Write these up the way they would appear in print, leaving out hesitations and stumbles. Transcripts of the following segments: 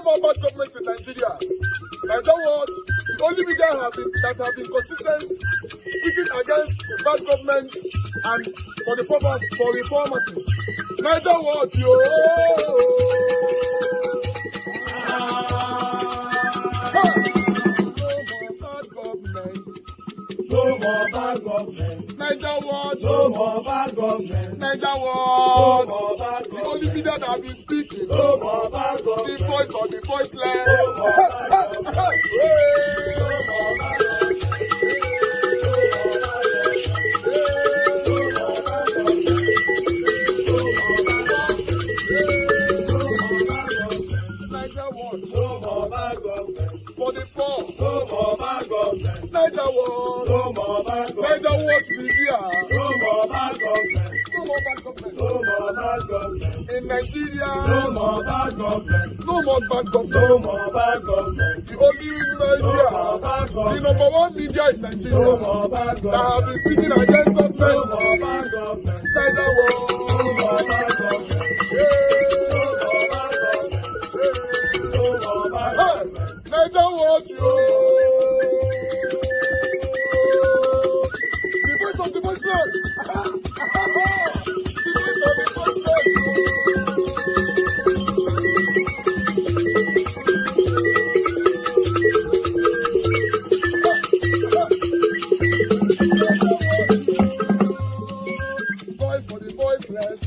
more bad government in Nigeria. Nigeria what? The only media that have been consistent speaking against the bad government and for the purpose for reformers. Nigeria what? Yo! No more bad government. Niger what? No more bad government. Niger what? No more bad government. The only media that have been speaking. No more bad government. The voice of the voiceless. No more bad government. No more bad government. Niger what? No more bad government. For the poor. No more bad government. Niger what? No more bad government. Niger what media? No more bad government. No more bad government. No more bad government. In Nigeria. No more bad government. No more bad government. No more bad government. The only media. No more bad government. The number one media in Nigeria. No more bad government. That have been speaking against government. No more bad government. Niger what? No more bad government. Niger what you? The voice of the voiceless. The voice of the voiceless. Voice for the voiceless.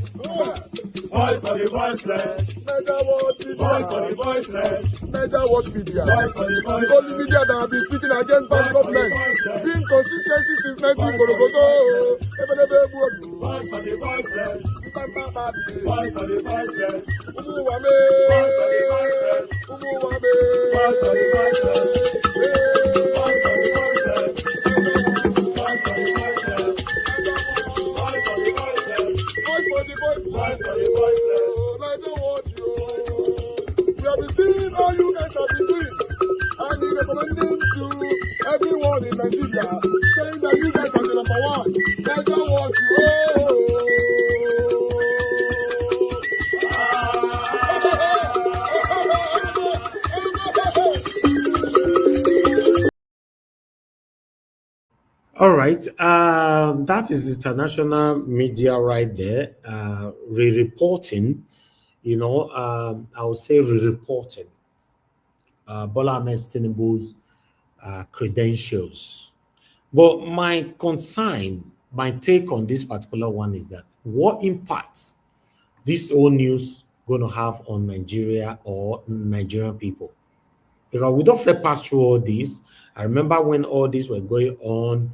Voice for the voiceless. Niger what? Voice for the voiceless. Niger watch media. The only media that have been speaking against bad government. Being consistency since 1944. Voice for the voiceless. Voice for the voiceless. Umuwame. Voice for the voiceless. Umuwame. Voice for the voiceless. Voice for the voiceless. Voice for the voiceless. Voice for the voiceless. Voice for the voiceless. Voice for the voiceless. Niger watch you. We have been seeing all you guys have been doing, and he recommending to everyone in Nigeria, saying that you guys are the number one. Niger what you All right, that is international media right there, re-reporting. I would say re-reporting Bola Ahmed Tinubu's credentials. But my concern, my take on this particular one is that what impact this whole news going to have on Nigeria or Nigerian people? If I would have passed through all this, I remember when all these were going on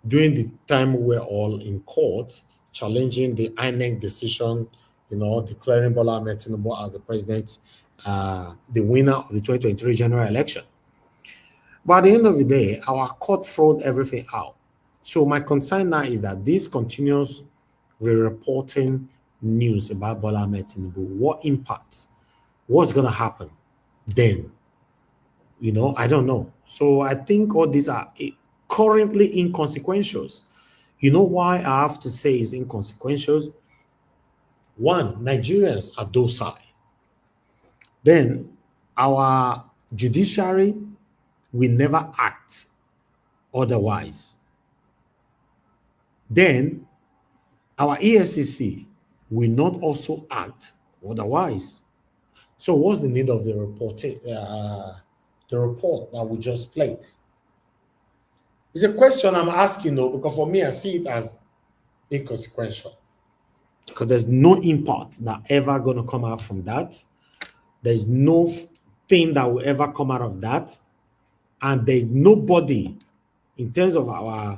during the time we were all in court challenging the INEC decision, declaring Bola Ahmed Tinubu as the president, the winner of the 2023 general election. But at the end of the day, our court thrown everything out. So my concern now is that this continuous re-reporting news about Bola Ahmed Tinubu, what impact? What's going to happen then? I don't know. So I think all these are currently inconsequential. You know why I have to say it's inconsequential? One, Nigerians are docile. Then our judiciary will never act otherwise. Then our EFCC will not also act otherwise. So what's the need of the reporting? The report that we just played? It's a question I'm asking though, because for me, I see it as inconsequential. Because there's no impact that ever going to come out from that. There's no thing that will ever come out of that. And there's nobody in terms of our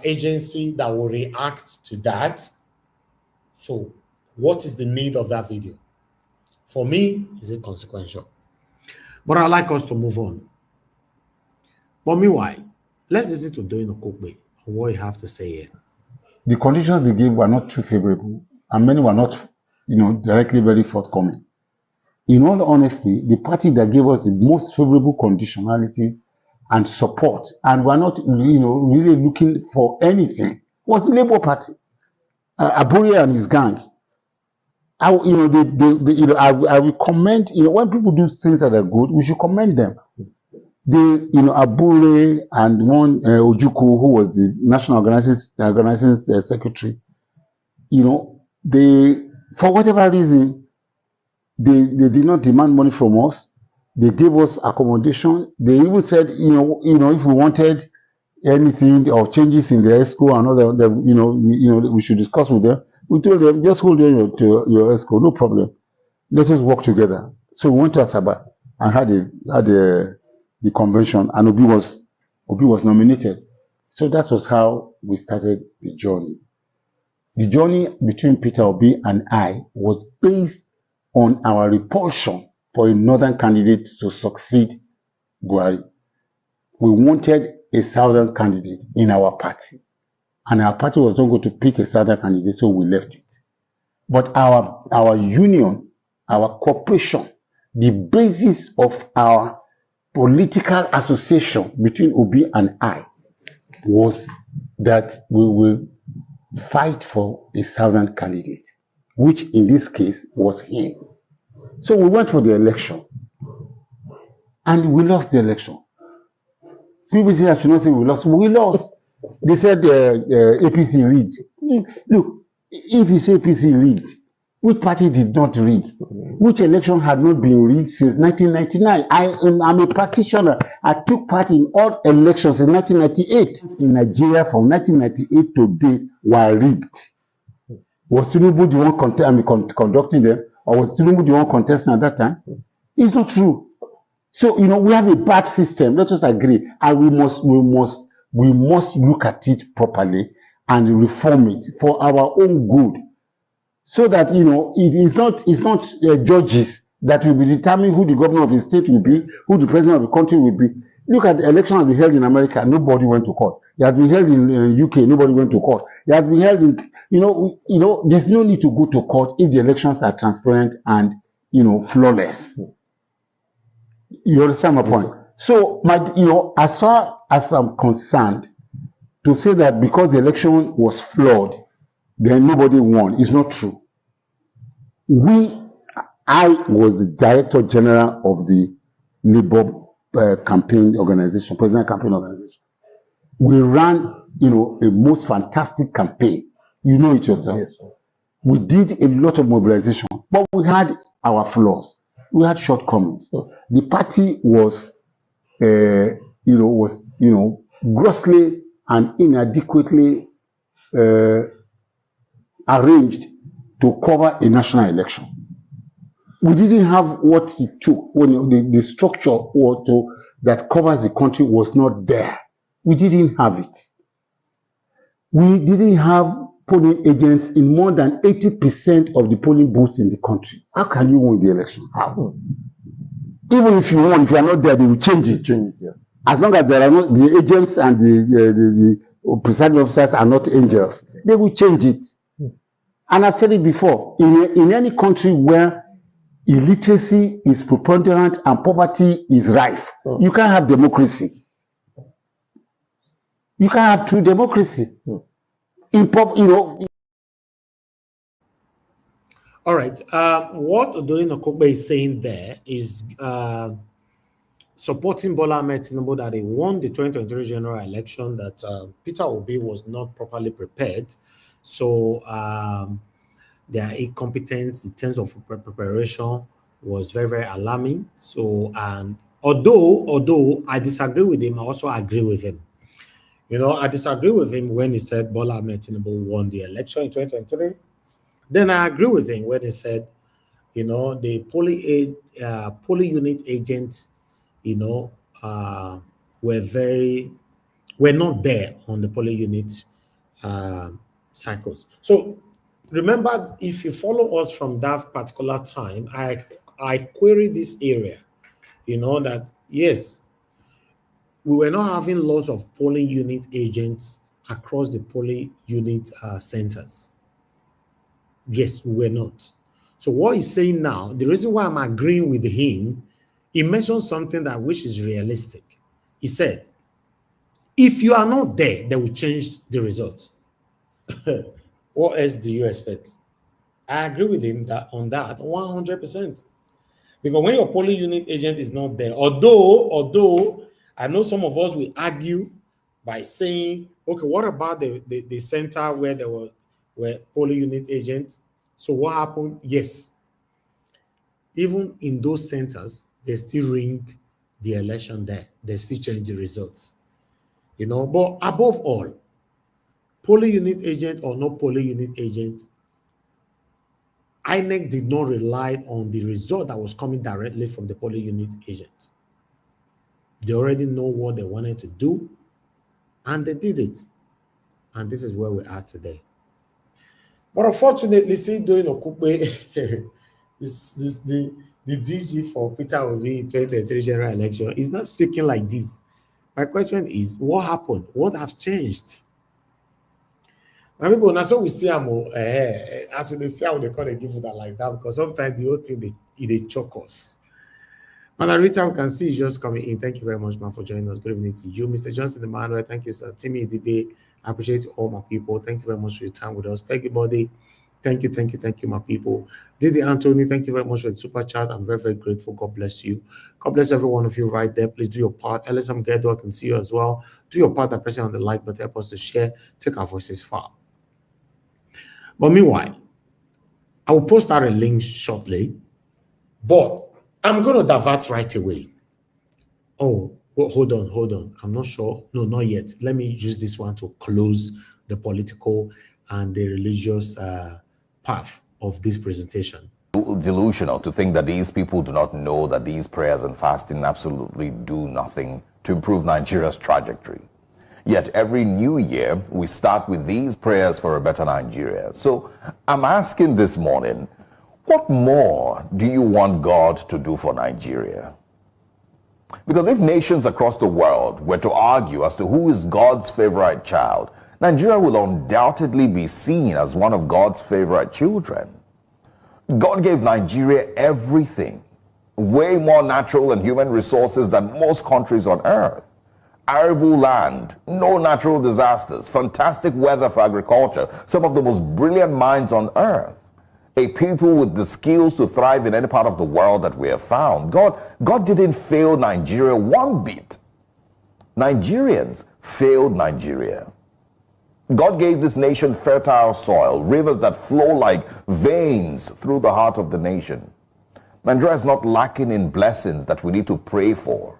agency that will react to that. So what is the need of that video? For me, is it consequential? But I'd like us to move on. But meanwhile, let's listen to Doyin Okokbe on what you have to say here. The conditions they gave were not too favorable, and many were not, directly very forthcoming. In all honesty, the party that gave us the most favorable conditionality and support, and were not, really looking for anything, was the Labour Party. Abure and his gang. I will commend, when people do things that are good, we should commend them. Abure and one Ojuku, who was the national organizing secretary, they, for whatever reason, they did not demand money from us. They gave us accommodation. They even said, if we wanted anything or changes in the ESCO and all that, we should discuss with them. We told them, just hold on to your ESCO, no problem. Let us work together. So we went to Asaba and had the convention, and Obi was nominated. So that was how we started the journey. The journey between Peter Obi and I was based on our repulsion for a northern candidate to succeed Buhari. We wanted a southern candidate in our party, and our party was not going to pick a southern candidate, so we left it. But our union, our cooperation, the basis of our political association between Obi and I was that we will fight for a southern candidate, which in this case was him. So we went for the election, and we lost the election. People say I should not say we lost. We lost. They said APC rigged. Look, if you say APC rigged, which party did not rig? Which election had not been rigged since 1999? I'm a practitioner. I took part in all elections in 1998. In Nigeria, from 1998 to date, were rigged. Was Tinubu the one conducting them, or was Tinubu the one contesting at that time? It's not true. So we have a bad system. Let us agree, and we must look at it properly and reform it for our own good, so that it's not judges that will be determining who the governor of the state will be, who the president of the country will be. Look at the election that we held in America. Nobody went to court. It has been held in UK. Nobody went to court. It has been held in there's no need to go to court if the elections are transparent and flawless. You understand my point? So as far as I'm concerned, to say that because the election was flawed, then nobody won is not true. I was the Director General of the Labour campaign organization, President campaign organization. We ran, a most fantastic campaign. You know it yourself. Yes, we did a lot of mobilization, but we had our flaws. We had shortcomings. The party was, grossly and inadequately arranged to cover a national election. We didn't have what it took when the structure that covers the country was not there. We didn't have it. We didn't have polling agents in more than 80% of the polling booths in the country. How can you win the election? How? Even if you won, if you are not there, they will change it. As long as there are not the agents and the presiding officers are not angels, they will change it. And I said it before, in any country where illiteracy is preponderant and poverty is rife, you can't have democracy. You can't have true democracy. All right. What Odoyin Okogbe is saying there is supporting Bola Ahmed Tinubu that he won the 2023 general election, that Peter Obi was not properly prepared. So their incompetence in terms of preparation was very, very alarming. So, and although I disagree with him, I also agree with him. I disagree with him when he said Bola Ahmed Tinubu won the election in 2023. Then I agree with him when he said, the polling unit agents, were not there on the polling unit cycles. So remember, if you follow us from that particular time, I query this area, that yes, we were not having lots of polling unit agents across the polling unit centers. Yes, we were not. So what he's saying now, the reason why I'm agreeing with him, he mentioned something which is realistic. He said, if you are not there, they will change the result. What else do you expect? I agree with him that on that 100%. Because when your polling unit agent is not there, although I know some of us will argue by saying, okay, what about the center where there were polling unit agents? So what happened? Yes, even in those centers, they still ring the election there. They still change the results. But above all, polling unit agent or no polling unit agent, INEC did not rely on the result that was coming directly from the polling unit agent. They already know what they wanted to do, and they did it. And this is where we are today. But unfortunately, see, doing Okupe, the DG for Peter Obi 2023 general election is not speaking like this. My question is, what happened? What have changed? And people, now so we see them, as we see how they call a give that like that, because sometimes the whole thing they choke us. Madam Rita, we can see you just coming in. Thank you very much, man, for joining us. Good evening to you. Mr. Johnson Emmanuel, thank you, sir. Timmy DB, I appreciate all my people. Thank you very much for your time with us. Peggy Body, thank you, my people. Didi Anthony, thank you very much for the super chat. I'm very, very grateful. God bless you. God bless every one of you right there. Please do your part. LSM Gedo, I can see you as well. Do your part by pressing on the like button. Help us to share. Take our voices far. But meanwhile, I will post out a link shortly. But I'm going to divert right away. Oh, well, hold on. I'm not sure. No, not yet. Let me use this one to close the political and the religious path of this presentation. Delusional to think that these people do not know that these prayers and fasting absolutely do nothing to improve Nigeria's trajectory. Yet every new year, we start with these prayers for a better Nigeria. So I'm asking this morning, what more do you want God to do for Nigeria? Because if nations across the world were to argue as to who is God's favorite child, Nigeria will undoubtedly be seen as one of God's favorite children. God gave Nigeria everything, way more natural and human resources than most countries on earth. Arable land, no natural disasters, fantastic weather for agriculture, some of the most brilliant minds on earth. A people with the skills to thrive in any part of the world that we have found. God didn't fail Nigeria one bit. Nigerians failed Nigeria. God gave this nation fertile soil, rivers that flow like veins through the heart of the nation. Nigeria is not lacking in blessings that we need to pray for.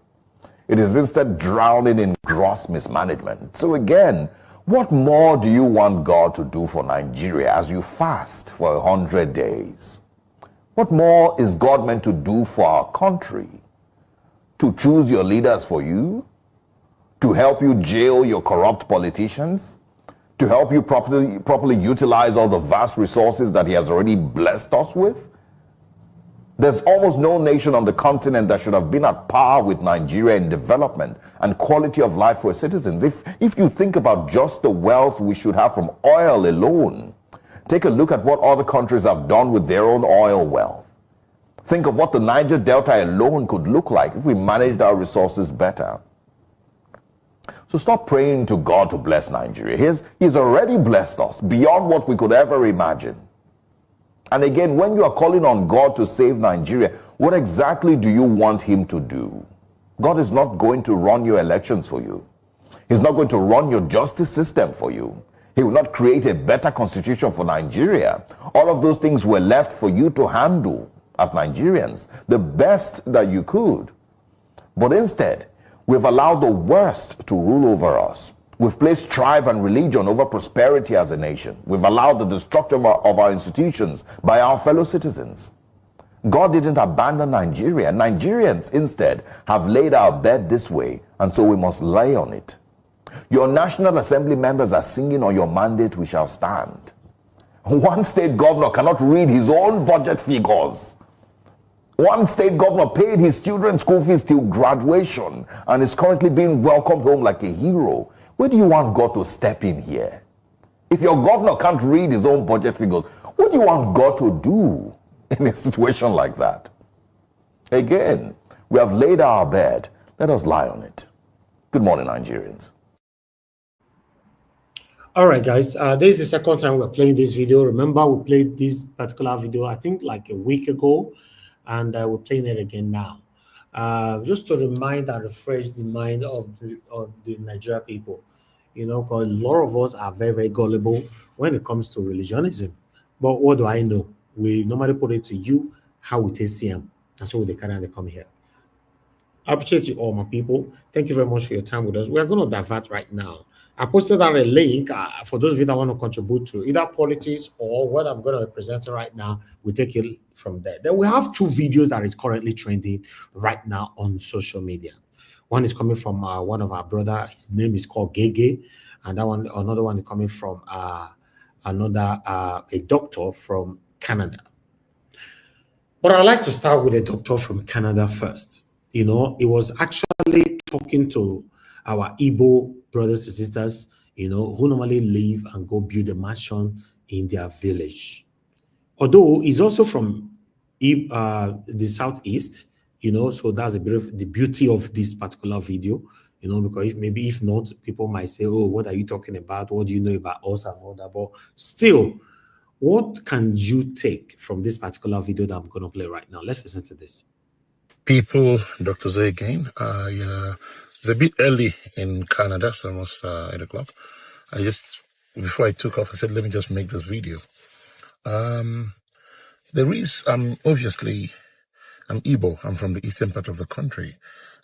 It is instead drowning in gross mismanagement. So again, what more do you want God to do for Nigeria as you fast for 100 days? What more is God meant to do for our country? To choose your leaders for you? To help you jail your corrupt politicians? To help you properly utilize all the vast resources that he has already blessed us with? There's almost no nation on the continent that should have been at par with Nigeria in development and quality of life for its citizens. If you think about just the wealth we should have from oil alone, take a look at what other countries have done with their own oil wealth. Think of what the Niger Delta alone could look like if we managed our resources better. So stop praying to God to bless Nigeria. He's already blessed us beyond what we could ever imagine. And again, when you are calling on God to save Nigeria, what exactly do you want him to do? God is not going to run your elections for you. He's not going to run your justice system for you. He will not create a better constitution for Nigeria. All of those things were left for you to handle as Nigerians, the best that you could. But instead, we've allowed the worst to rule over us. We've placed tribe and religion over prosperity as a nation. We've allowed the destruction of our institutions by our fellow citizens. God didn't abandon Nigeria. Nigerians instead have laid our bed this way, and so we must lay on it. Your National Assembly members are singing on your mandate, we shall stand. One state governor cannot read his own budget figures. One state governor paid his children's school fees till graduation and is currently being welcomed home like a hero. Where do you want God to step in here? If your governor can't read his own budget figures, what do you want God to do in a situation like that? Again, we have laid our bed. Let us lie on it. Good morning, Nigerians. All right, guys. This is the second time we're playing this video. Remember, we played this particular video, I think, like a week ago, and we're playing it again now. Just to remind and refresh the mind of the Nigerian people, you know, because a lot of us are very, very gullible when it comes to religionism. But what do I know? We normally put it to you how we take CM, and so they carry and they come here. I appreciate you all, my people. Thank you very much for your time with us. We are going to divert right now. I posted out a link for those of you that want to contribute to either politics or what I'm going to be presenting right now. We take it from there. Then we have two videos that is currently trending right now on social media. One is coming from one of our brother. His name is called Gege, and another one is coming from a doctor from Canada. But I'd like to start with a doctor from Canada first. You know, he was actually talking to our Igbo brothers and sisters, you know, who normally live and go build a mansion in their village. Although he's also from the southeast, you know, so that's the beauty of this particular video, you know, because if not, people might say, oh, what are you talking about? What do you know about us and all that? But still, what can you take from this particular video that I'm going to play right now? Let's listen to this. People, Dr. Zoe again. It's a bit early in Canada, it's almost 8 o'clock. Before I took off, I said, let me just make this video. Obviously, I'm Igbo. I'm from the eastern part of the country.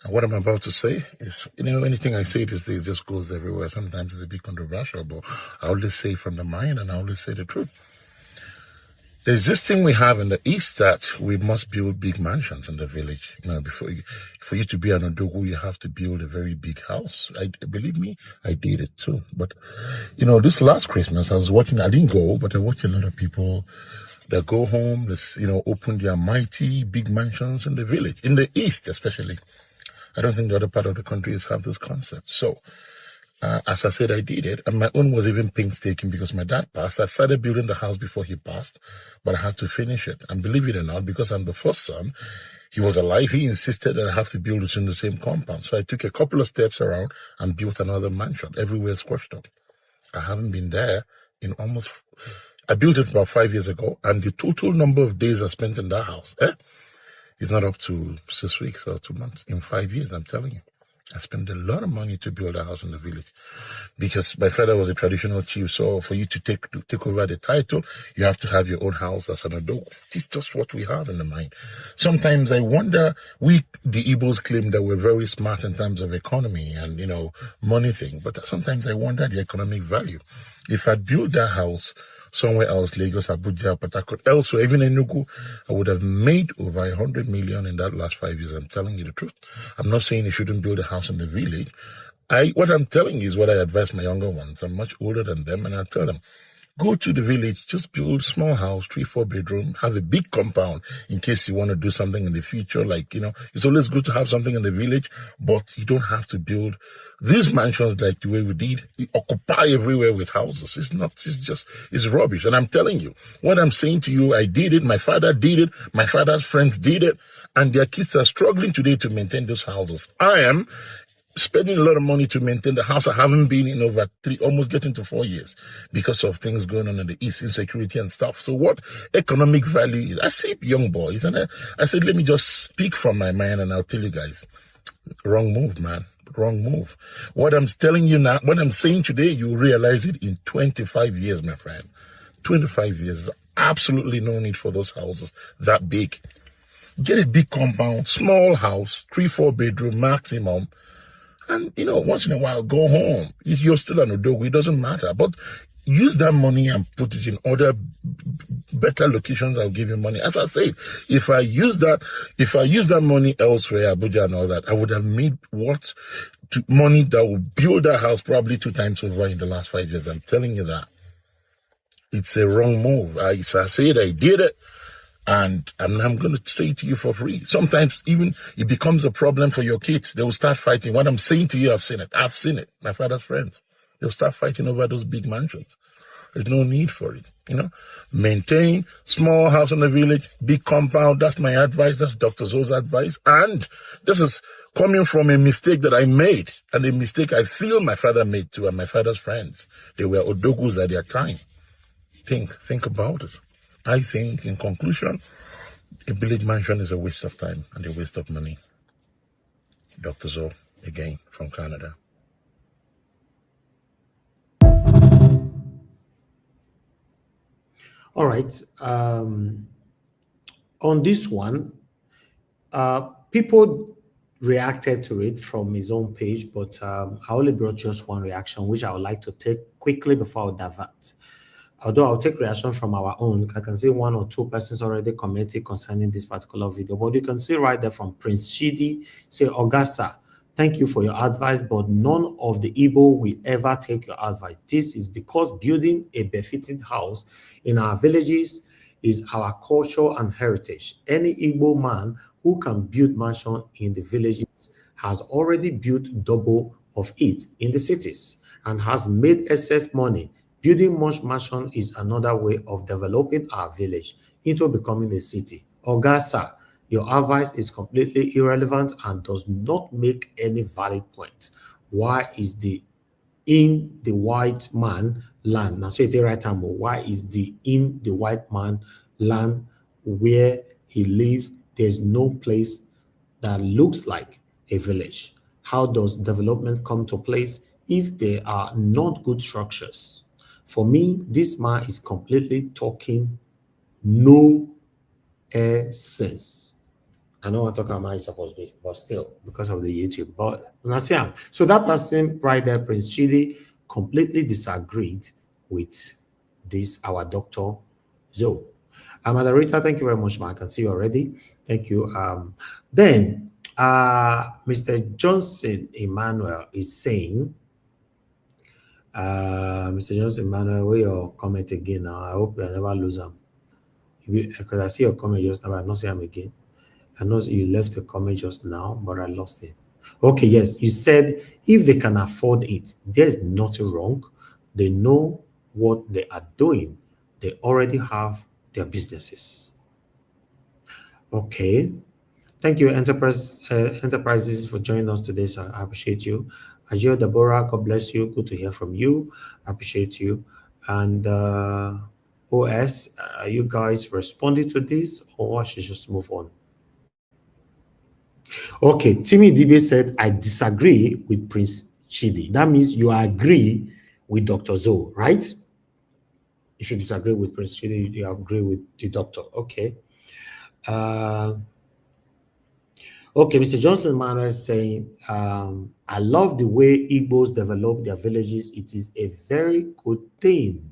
And what I'm about to say is, you know, anything I say these days just goes everywhere. Sometimes it's a bit controversial, but I always say from the mind and I always say the truth. There's this thing we have in the East that we must build big mansions in the village. You know, for you to be an Odogu, you have to build a very big house. Believe me, I did it too. But, you know, this last Christmas, I didn't go, but I watched a lot of people that go home, open their mighty big mansions in the village, in the East especially. I don't think the other part of the country have this concept. So, as I said, I did it, and my own was even painstaking because my dad passed. I started building the house before he passed, but I had to finish it. And believe it or not, because I'm the first son, he was alive, he insisted that I have to build it in the same compound. So I took a couple of steps around and built another mansion, everywhere squashed up. I haven't been there in I built it about 5 years ago, and the total number of days I spent in that house, is not up to 6 weeks or 2 months. In 5 years, I'm telling you. I spent a lot of money to build a house in the village because my father was a traditional chief. So for you to take over the title, you have to have your own house as an adult. It's just what we have in the mind. Sometimes I wonder, the Igbos claim that we're very smart in terms of economy and, money thing. But sometimes I wonder the economic value. If I built that house somewhere else, Lagos, Abuja, Port Harcourt, elsewhere, even Enugu, I would have made over 100 million in that last 5 years. I'm telling you the truth. I'm not saying you shouldn't build a house in the village. What I'm telling you is what I advise my younger ones. I'm much older than them, and I tell them, go to the village, just build small house, 3-4 bedroom, have a big compound in case you want to do something in the future. It's always good to have something in the village, but you don't have to build these mansions like the way we did. We occupy everywhere with houses. It's rubbish. And I'm telling you, what I'm saying to you, I did it. My father did it. My father's friends did it. And their kids are struggling today to maintain those houses. I am spending a lot of money to maintain the house. I haven't been in over almost getting to 4 years because of things going on in the East, insecurity and stuff. So what economic value is? I see young boys, and I said, let me just speak from my mind, and I'll tell you guys, wrong move, man. Wrong move. What I'm telling you now, what I'm saying today, you'll realize it in 25 years, my friend. 25 years. Absolutely no need for those houses that big. Get a big compound, small house, 3-4 bedroom maximum. And, once in a while, go home. If you're still an Odogu, it doesn't matter. But use that money and put it in other better locations. I'll give you money. As I said, if I use that money elsewhere, Abuja and all that, I would have made money that would build that house probably 2 times over in the last 5 years. I'm telling you that. It's a wrong move. As I said, I did it. And I'm going to say to you for free. Sometimes even it becomes a problem for your kids. They will start fighting. What I'm saying to you, I've seen it. I've seen it. My father's friends. They'll start fighting over those big mansions. There's no need for it. Maintain small house in the village, big compound. That's my advice. That's Dr. Zo's advice. And this is coming from a mistake that I made, and a mistake I feel my father made too, and my father's friends. They were odogus at their time. Think about it. I think, in conclusion, a village mansion is a waste of time and a waste of money. Dr. Zo, again, from Canada. All right. On this one, people reacted to it from his own page, but I only brought just one reaction, which I would like to take quickly before I divert. Although I'll take reaction from our own, I can see one or two persons already commented concerning this particular video, but you can see right there from Prince Chidi, say, Augusta, thank you for your advice, but none of the Igbo will ever take your advice. This is because building a befitting house in our villages is our culture and heritage. Any Igbo man who can build mansion in the villages has already built double of it in the cities and has made excess money. Building much mansion is another way of developing our village into becoming a city. Augusta, your advice is completely irrelevant and does not make any valid point. Why is the in the white man land? Now, so it right time. Why is the in the white man land where he lives? There's no place that looks like a village. How does development come to place if there are not good structures? For me, this man is completely talking no sense. I know what talking about is supposed to be, but still, because of the YouTube. But so that person right there, Prince Chidi, completely disagreed with this, our Dr. Zo. Moderator, thank you very much, man. I can see you already. Thank you. Then Mr. Johnson Emmanuel is saying, Mr. Johnson Emmanuel, where your comment again now? I hope I never lose them. Because I see your comment just now, but I don't see them again. I know you left a comment just now, but I lost it. Okay, yes, you said if they can afford it, there's nothing wrong. They know what they are doing. They already have their businesses. Okay. Thank you, Enterprises, for joining us today, sir. I appreciate you. Ajio Deborah, God bless you. Good to hear from you. I appreciate you. And OS, are you guys responding to this, or I should just move on? Okay, Timmy DB said, I disagree with Prince Chidi. That means you agree with Dr. Zo, right? If you disagree with Prince Chidi, you agree with the doctor. Okay. Okay, Mr. Johnson Manuel is saying, I love the way Igbos develop their villages. It is a very good thing.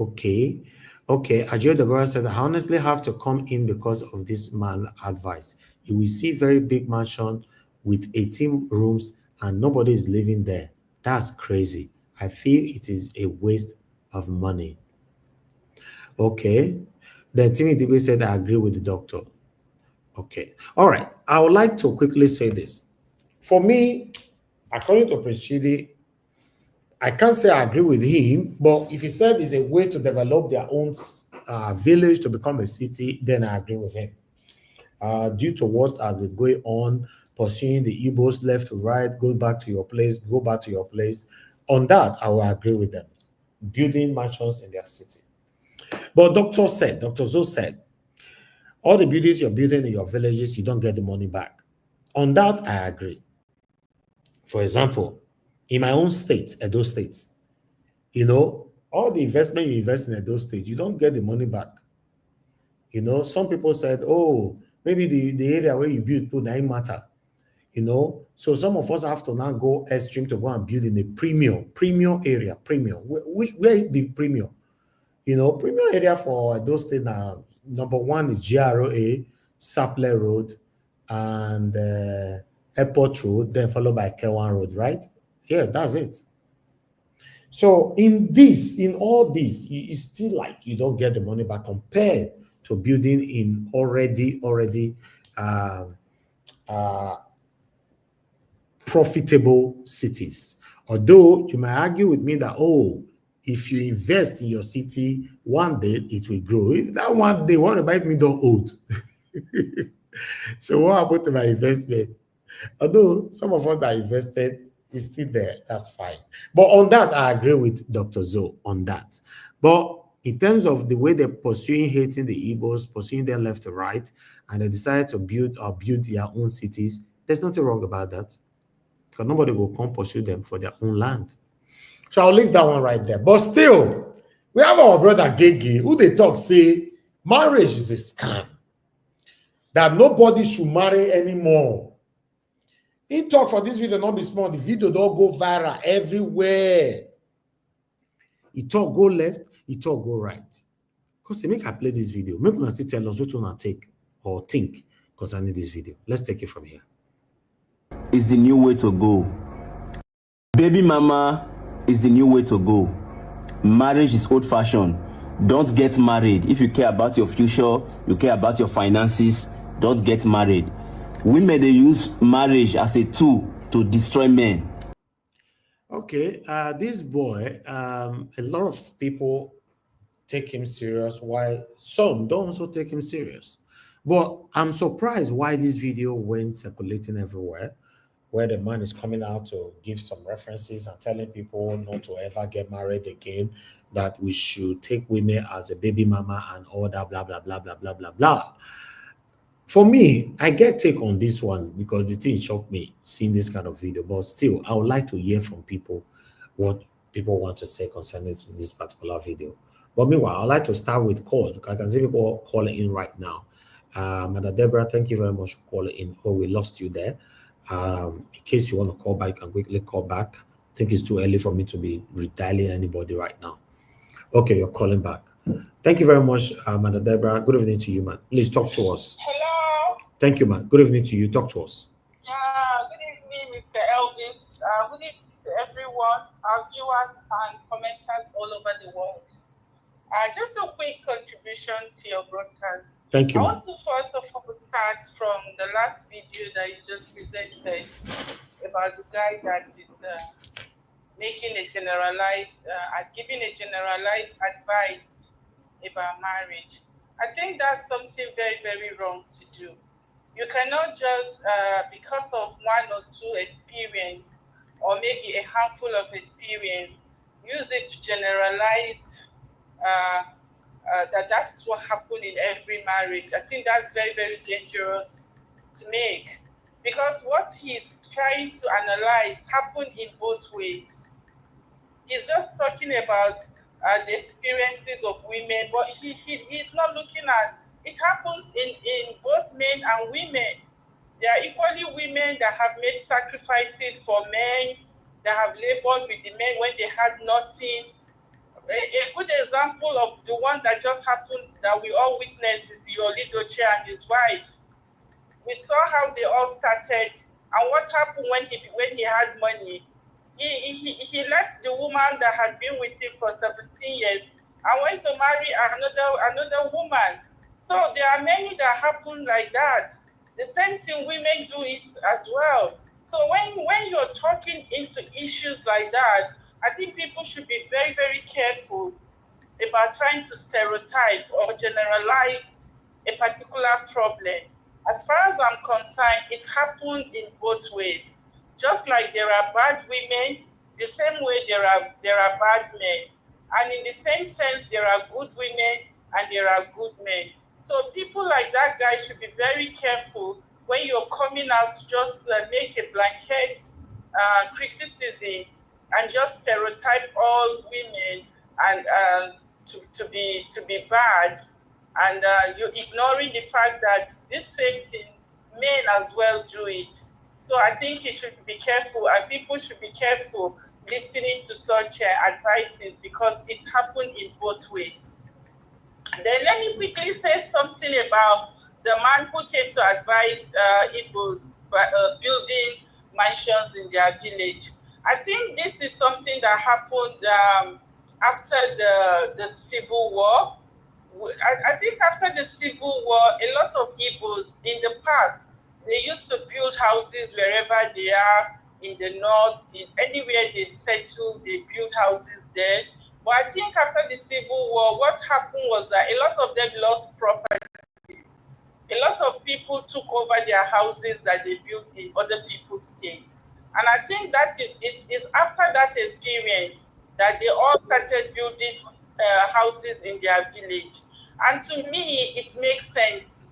Okay. Okay, Ajio Deborah said, I honestly have to come in because of this man's advice. You will see very big mansion with 18 rooms and nobody is living there. That's crazy. I feel it is a waste of money. Okay. Then Timmy DB said, I agree with the doctor. Okay. All right. I would like to quickly say this. For me, according to Prince Chidi, I can't say I agree with him, but if he said it's a way to develop their own village to become a city, then I agree with him. Due to what has been going on, pursuing the Igbos left to right, go back to your place, go back to your place. On that, I will agree with them. Building mansions in their city. But Dr. Zo said, all the buildings you're building in your villages, you don't get the money back. On that, I agree. For example, in my own state, Edo State, you know, all the investment you invest in Edo State, you don't get the money back. You know, some people said, oh, maybe the area where you build put doesn't matter. You know, so some of us have to now go extreme to go and build in a premium area, where it be premium? You know, premium area for those things now, number one is GROA, Sapler Road, and Airport Road, then followed by K1 Road, right? Yeah, that's it. So in all this, it's still like you don't get the money back compared to building in already profitable cities. Although you might argue with me that, oh, if you invest in your city, one day it will grow. If that one day, what about me don't old? So what happened to my investment? Although some of us that invested is still there, that's fine. But on that, I agree with Dr. Zoe on that. But in terms of the way they're pursuing hating the Igbos, pursuing them left to right, and they decided to build their own cities, there's nothing wrong about that. Because nobody will come pursue them for their own land. So I'll leave that one right there. But still, we have our brother Gege, who they talk say marriage is a scam. That nobody should marry anymore. He talk for this video, not be small. The video don't go viral everywhere. He talk go left, he talk go right. Because they make I play this video. Make una still tell us what you want to take or think concerning this video. Let's take it from here. Is the new way to go. Baby mama is the new way to go. Marriage is old-fashioned. Don't get married. If you care about your future, you care about your finances, don't get married. Women, they use marriage as a tool to destroy men. Okay, this boy, a lot of people take him serious, while some don't also take him serious. But I'm surprised why this video went circulating everywhere, where the man is coming out to give some references and telling people not to ever get married again, that we should take women as a baby mama and all that, blah, blah, blah, blah, blah, blah, blah. For me, I get take on this one because the thing shocked me seeing this kind of video. But still, I would like to hear from people what people want to say concerning this particular video. But meanwhile, I'd like to start with calls because I can see people calling in right now. Madam Deborah, thank you very much for calling in. Oh, we lost you there. In case you want to call back, you can quickly call back. I think it's too early for me to be redialing anybody right now. Okay, you're calling back. Thank you very much, Madam Deborah. Good evening to you, man. Please talk to us. Hello. Thank you, man. Good evening to you. Talk to us. Yeah, good evening, Mr. Elvis. Good evening to everyone, our viewers and commenters all over the world. Just a quick contribution to your broadcast. Thank you, I man. want to first of all start from the last video that you just presented about the guy that is making a generalized, giving a generalized advice about marriage. I think that's something very, very wrong to do. You cannot just, because of one or two experience, or maybe a handful of experience, use it to generalize that's what happened in every marriage. I think that's very, very dangerous to make, because what he's trying to analyze happened in both ways. He's just talking about the experiences of women, but he's not looking at it happens in both men and women. There are equally women that have made sacrifices for men, that have labored with the men when they had nothing. A good example of the one that just happened that we all witnessed is Yoli Doche and his wife. We saw how they all started and what happened when he had money. He left the woman that had been with him for 17 years and went to marry another woman. So there are many that happen like that. The same thing, women do it as well. So when you're talking into issues like that, I think people should be very, very careful about trying to stereotype or generalize a particular problem. As far as I'm concerned, it happened in both ways. Just like there are bad women, the same way there are bad men. And in the same sense, there are good women and there are good men. So people like that guy should be very careful when you're coming out to just make a blanket criticism and just stereotype all women and to be bad, and you're ignoring the fact that this same thing, men as well do it. So I think you should be careful, and people should be careful listening to such advices, because it happened in both ways. Then let me quickly say something about the man who came to advise Igbos building mansions in their village. I think this is something that happened after the Civil War. I think after the Civil War, a lot of Igbos in the past, they used to build houses wherever they are in the north, anywhere they settle, they build houses there. But I think after the Civil War, what happened was that a lot of them lost properties. A lot of people people took over their houses that they built in other people's states. And I think that is after that experience that they all started building houses in their village. And to me, it makes sense.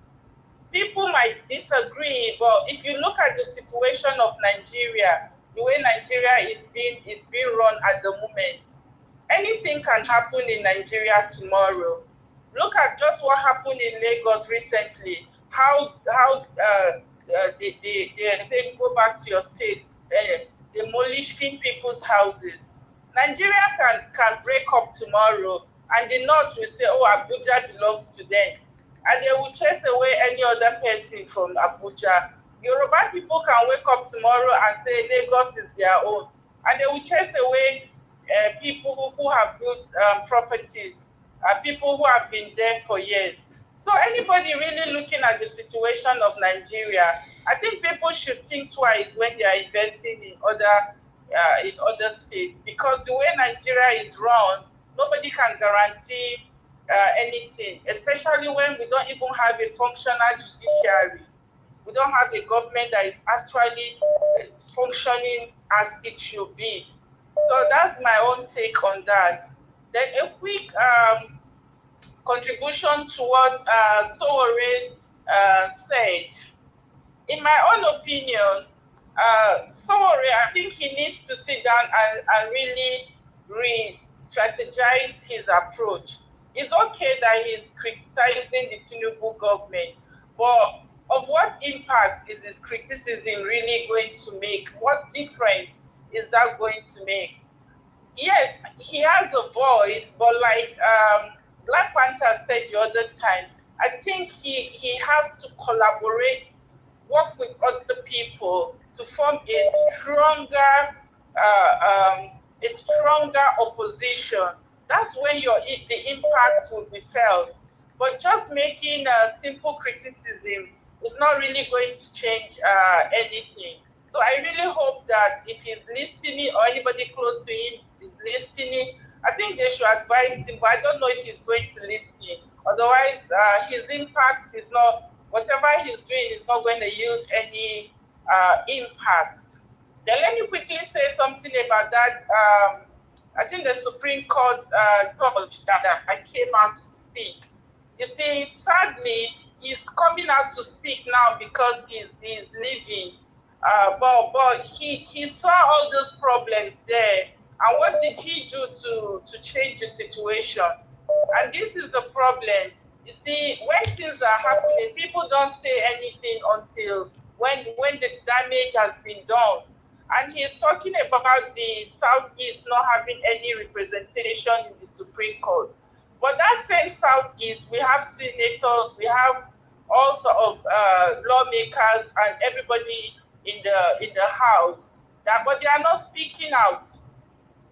People might disagree, but if you look at the situation of Nigeria, the way Nigeria is being run at the moment, anything can happen in Nigeria tomorrow. Look at just what happened in Lagos recently. How they say go back to your state, demolishing people's houses. Nigeria can break up tomorrow, and the North will say, oh, Abuja belongs to them, and they will chase away any other person from Abuja. Yoruba people can wake up tomorrow and say Lagos is their own, and they will chase away people who have built properties, people who have been there for years. So anybody really looking at the situation of Nigeria, I think people should think twice when they are investing in other states, because the way Nigeria is run, nobody can guarantee anything, especially when we don't even have a functional judiciary. We don't have a government that is actually functioning as it should be. So that's my own take on that. Then a quick contribution to what Sowore said. In my own opinion, Sowore, I think he needs to sit down and really re-strategize his approach. It's okay that he's criticizing the Tinubu government, but of what impact is his criticism really going to make? What difference is that going to make? Yes, he has a voice, but like Black Panther said the other time, I think he has to collaborate, work with other people to form a stronger opposition. That's when the impact will be felt. But just making a simple criticism is not really going to change anything. So I really hope that if he's listening or anybody close to him is listening, I think they should advise him, but I don't know if he's going to listen. Otherwise, his impact is not, whatever he's doing is not going to yield any impact. Then let me quickly say something about that. I think the Supreme Court judge that I came out to speak. You see, sadly, he's coming out to speak now because he's leaving. But he saw all those problems there. And what did he do to change the situation? And this is the problem. You see, when things are happening, people don't say anything until when the damage has been done. And he's talking about the Southeast not having any representation in the Supreme Court. But that same Southeast, we have senators, we have all sort of lawmakers and everybody in the House, but they are not speaking out.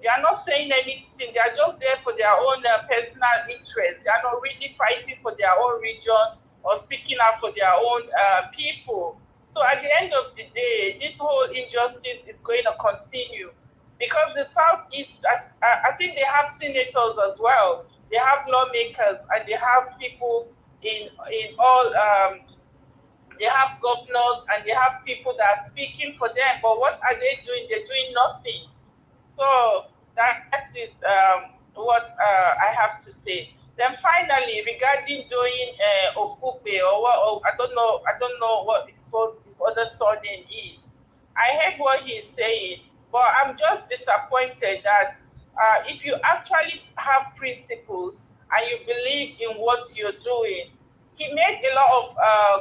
They are not saying anything. They are just there for their own personal interest. They are not really fighting for their own region or speaking out for their own people. So at the end of the day, this whole injustice is going to continue because the Southeast, I think they have senators as well. They have lawmakers and they have people in all, they have governors and they have people that are speaking for them. But what are they doing? They're doing nothing. So that is what I have to say. Then finally, regarding doing Okupe or I don't know what his other surname is. I heard what he's saying, but I'm just disappointed that if you actually have principles and you believe in what you're doing, he made a lot of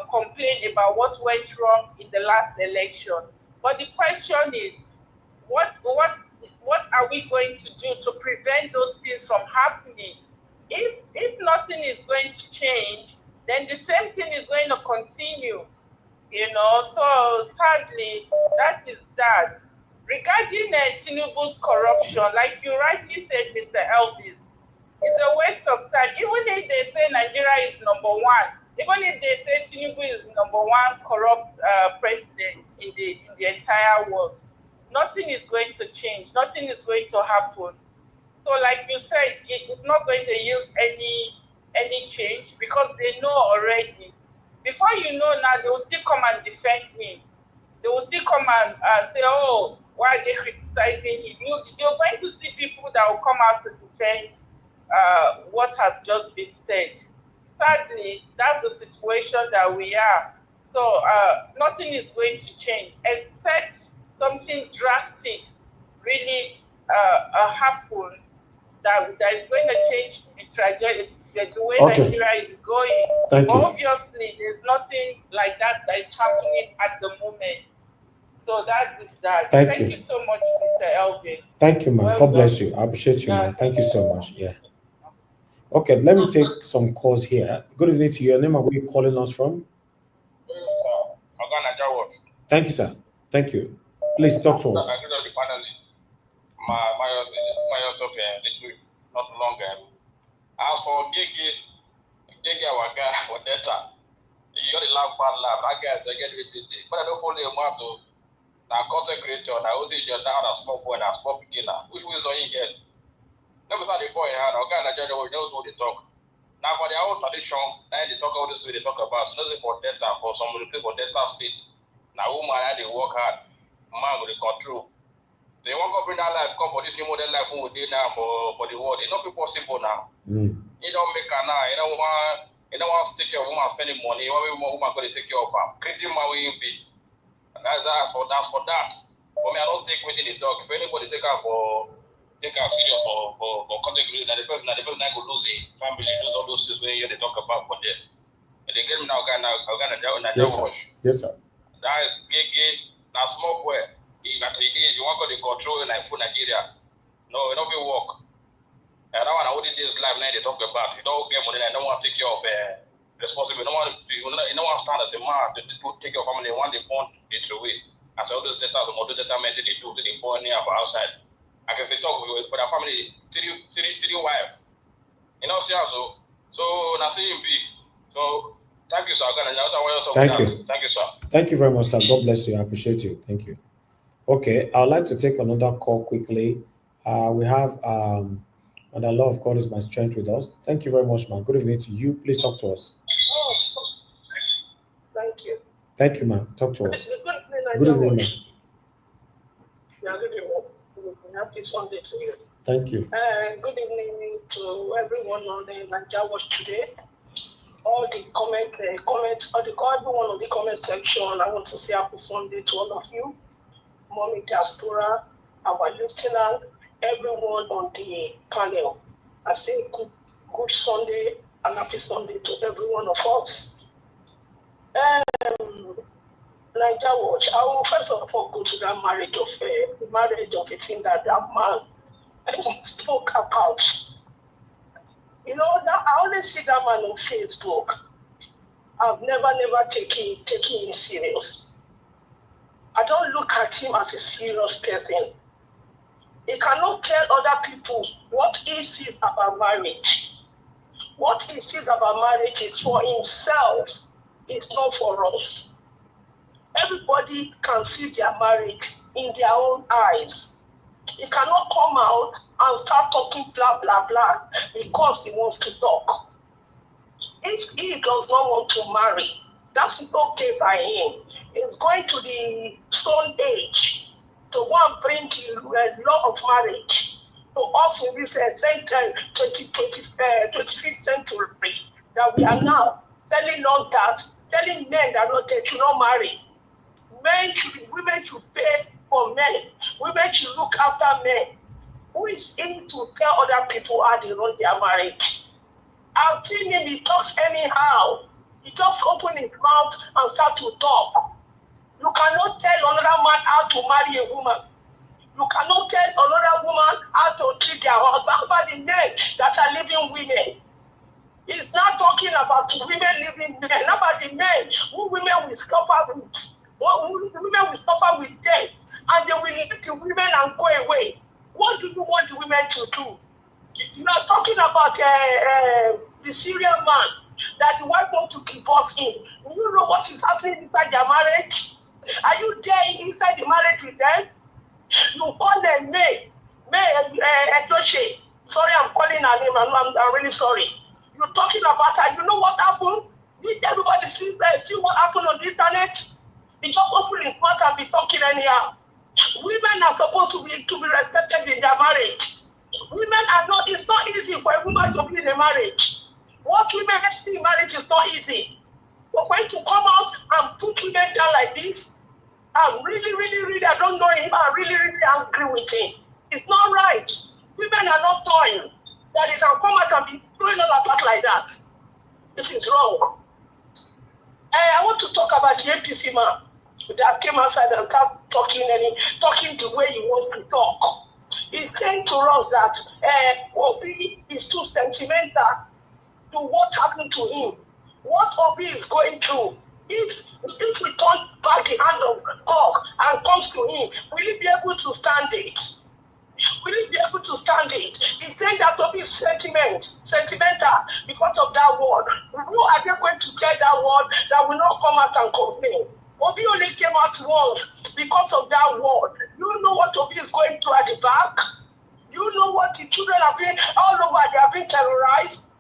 complaint about what went wrong in the last election. But the question is, what are we going to do to prevent those things from happening? If nothing is going to change, then the same thing is going to continue, So sadly, that is that. Regarding Tinubu's corruption, like you rightly said, Mr. Elvis, it's a waste of time. Even if they say Nigeria is number one, even if they say Tinubu is number one corrupt president in the entire world, nothing is going to change. Nothing is going to happen. So like you said, it's not going to yield any change because they know already Before you know now, they will still come and defend him. They will still come and say, oh, why are they criticizing him? You're going to see people that will come out to defend what has just been said. Sadly, that's the situation that we are. So nothing is going to change except something drastic really happen that is going to change the trajectory, the way Nigeria is going. Thank you. Obviously, there's nothing like that is happening at the moment. So that is that. Thank you so much, Mr. Elvis. Thank you, man. God bless you. I appreciate you, man. Thank you so much. Yeah. Okay, let me take some calls here. Good evening to you. Your name and where you calling us from? Thank you, sir. Thank you. Please talk to us. As for Gigi Waga, for data, you got the lamp and lab. I guess I get it today. But I don't follow your motto. Now, content creator, now, what is your down a small boy and a small beginner? Which way is all you get? Never saw before you had a guy in Nigeria who knows what they talk. Now, for their own tradition, now they talk all this way they talk about. So, nothing for data, for someone to play for data state. Now, woman, they work hard. Man, will control. They want to bring that life, come for this new model life we do now for the world. It's not possible now. You don't make her now. You don't want to take care of woman spending money. You want woman going to take care of her. Creating my way in be. That's for that. For me, I don't take within the dog. If anybody take her serious for content creation, the person I could lose a family, lose all those things where they talk about for them. And they get me now, Yes, sir. That is gay, now small boy. You want to control like for Nigeria. No, it don't work. And that one I wouldn't this life now they talk about. You don't get money, I don't want to take care of responsibility. You don't want to stand as a man to take care of family. One they born it away. As all those data, some other data men they do to the born near for outside. I can say talk for their family, three wife. You know, see also. So now see him be. So thank you, sir. Thank you. Thank you, sir. Thank you very much, sir. God bless you. I appreciate you. Thank you. Okay, I'd like to take another call quickly. We have and the love of God is my strength with us. Thank you very much, man. Good evening to you. Please talk to us. Thank you. Thank you, man. Talk to us. Good evening, man. Yeah, good evening. Happy Sunday to you. Thank you. Good evening to everyone on the Nigeria Watch today. All the comments, everyone on the comment section. I want to say happy Sunday to all of you. Mommy Diaspora, our listener, everyone on the panel. I say good Sunday and happy Sunday to every one of us. Nigeria Watch, I will first of all go to that marriage of a thing that man spoke about. You know, that I only see that man on Facebook. I've never taken him serious. I don't look at him as a serious person. He cannot tell other people what he sees about marriage. What he sees about marriage is for himself. It's not for us. Everybody can see their marriage in their own eyes. He cannot come out and start talking blah, blah, blah because he wants to talk. If he does not want to marry, that's okay by him. It's going to the stone age to want to bring the law of marriage to us in this 25th century that we are now telling men that they should not marry. Women should pay for men. Women should look after men. Who is in to tell other people how they run their marriage? I've seen him, he talks anyhow. He just open his mouth and start to talk. You cannot tell another man how to marry a woman. You cannot tell another woman how to treat their husband. How about the men that are living women? He's not talking about women living men. How about the men who women will suffer with? Women will suffer with them. And they will leave the women and go away. What do you want the women to do? You are talking about the Syrian man that the wife wants to divorce him. Do you know what is happening inside their marriage? Are you there inside the marriage with them? You call them May Edoche. Sorry, I'm calling her name. I'm really sorry. You're talking about her. You know what happened? Did everybody see see what happened on the internet? They just open his mouth and be talking anyhow. Women are supposed to be respected in their marriage. Women are not, it's not easy for a woman to be in a marriage. What women see in marriage is not easy. But when to come out and put women down like this, I'm really, I don't know him, I'm really angry with him. It's not right. Women are not toying that they can come out and be throwing all apart like that. It is wrong. I want to talk about the APC man that came outside and started talking the way he wants to talk. He's saying to us that Obi is too sentimental to what happened to him. What Obi is going through. If we turn back the hand of God and comes to him, will he be able to stand it? Will he be able to stand it? He's saying that Obi is sentimental because of that word. Who are they going to tell that word that will not come out and complain? Obi only came out once because of that word. You know what Obi is going through at the back? You know what the children have been all over, they have been terrorized.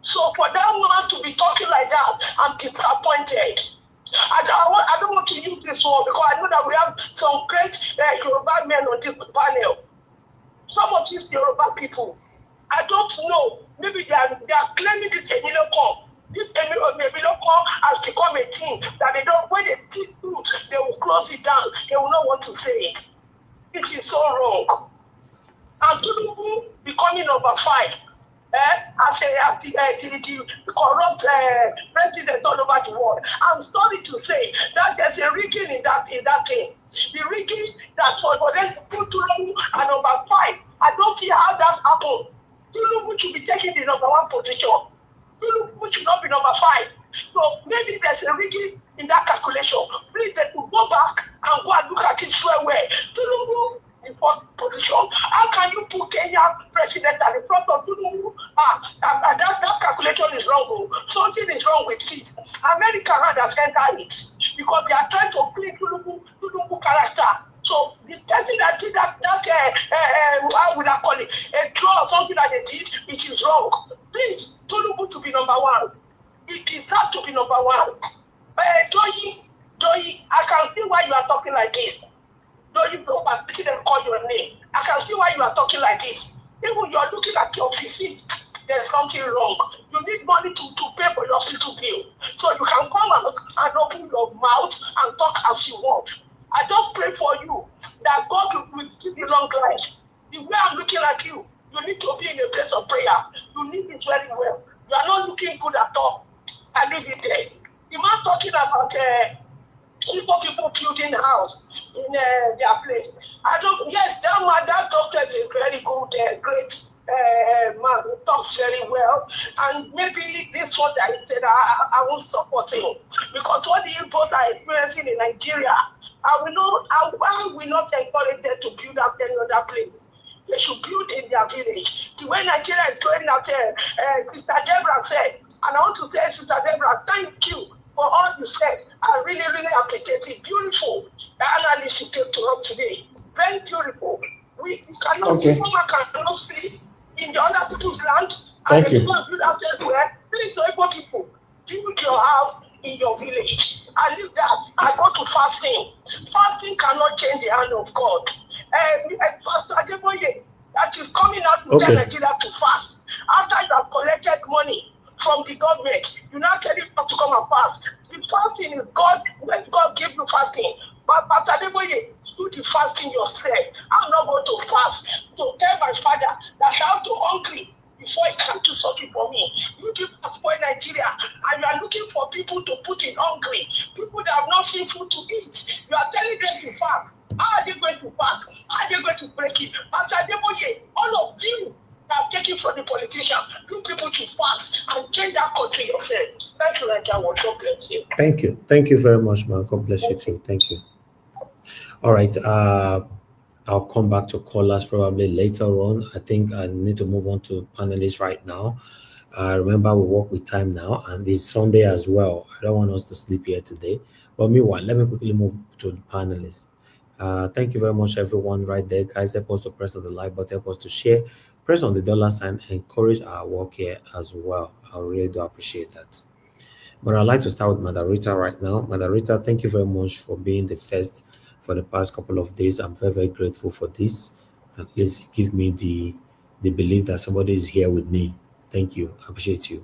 So for that woman to be talking like that, I'm disappointed. I don't want to use this word because I know that we have some great Yoruba men on this panel. Some of these Yoruba people, I don't know. Maybe they are claiming this Emiloko. This Emiloko has become a thing that they don't. When they see truth, they will close it down. They will not want to say it. It is so wrong. And Tinubu becoming number 5. As the corrupt president all over the world. I'm sorry to say that there's a rigging in that thing. The rigging that for them to put Tinubu at number 5. I don't see how that happened. Tinubu should be taking the number 1 position. Tinubu should not be number 5. So maybe there's a rigging in that calculation. Please, they could go back and go and look at it where Tinubu in 4th position. How can you put Kenya president at the front of Tinubu? That calculation is wrong. Something is wrong with it. America had a center it because they are trying to play Tinubu character. So the person that did that how would I call it? A draw or something that they did, it is wrong. Please, Tinubu to be number 1. It is not to be number 1. Doyi, I can see why you are talking like this. No, you go back, didn't call your name. I can see why you are talking like this. Even you are looking at your physique, there's something wrong. You need money to pay for your hospital bill. So you can come out and open your mouth and talk as you want. I just pray for you that God will give you long life. The way I'm looking at you, you need to be in a place of prayer. You need it very well. You are not looking good at all. I leave it there. The man talking about people building a house in their place. Yes, that doctor is a very good, great man who talks very well. And maybe this one that he said, I won't support him. Because what the Igbos are experiencing in Nigeria, I will not encourage them to build up any other place. They should build in their village. The way Nigeria is going out there, Sister Deborah said, and I want to say, Sister Deborah, thank you for all you said. I really appreciate it. Beautiful. The analysis you gave to us today. Very beautiful. People cannot sleep in the other people's land. Thank and you. People build out everywhere. Please, people, build your house in your village. I leave that. I go to fasting. Fasting cannot change the hand of God. Pastor Adeboye, that is coming out to tell Nigeria to fast. After you have collected money from the government, you now tell it to come and fast. The fasting is God, when God gave you fasting. But Pastor Adeboye, do the fasting yourself. I'm not going to fast to tell my father that I'm too hungry before he can do something for me. You people are spoil Nigeria and you are looking for people to put in hungry. People that have not seen food to eat. You are telling them to fast. How are they going to fast? How are they going to break it? Pastor Adeboye, all of you that are taking from the politician, you people to fast and change that country yourself. Thank you, like I want. God bless you. Thank you. Thank you very much, man. God bless you too. Thank you. All right. I'll come back to callers probably later on. I think I need to move on to panelists right now. Remember, we work with time now, and it's Sunday as well. I don't want us to sleep here today. But meanwhile, let me quickly move to the panelists. Thank you very much, everyone, right there. Guys, help us to press on the like button, help us to share, press on the dollar sign, encourage our work here as well. I really do appreciate that. But I'd like to start with Madarita right now. Madarita, thank you very much for being the first for the past couple of days. I'm very, very grateful for this. At least give me the belief that somebody is here with me. Thank you. I appreciate you.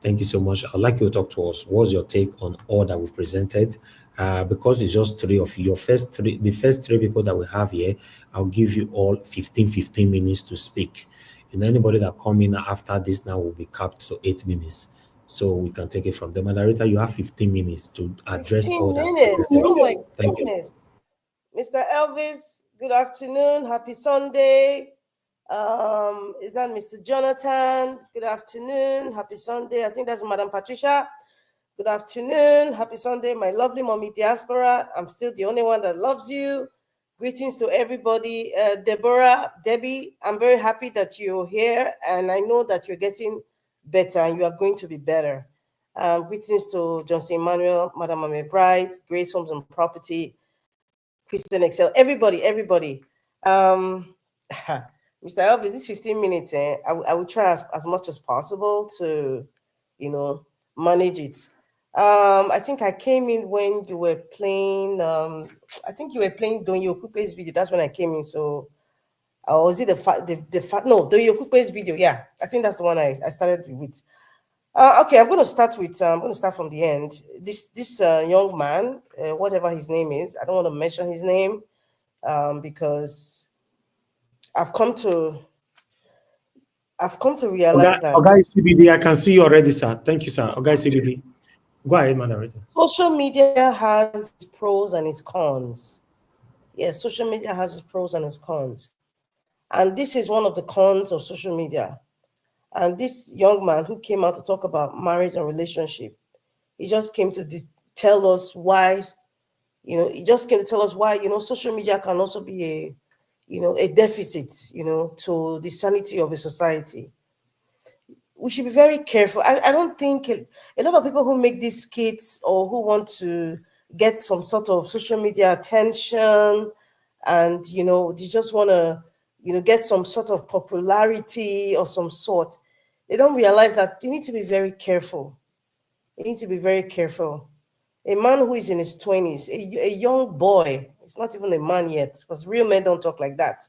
Thank you so much. I'd like you to talk to us. What's your take on all that we've presented? Because it's just three of you. The first three people that we have here, I'll give you all 15 minutes to speak. And anybody that come in after this now will be capped to 8 minutes. So we can take it from the moderator. You have 15 minutes to address 15 all that. minutes. Oh my Thank you. goodness. Mr. Elvis, good afternoon. Happy Sunday. Is that Mr. Jonathan? Good afternoon. Happy Sunday. I think that's Madam Patricia. Good afternoon. Happy Sunday, my lovely mommy Diaspora. I'm still the only one that loves you. Greetings to everybody. Debbie, I'm very happy that you're here, and I know that you're getting better and you are going to be better. Greetings to Johnson Emmanuel, Madam Ame Bright, Grace Homes and Property, Christian Excel, everybody. Mr. Elvis, this 15 minutes, I will try as much as possible to, manage it. I think I came in when you were playing, I think you were playing Don Yokupe's video. That's when I came in. So, was it no, Don Yokupe's video. Yeah, I think that's the one I started with. Okay, I'm going to start from the end. This young man, whatever his name is, I don't want to mention his name because I've come to realize that. Okay, CBD, I can see you already, sir. Thank you, sir. Okay, CBD. Go ahead, moderator. Social media has its pros and its cons. Yes, social media has its pros and its cons. And this is one of the cons of social media. And this young man who came out to talk about marriage and relationship, he just came to tell us why, social media can also be a deficit, to the sanity of a society. We should be very careful. I don't think a lot of people who make these skits or who want to get some sort of social media attention and, they just want to, get some sort of popularity or some sort. They don't realize that you need to be very careful. You need to be very careful. A man who is in his 20s, a young boy, it's not even a man yet, because real men don't talk like that.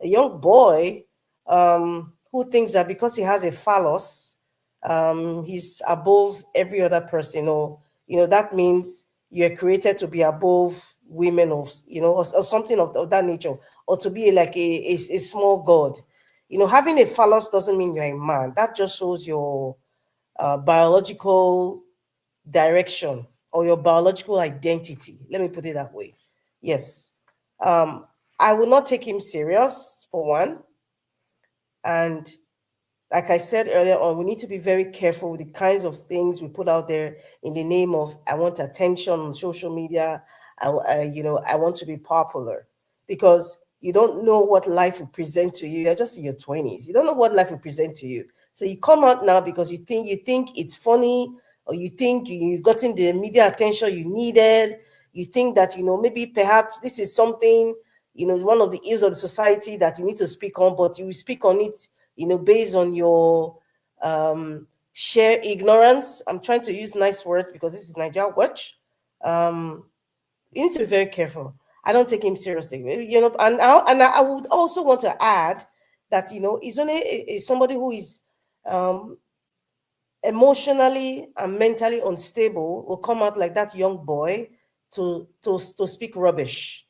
A young boy who thinks that because he has a phallus, he's above every other person, or that means you're created to be above women, or something of that nature, or to be like a small god. Having a phallus doesn't mean you're a man. That just shows your biological direction or your biological identity. Let me put it that way. Yes. I will not take him serious, for one. And like I said earlier on, we need to be very careful with the kinds of things we put out there in the name of, I want attention on social media. I want to be popular, because you don't know what life will present to you. You're just in your 20s. You don't know what life will present to you. So you come out now because you think it's funny, or you think you've gotten the media attention you needed. You think that, maybe perhaps this is something, one of the ills of the society that you need to speak on, but you speak on it, based on your sheer ignorance. I'm trying to use nice words because this is Nigeria Watch. You need to be very careful. I don't take him seriously, and I would also want to add that, he's only somebody who is emotionally and mentally unstable will come out like that young boy to speak rubbish,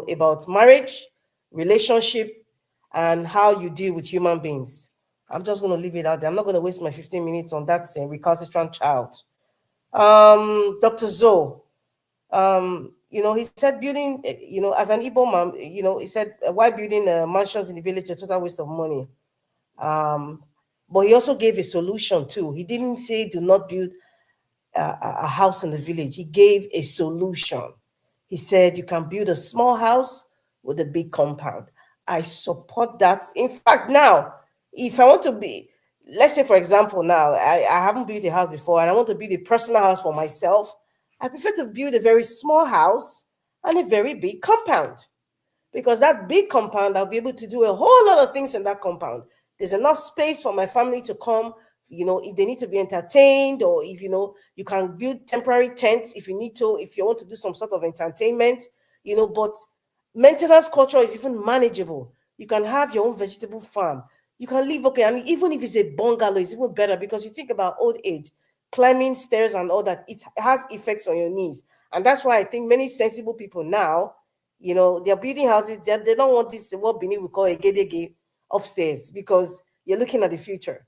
about marriage, relationship, and how you deal with human beings. I'm just going to leave it out there. I'm not going to waste my 15 minutes on that recalcitrant child. Dr. Zoe, he said building, as an Igbo man, he said, why building mansions in the village is a total waste of money. But he also gave a solution too. He didn't say do not build a house in the village. He gave a solution. He said you can build a small house with a big compound. I support that. In fact, now, if I want to be, let's say, for example, now, I haven't built a house before and I want to build a personal house for myself, I prefer to build a very small house and a very big compound. Because that big compound, I'll be able to do a whole lot of things in that compound. There's enough space for my family to come if they need to be entertained, or if, you can build temporary tents if you need to, if you want to do some sort of entertainment, but maintenance culture is even manageable. You can have your own vegetable farm. You can live okay. And even if it's a bungalow, it's even better, because you think about old age, climbing stairs and all that, it has effects on your knees. And that's why I think many sensible people now, they're building houses. They don't want this, what Benin we call a gedege upstairs, because you're looking at the future.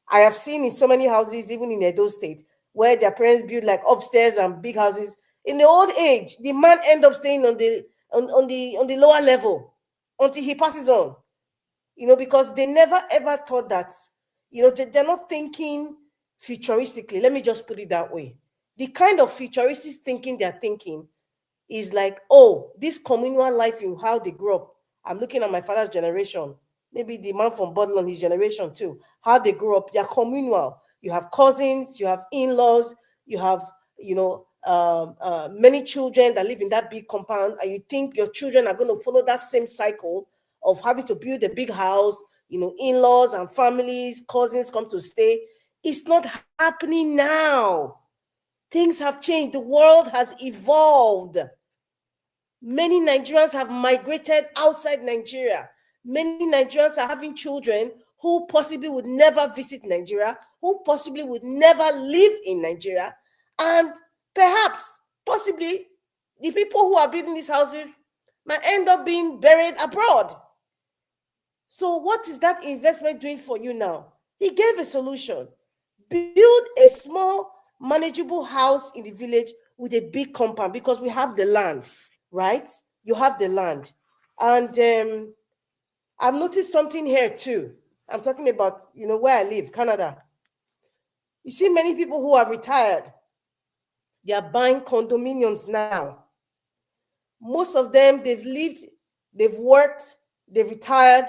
I have seen in so many houses, even in Edo State, where their parents build like upstairs and big houses. In the old age, the man ends up staying on the lower level until he passes on. Because they never ever thought that, they're not thinking futuristically. Let me just put it that way. The kind of futuristic thinking they're thinking is like, oh, this communal life in how they grew up. I'm looking at my father's generation, maybe the man from Bodlon, his generation too, how they grew up. They're communal. You have cousins, you have in-laws, you have, many children that live in that big compound, and you think your children are going to follow that same cycle of having to build a big house, in-laws and families, cousins come to stay. It's not happening now. Things have changed. The world has evolved. Many Nigerians have migrated outside Nigeria. Many Nigerians are having children who possibly would never visit Nigeria, who possibly would never live in Nigeria, and perhaps, possibly, the people who are building these houses might end up being buried abroad. So what is that investment doing for you now? He gave a solution. Build a small, manageable house in the village with a big compound, because we have the land, right? You have the land. And I've noticed something here too. I'm talking about, where I live, Canada. You see many people who are retired, they are buying condominiums now. Most of them, they've lived, they've worked, they've retired,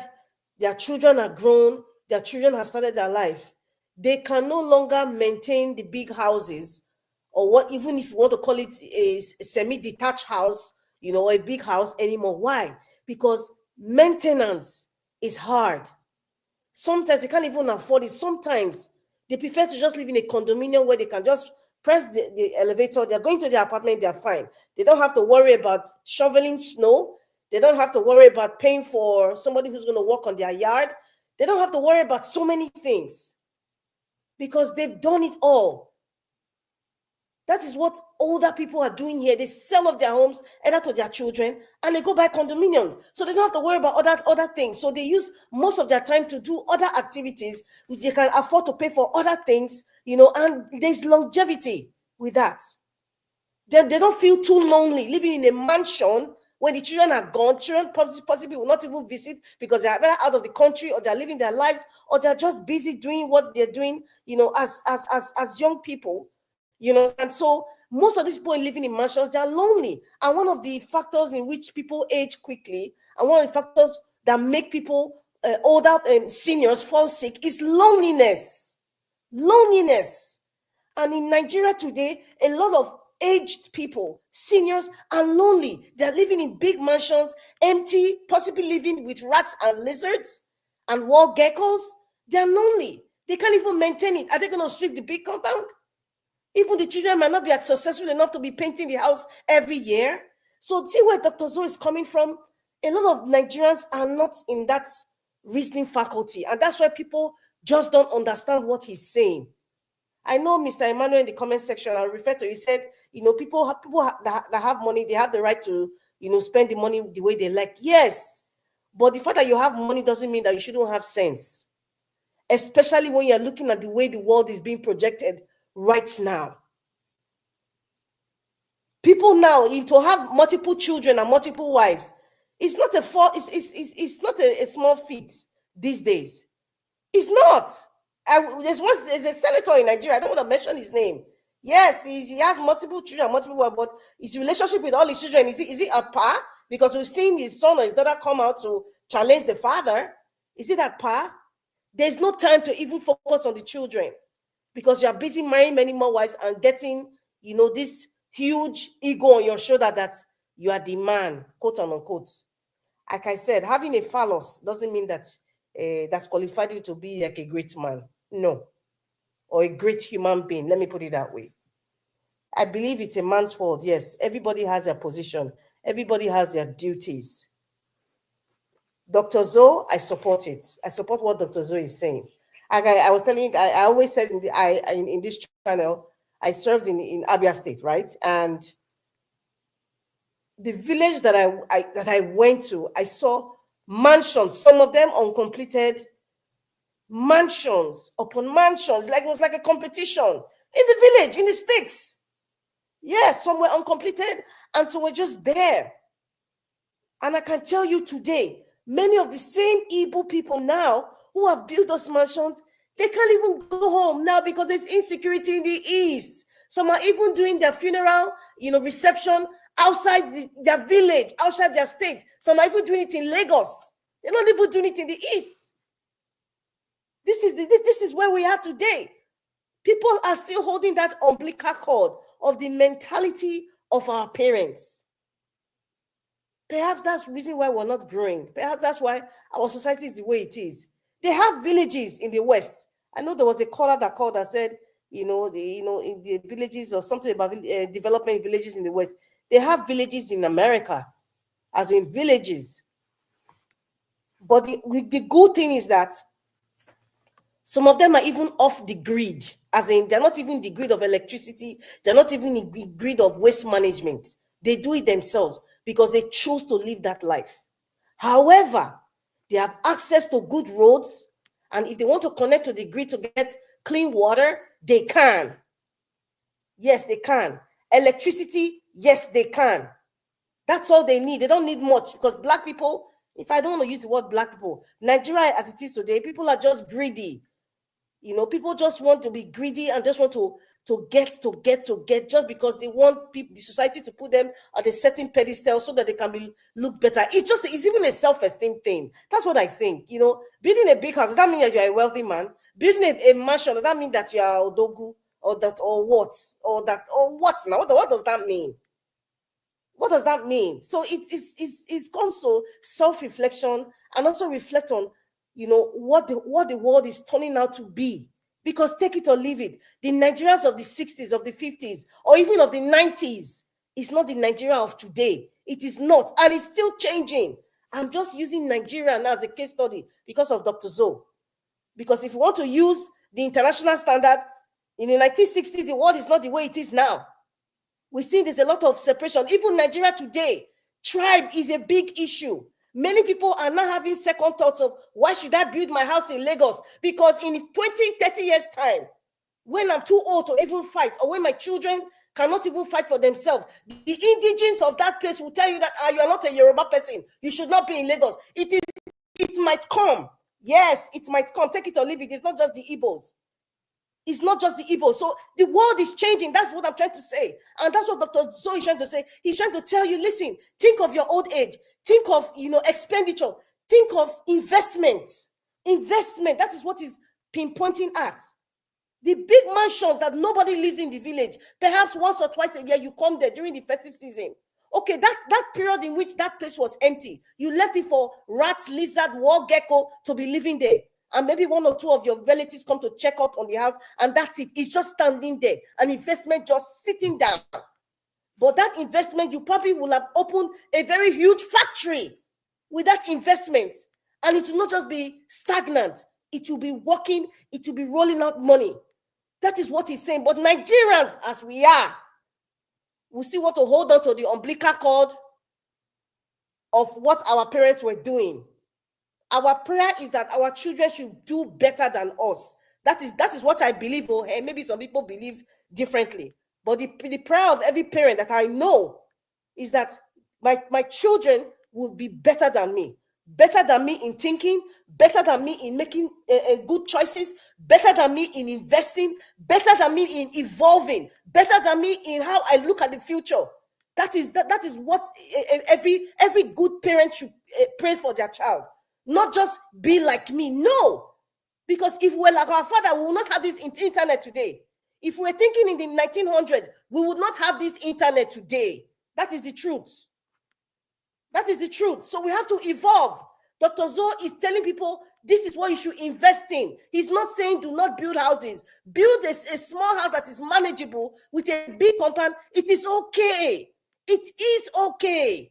their children are grown, their children have started their life. They can no longer maintain the big houses, or what, even if you want to call it a semi-detached house, or a big house anymore. Why? Because maintenance is hard. Sometimes they can't even afford it. Sometimes they prefer to just live in a condominium where they can just press the elevator. They're going to their apartment, they're fine. They don't have to worry about shoveling snow. They don't have to worry about paying for somebody who's going to work on their yard. They don't have to worry about so many things, because they've done it all. That is what older people are doing here. They sell off their homes either to their children, and they go buy condominiums. So they don't have to worry about other things. So they use most of their time to do other activities which they can afford to pay for other things, and there's longevity with that. They don't feel too lonely living in a mansion when the children are gone. Children possibly will not even visit because they are either out of the country, or they're living their lives, or they're just busy doing what they're doing, as young people. And so most of these people living in mansions, they are lonely. And one of the factors in which people age quickly, and one of the factors that make people older and seniors fall sick, is loneliness. Loneliness. And in Nigeria today, a lot of aged people, seniors, are lonely. They're living in big mansions, empty, possibly living with rats and lizards and wall geckos. They're lonely. They can't even maintain it. Are they going to sweep the big compound? Even the children might not be successful enough to be painting the house every year. So see where Dr. Zoe is coming from? A lot of Nigerians are not in that reasoning faculty. And that's why people just don't understand what he's saying. I know Mr. Emmanuel in the comment section, I refer to, he said, people that have money, they have the right to, spend the money the way they like. Yes. But the fact that you have money doesn't mean that you shouldn't have sense. Especially when you're looking at the way the world is being projected right now. People now, to have multiple children and multiple wives, it's not a small feat these days. It's not. There's a senator in Nigeria, I don't want to mention his name. Yes, he has multiple children, multiple wives, but his relationship with all his children, is it at par? Because we've seen his son or his daughter come out to challenge the father. Is it at par? There's no time to even focus on the children, because you are busy marrying many more wives and getting, this huge ego on your shoulder that you are the man, quote unquote. Like I said, having a phallus doesn't mean that that's qualified you to be like a great man. No. or a great human being. Let me put it that way. I believe it's a man's world. Yes, everybody has their position. Everybody has their duties. Dr. Zoe, I support it. I support what Dr. Zoe is saying. I was telling you, I always said in this channel, I served in Abia State, right? And the village that I went to, I saw mansions, some of them uncompleted, mansions upon mansions, like it was like a competition in the village, in the sticks. Yes, some were uncompleted and some were just there. And I can tell you today, many of the same Igbo people now who have built those mansions, they can't even go home now because there's insecurity in the East. Some are even doing their funeral, reception outside their village, outside their state. Some are even doing it in Lagos. They're not even doing it in the East. This is where we are today. People are still holding that umbilical cord of the mentality of our parents. Perhaps that's the reason why we're not growing. Perhaps that's why our society is the way it is. They have villages in the West. I know there was a caller that called and said, in the villages or something about development villages in the West. They have villages in America, as in villages. But the good thing is that some of them are even off the grid, as in they're not even the grid of electricity. They're not even in the grid of waste management. They do it themselves because they choose to live that life. However, they have access to good roads, and if they want to connect to the grid to get clean water, they can. Yes, they can. Electricity, yes, they can. That's all they need. They don't need much because black people, if I don't want to use the word black people, Nigeria as it is today, people are just greedy. People just want to be greedy and just want to get just because they want the society to put them at a certain pedestal so that they can look better. It's even a self-esteem thing. That's what I think. Building a big house, does that mean that you're a wealthy man? Building a mansion, does that mean that you are Odogu or what now? What does that mean? What does that mean? So it's comes to self-reflection and also reflect on what the world is turning out to be. Because take it or leave it, the Nigerians of the 60s, of the 50s, or even of the 90s is not the Nigeria of today. It is not, and it's still changing. I'm just using Nigeria now as a case study because of Dr. Zoe. Because if you want to use the international standard, in the 1960s, the world is not the way it is now. We see there's a lot of separation. Even Nigeria today, tribe is a big issue. Many people are now having second thoughts of, why should I build my house in Lagos? Because in 20, 30 years' time, when I'm too old to even fight, or when my children cannot even fight for themselves, the indigenes of that place will tell you that you are not a Yoruba person. You should not be in Lagos. It might come. Yes, it might come. Take it or leave it. It's not just the Igbos. It's not just the Igbo. So the world is changing. That's what I'm trying to say. And that's what Dr. Zoe is trying to say. He's trying to tell you, listen, think of your old age. Think of, expenditure. Think of investment. Investment. That is what he's pinpointing at. The big mansions that nobody lives in the village. Perhaps once or twice a year, you come there during the festive season. Okay, that period in which that place was empty, you left it for rats, lizard, wall gecko to be living there. And maybe one or two of your relatives come to check up on the house, and that's it. It's just standing there, an investment just sitting down. But that investment, you probably will have opened a very huge factory with that investment. And it will not just be stagnant. It will be working. It will be rolling out money. That is what he's saying. But Nigerians, as we are, we still want to hold on to the umbilical cord of what our parents were doing. Our prayer is that our children should do better than us. That is what I believe. Or maybe some people believe differently. But the prayer of every parent that I know is that my children will be better than me in thinking, better than me in making good choices, better than me in investing, better than me in evolving, better than me in how I look at the future. That is what every good parent should praise for their child. Not just be like me. No. Because if we're like our father, we will not have this internet today. If we're thinking in the 1900s, we would not have this internet today. That is the truth. That is the truth. So we have to evolve. Dr. Zoe is telling people This is what you should invest in. He's not saying do not build houses. Build a small house that is manageable with a big compound. It is okay. It is okay.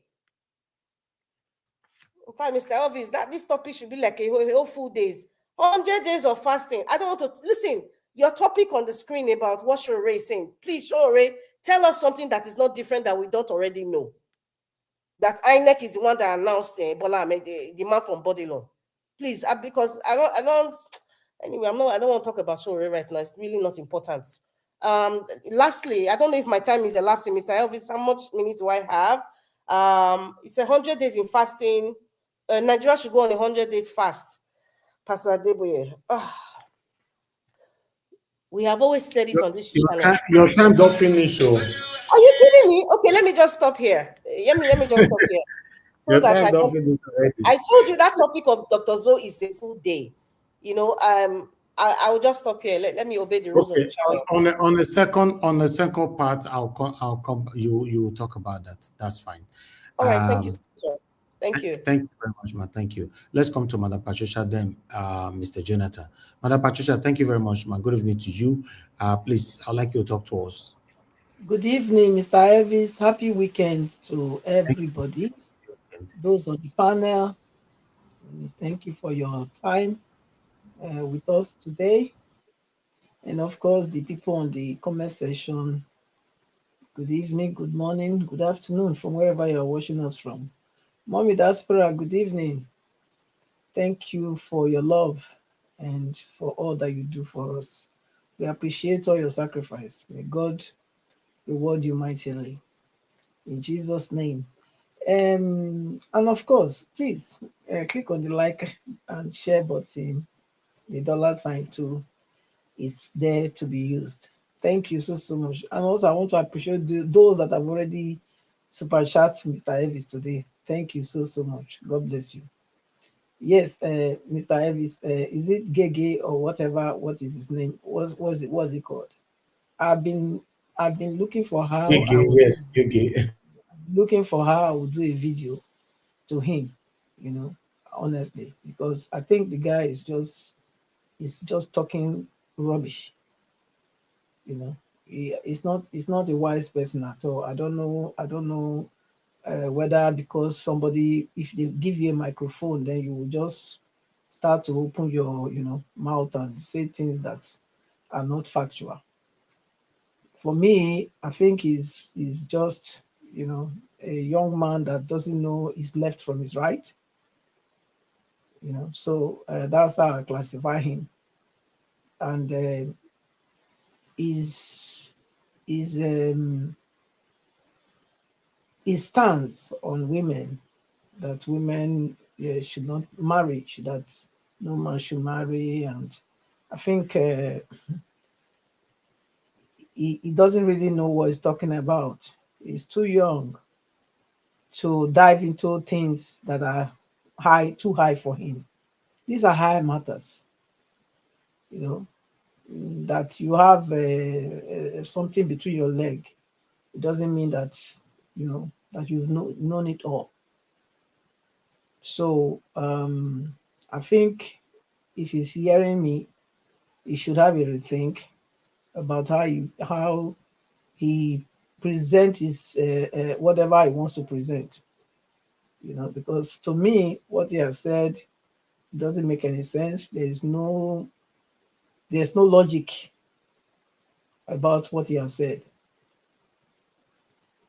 In fact, Mr. Elvis, that this topic should be like a whole full days. 100 days of fasting. I don't want to listen. Your topic on the screen about what Sowore is saying. Please, Sowore, tell us something that is not different that we don't already know. That INEC is the one that announced Bola Ahmed, the man from Bodilon. Please, because I don't. Anyway, I don't want to talk about Sowore right now. It's really not important. Lastly, I don't know if my time is elapsing, Mr. Elvis. How much minutes do I have? It's 100 days in fasting. Nigeria should go on a 100-day fast. Pastor Adeboye. We have always said it on this channel. Your time don't finish. Are you kidding me? Okay, let me just stop here. Let me just stop here. So that I told you that topic of Dr. Zoe is a full day. You know, I will just stop here. Let me obey the rules of the channel. On the second part, I'll come. You talk about that. That's fine. All right. Thank you, sir. Thank you. Thank you very much, ma. Thank you. Let's come to Madam Patricia, then Mr. Jonathan. Madam Patricia, thank you very much, ma. Good evening to you. Please, I'd like you to talk to us. Good evening, Mr. Elvis. Happy weekend to everybody. Those on the panel, thank you for your time with us today. And of course, the people on the comment section, good evening, good morning, good afternoon from wherever you're watching us from. Mommy Diaspora, good evening. Thank you for your love and for all that you do for us. We appreciate all your sacrifice. May God reward you mightily. In Jesus' name. And of course, please click on the like and share button. The $ too is there to be used. Thank you so much. And also, I want to appreciate those that have already super chat Mr. Elvis today. Thank you so much. God bless you. Yes, Mr. Elvis, is it Gege or whatever? What is his name? What's it called? I've been looking for how. Yes, Gege. Looking for how I would do a video to him, you know, honestly, because I think the guy is just talking rubbish. You know, he's not a wise person at all. I don't know whether because somebody, if they give you a microphone, then you will just start to open your mouth and say things that are not factual. For me, I think he's just a young man that doesn't know his left from his right. So that's how I classify him. And his stance on women, that women should not marry, that no man should marry, and I think he doesn't really know what he's talking about. He's too young to dive into things that are too high for him. These are high matters, that you have something between your leg. It doesn't mean that that you've known it all. So I think if he's hearing me, he should have a rethink about how he presents his whatever he wants to present. Because to me, what he has said doesn't make any sense. There's no logic about what he has said.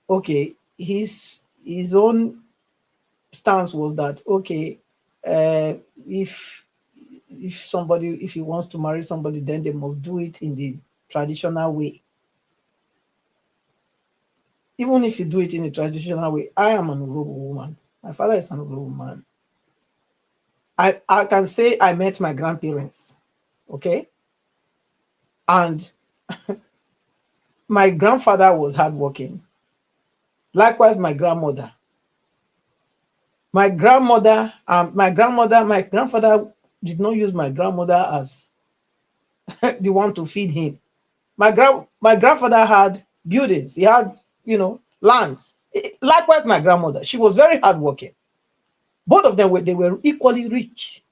Okay, his own stance was that if he wants to marry somebody, then they must do it in the traditional way. Even if you do it in a traditional way, I am an Urobo woman. My father is an Urobo man. I can say I met my grandparents, okay? And my grandfather was hardworking. Likewise, my grandmother. My grandfather did not use my grandmother as the one to feed him. My grandfather had buildings. He had, lands. Likewise, my grandmother. She was very hardworking. Both of them were equally rich.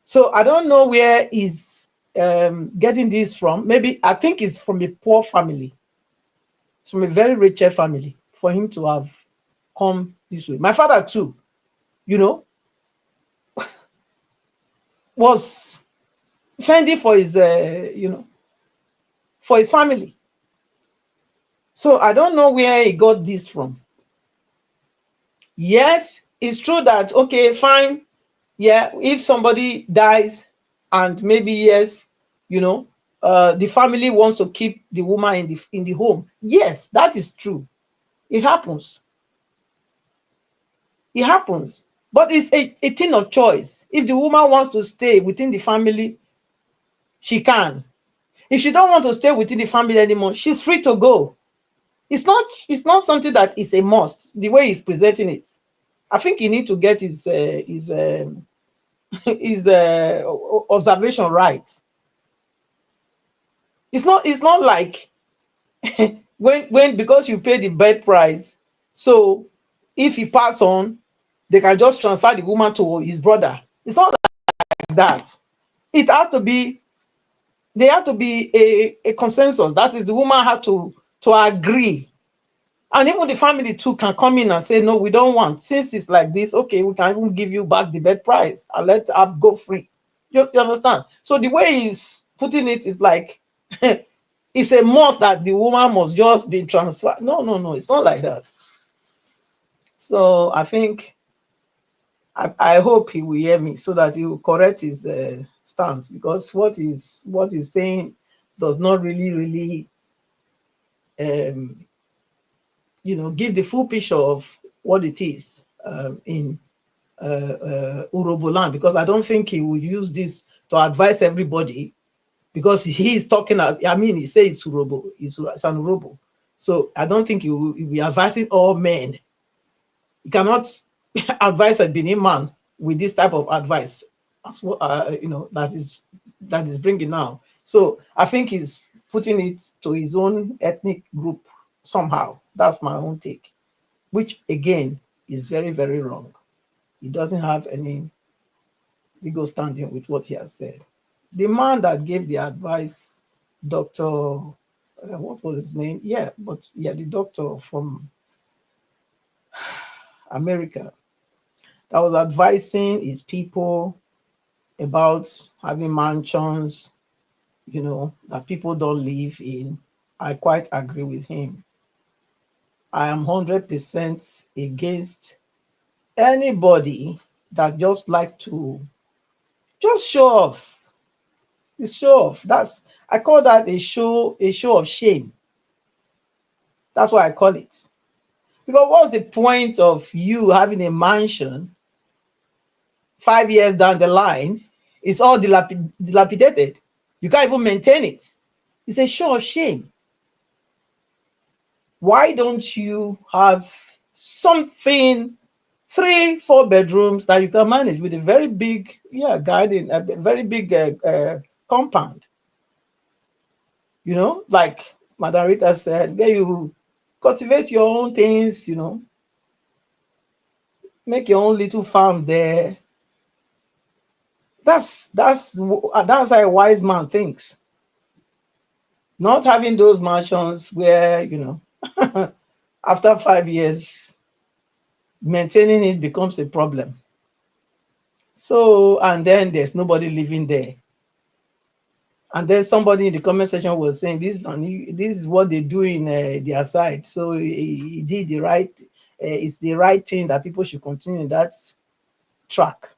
So I don't know where he's getting this from. Maybe I think it's from a poor family. It's from a very rich family for him to have come this way. My father too, you know, was fending for his, for his family. So I don't know where he got this from. Yes, it's true that, okay, fine. Yeah, if somebody dies and maybe, yes, the family wants to keep the woman in the home. Yes, that is true. It happens. It happens. But it's a thing of choice. If the woman wants to stay within the family, she can. If she don't want to stay within the family anymore, she's free to go. It's not something that is a must, the way he's presenting it. I think he need to get his his observation right. It's not like when because you pay the bed price, so if he pass on, they can just transfer the woman to his brother. It's not like that. It has to be, there has to be a consensus. That is, the woman had to agree. And even the family too can come in and say, no, we don't want. Since it's like this, okay, we can even give you back the bed price and let her go free. You understand? So the way he's putting it is like it's a must that the woman must just be transferred. No, it's not like that. So I think I hope he will hear me so that he will correct his stance, because what he's saying does not really give the full picture of what it is in Urobo, because I don't think he will use this to advise everybody, because he is talking. I mean, he says it's Urobo, it's an Urobo. So I don't think he will be advising all men. You cannot advise a Benin man with this type of advice. That's what that is bringing now. So I think he's putting it to his own ethnic group somehow. That's my own take, which again is very, very wrong. He doesn't have any legal standing with what he has said. The man that gave the advice, Dr. What was his name? The doctor from America that was advising his people about having mansions, that people don't live in. I quite agree with him. I am 100% against anybody that just like to just show off. It's show off. I call that a show of shame. That's what I call it. Because what's the point of you having a mansion 5 years down the line? It's all dilapidated. You can't even maintain it. It's a show of shame. Why don't you have something, 3-4 bedrooms that you can manage with a very big garden, a very big compound? Like Madam Rita said, where you cultivate your own things, make your own little farm there. That's how a wise man thinks. Not having those mansions where, after 5 years, maintaining it becomes a problem. So, and then there's nobody living there. And then somebody in the comment section was saying this is what they do in their side. So he did the right, it's the right thing that people should continue in that track.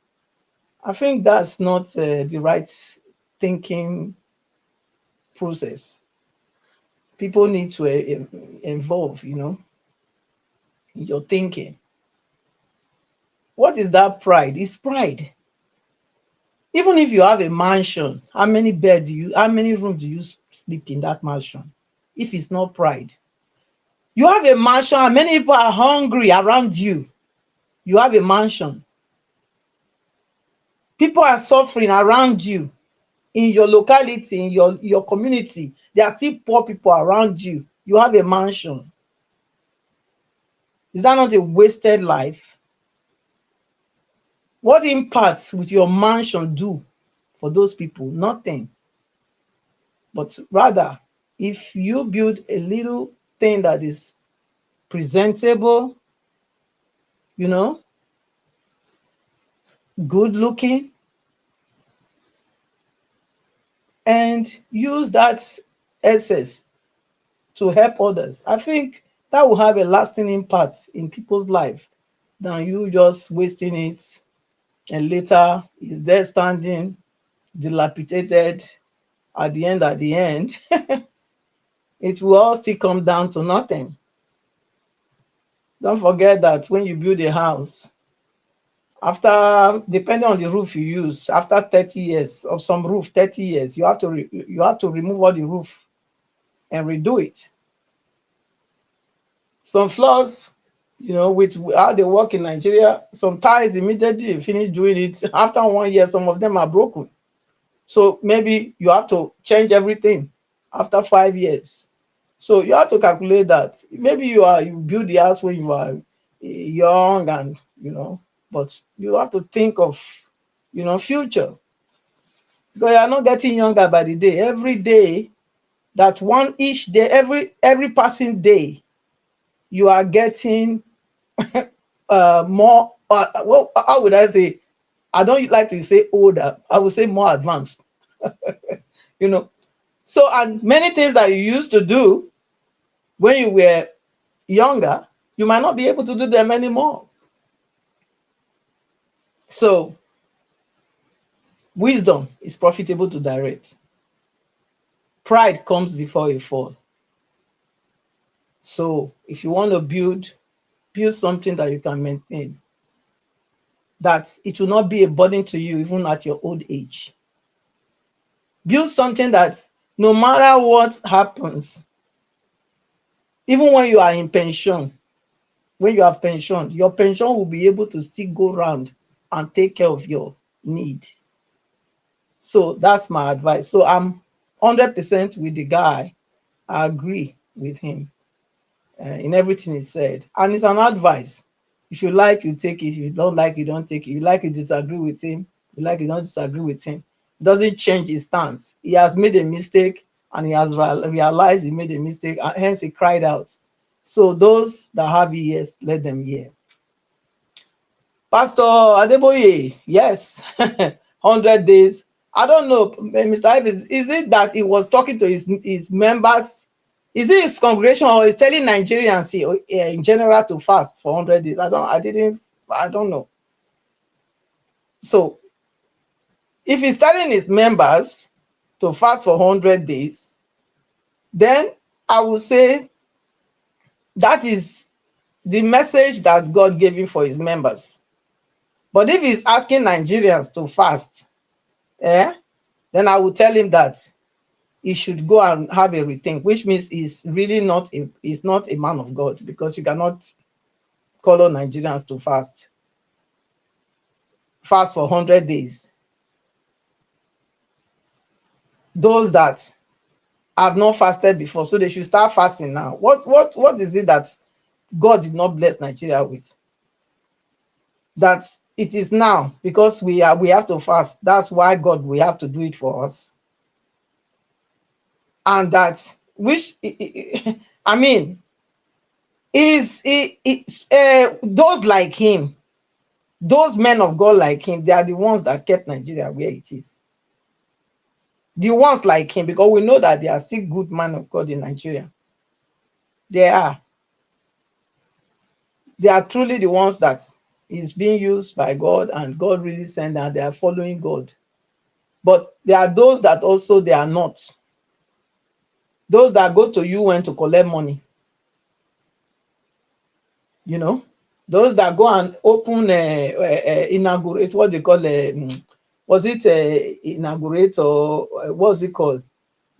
I think that's not the right thinking process. People need to involve, in your thinking. What is that pride? It's pride. Even if you have a mansion, how many rooms do you sleep in that mansion? If it's not pride. You have a mansion, and many people are hungry around you. You have a mansion. People are suffering around you. In your locality, in your community, there are still poor people around you. You have a mansion. Is that not a wasted life? What impact would your mansion do for those people? Nothing. But rather, if you build a little thing that is presentable, you know, good looking, and use that excess to help others, I think that will have a lasting impact in people's life than you just wasting it and later is there standing dilapidated at the end. It will all still come down to nothing. Don't forget that when you build a house, after, depending on the roof you use, after 30 years of some roof, 30 years, you have to remove all the roof and redo it. Some floors, you know, with how they work in Nigeria, some tiles immediately you finish doing it. After 1 year, some of them are broken. So maybe you have to change everything after 5 years. So you have to calculate that. Maybe you build the house when you are young and, you know, but you have to think of, you know, future. Because you are not getting younger by the day. Every day, that one each day, every passing day, you are getting more, well, how would I say? I don't like to say older. I would say more advanced. You know, so, and many things that you used to do when you were younger, you might not be able to do them anymore. So, wisdom is profitable to direct. Pride comes before a fall. So, if you want to build something that you can maintain, that it will not be a burden to you even at your old age. Build something that no matter what happens, even when you are in pension, when you have pension, your pension will be able to still go around and take care of your need. So that's my advice. So I'm 100% with the guy. I agree with him in everything he said. And it's an advice. If you like, you take it. If you don't like, you don't take it. You like, you disagree with him. You like, you don't disagree with him. It doesn't change his stance. He has made a mistake and he has realized he made a mistake, and hence he cried out. So those that have ears, let them hear. Pastor Adeboye, yes, 100 days. I don't know, Mr. Ives, is it that he was talking to his members? Is it his congregation, or is telling Nigerians in general to fast for 100 days? I don't know. So if he's telling his members to fast for 100 days, then I will say that is the message that God gave him for his members. But if he's asking Nigerians to fast, then I will tell him that he should go and have a rethink, which means he's really not a man of God, because you cannot call on Nigerians to fast for 100 days. Those that have not fasted before, so they should start fasting now. What is it that God did not bless Nigeria with? That it is now because we have to fast. That's why we have to do it for us. And that, which I mean, those like him, those men of God like him, they are the ones that kept Nigeria where it is. The ones like him, because we know that there are still good men of God in Nigeria. They are truly the ones that is being used by God, and God really sent them. They are following God. But there are those that also they are not. Those that go to UN to collect money. You know, those that go and open inaugurate, what they call was it inaugurate, or what's it called,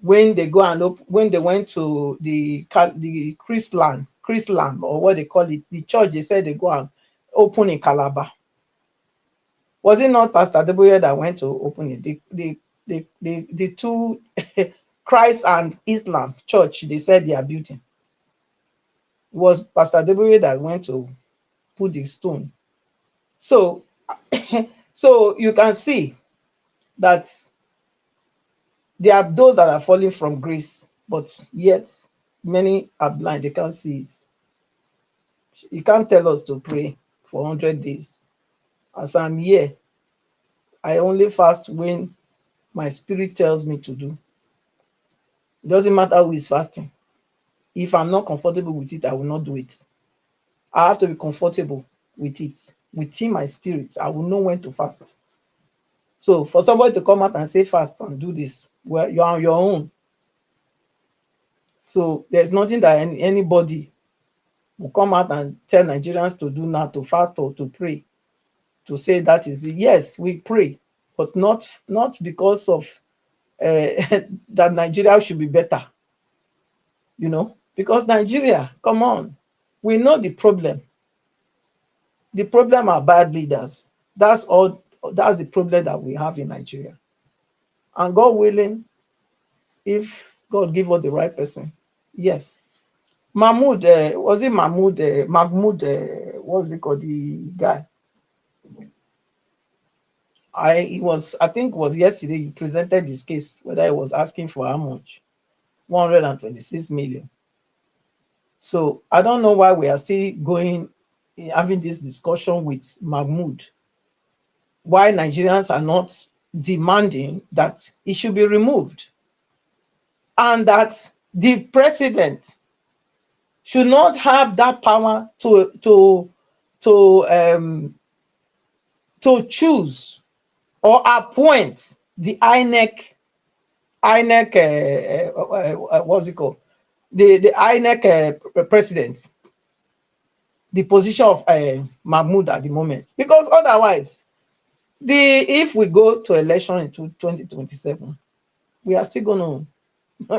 when they go and when they went to the Chrislam, or what they call it, the church, they said they go and open in Calabar. Was it not Pastor Adeboye that went to open it? The two Christ and Islam church, they said they are building. It was Pastor Adeboye that went to put the stone. So so you can see that There are those that are falling from grace, but yet many are blind, they can't see it. You can't tell us to pray for 100 days. As I'm here, I only fast when my spirit tells me to do. It doesn't matter who is fasting. If I'm not comfortable with it, I will not do it. I have to be comfortable with it. Within my spirit, I will know when to fast. So for somebody to come out and say fast and do this, well, you're on your own. So there's nothing that anybody will come out and tell Nigerians to do now, to fast or to pray, to say that is it. Yes, we pray, but not because of that Nigeria should be better, because Nigeria, come on, we know the problem. The problem are bad leaders. That's all. That's the problem that we have in Nigeria. And God willing, if God give us the right person, yes. Mahmoud, was it Mahmoud? Mahmoud, what's it called? The guy. I think it was yesterday you presented this case, whether he was asking for how much? 126 million. So I don't know why we are still having this discussion with Mahmoud. Why Nigerians are not demanding that it should be removed, and that the president should not have that power to choose or appoint the INEC, what's it called? The INEC president, the position of Mahmoud at the moment. Because otherwise, if we go to election in 2027, we are still gonna,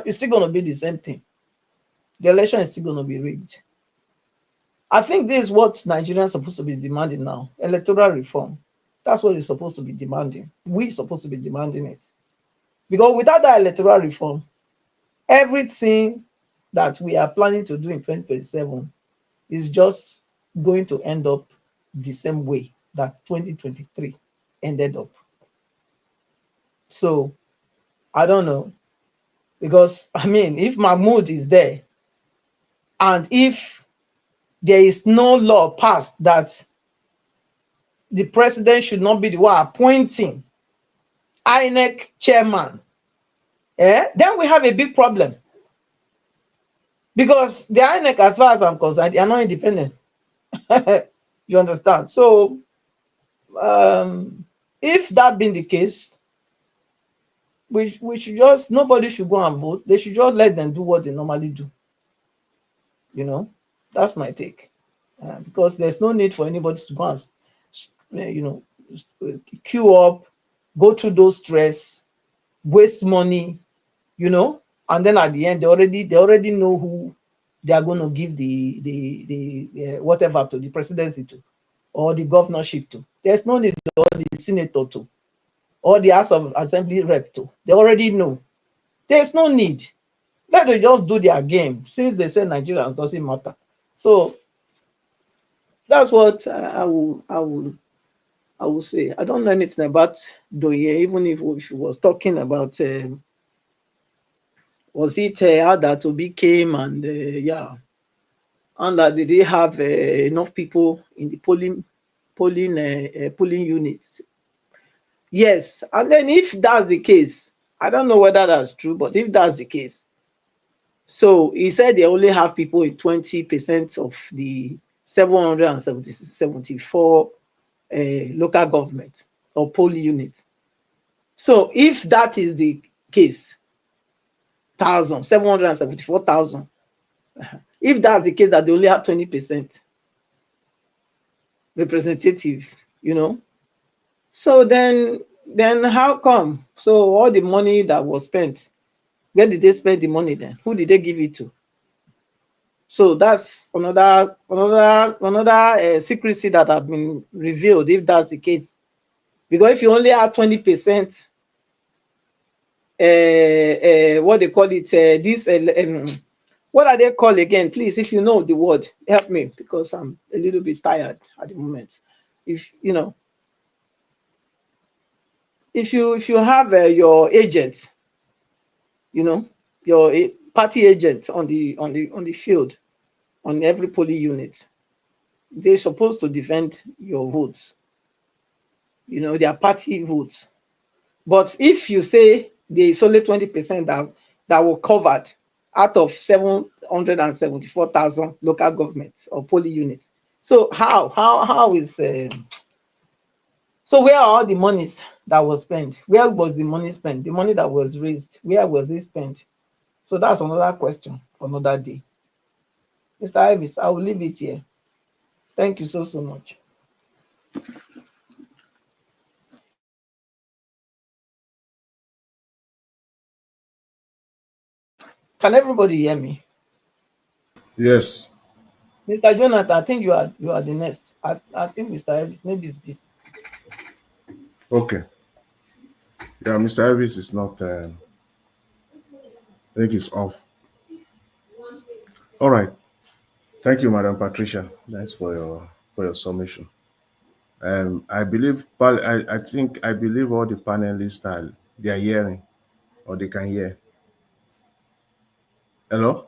it's still gonna be the same thing. The election is still gonna be rigged. I think this is what Nigerians are supposed to be demanding now. Electoral reform. That's what we're supposed to be demanding. We're supposed to be demanding it. Because without that electoral reform, everything that we are planning to do in 2027 is just going to end up the same way that 2023 ended up. So I don't know. Because I mean, if Mahmoud is there, and if there is no law passed that the president should not be the one appointing INEC chairman, then we have a big problem. Because the INEC, as far as I'm concerned, they are not independent. You understand? So, if that being the case, we should just, nobody should go and vote. They should just let them do what they normally do. That's my take. Because there's no need for anybody to go and, queue up, go through those stress, waste money, and then at the end they already know who they are going to give the whatever to, the presidency to, or the governorship to. There's no need, or the senator to, or the House of Assembly rep to. They already know. There's no need. Let them just do their game, since they say Nigerians doesn't matter. So that's what I will say. I don't know anything about Doye, even if she was talking about was it how that Obi came, and and that they have enough people in the polling units. Yes, and then if that's the case, I don't know whether that's true, but if that's the case, so he said they only have people in 20% of the 774 local government or polling units. So if that is the case, 774,000. If that's the case, that they only have 20% representative, so then how come? So all the money that was spent, where did they spend the money then? Who did they give it to? So that's another secrecy that have been revealed, if that's the case. Because if you only have 20%, what they call it, what are they called again? Please, if you know the word, help me, because I'm a little bit tired at the moment. If you have your agent, your party agent on the field, on every polling unit. They're supposed to defend your votes, their party votes. But if you say there's only 20% that were covered out of 774,000 local governments or polling units, so how is so where are all the monies that was spent? Where was the money spent? The money that was raised, where was it spent? So that's another question for another day. Mr. Ivis, I will leave it here. Thank you so much. Can everybody hear me? Yes. Mr. Jonathan, I think you are the next. I think Mr. Ivis maybe is busy. Okay. Yeah, Mr. Elvis is not. I think it's off. All right. Thank you, Madam Patricia. Thanks for your submission. I believe I believe all the panelists they are hearing or they can hear. Hello?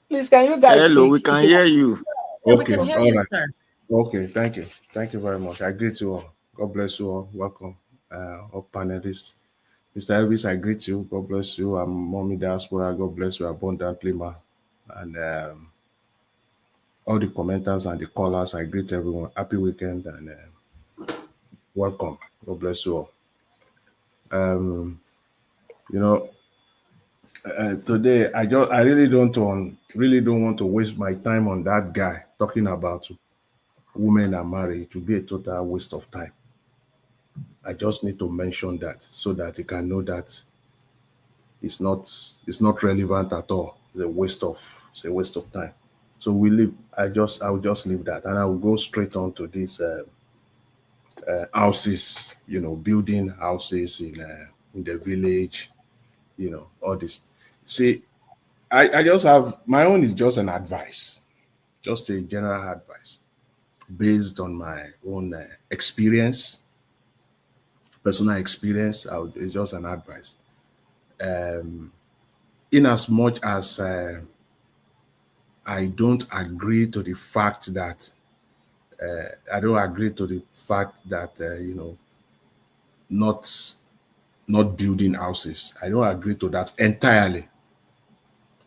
Please, can you guys Hello, speak? we can hear you. Okay, we can hear all you, right. sir. Okay, thank you. Thank you very much. I greet you all. God bless you all. Welcome, all panelists. Mr. Elvis, I greet you. God bless you. I'm Mommy Diaspora. God bless you abundantly, ma. And all the commenters and the callers, I greet everyone. Happy weekend and welcome. God bless you all. Today I really don't want to waste my time on that guy talking about women and marriage. To be a total waste of time. I just need to mention that so that you can know that it's not relevant at all. It's a waste of time. So I'll just leave that, and I will go straight on to these houses. Building houses in the village. All this. See, I just have my own is just an advice, just a general advice based on my own experience, personal experience. It's just an advice. In as much as I don't agree to the fact that not building houses. I don't agree to that entirely.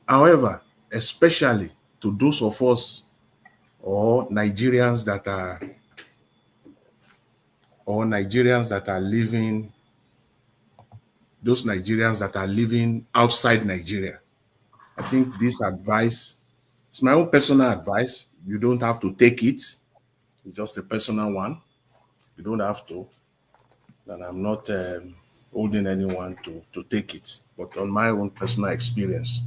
However, especially to those of us or Nigerians that are living outside Nigeria, I think this advice is my own personal advice. You don't have to take it. It's just a personal one. You don't have to. And I'm not holding anyone to take it. But on my own personal experience,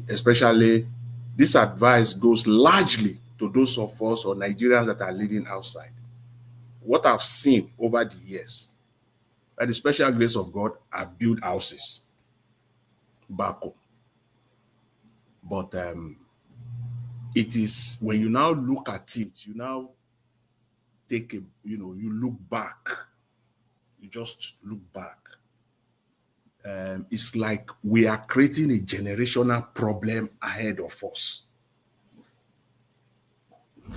especially this advice goes largely to those of us or Nigerians that are living outside. What I've seen over the years, by the special grace of God, I've built houses back home. But it is when you now look at it, you now you look back. You just look back. It's like we are creating a generational problem ahead of us.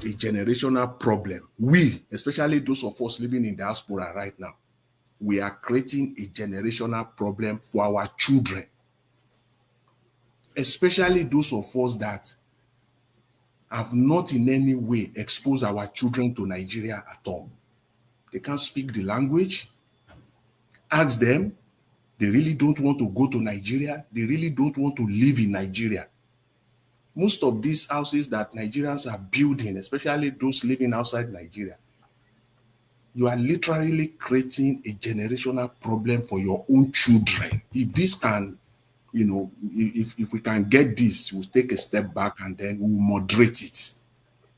A generational problem. We, especially those of us living in diaspora right now, we are creating a generational problem for our children. Especially those of us that have not in any way exposed our children to Nigeria at all. They can't speak the language. Ask them. They really don't want to go to Nigeria. They really don't want to live in Nigeria. Most of these houses that Nigerians are building, especially those living outside Nigeria, you are literally creating a generational problem for your own children. If this can, if we can get this, we'll take a step back and then we'll moderate it.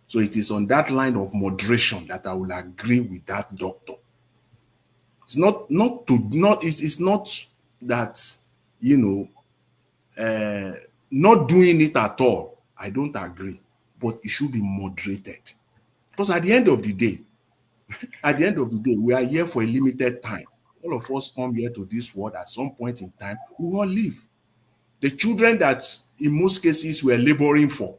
So it is on that line of moderation that I will agree with that doctor. It's not that, not doing it at all. I don't agree, but it should be moderated. Because at the end of the day, we are here for a limited time. All of us come here to this world at some point in time, we all leave. The children that in most cases we're laboring for,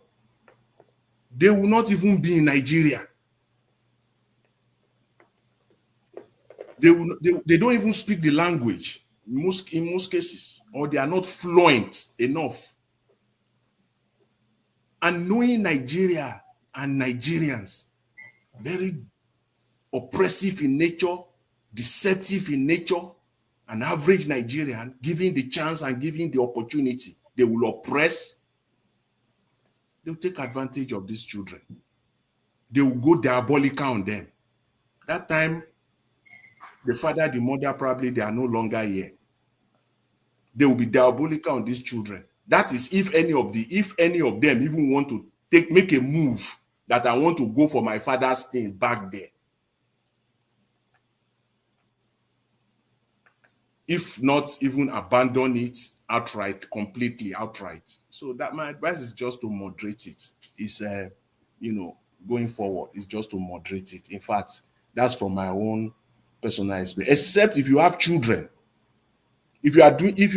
they will not even be in Nigeria. They don't even speak the language in most cases, or they are not fluent enough. And knowing Nigeria and Nigerians, very oppressive in nature, deceptive in nature, an average Nigerian, given the chance and given the opportunity, they will oppress. They'll take advantage of these children. They will go diabolical on them. That time, the father, the mother, probably they are no longer here. They will be diabolical on these children. That is if any of them even want to make a move that I want to go for my father's thing back there. If not even abandon it outright, completely outright. So that my advice is just to moderate it. It's going forward, is just to moderate it. In fact, that's from my own personal experience. Except if you have children. If you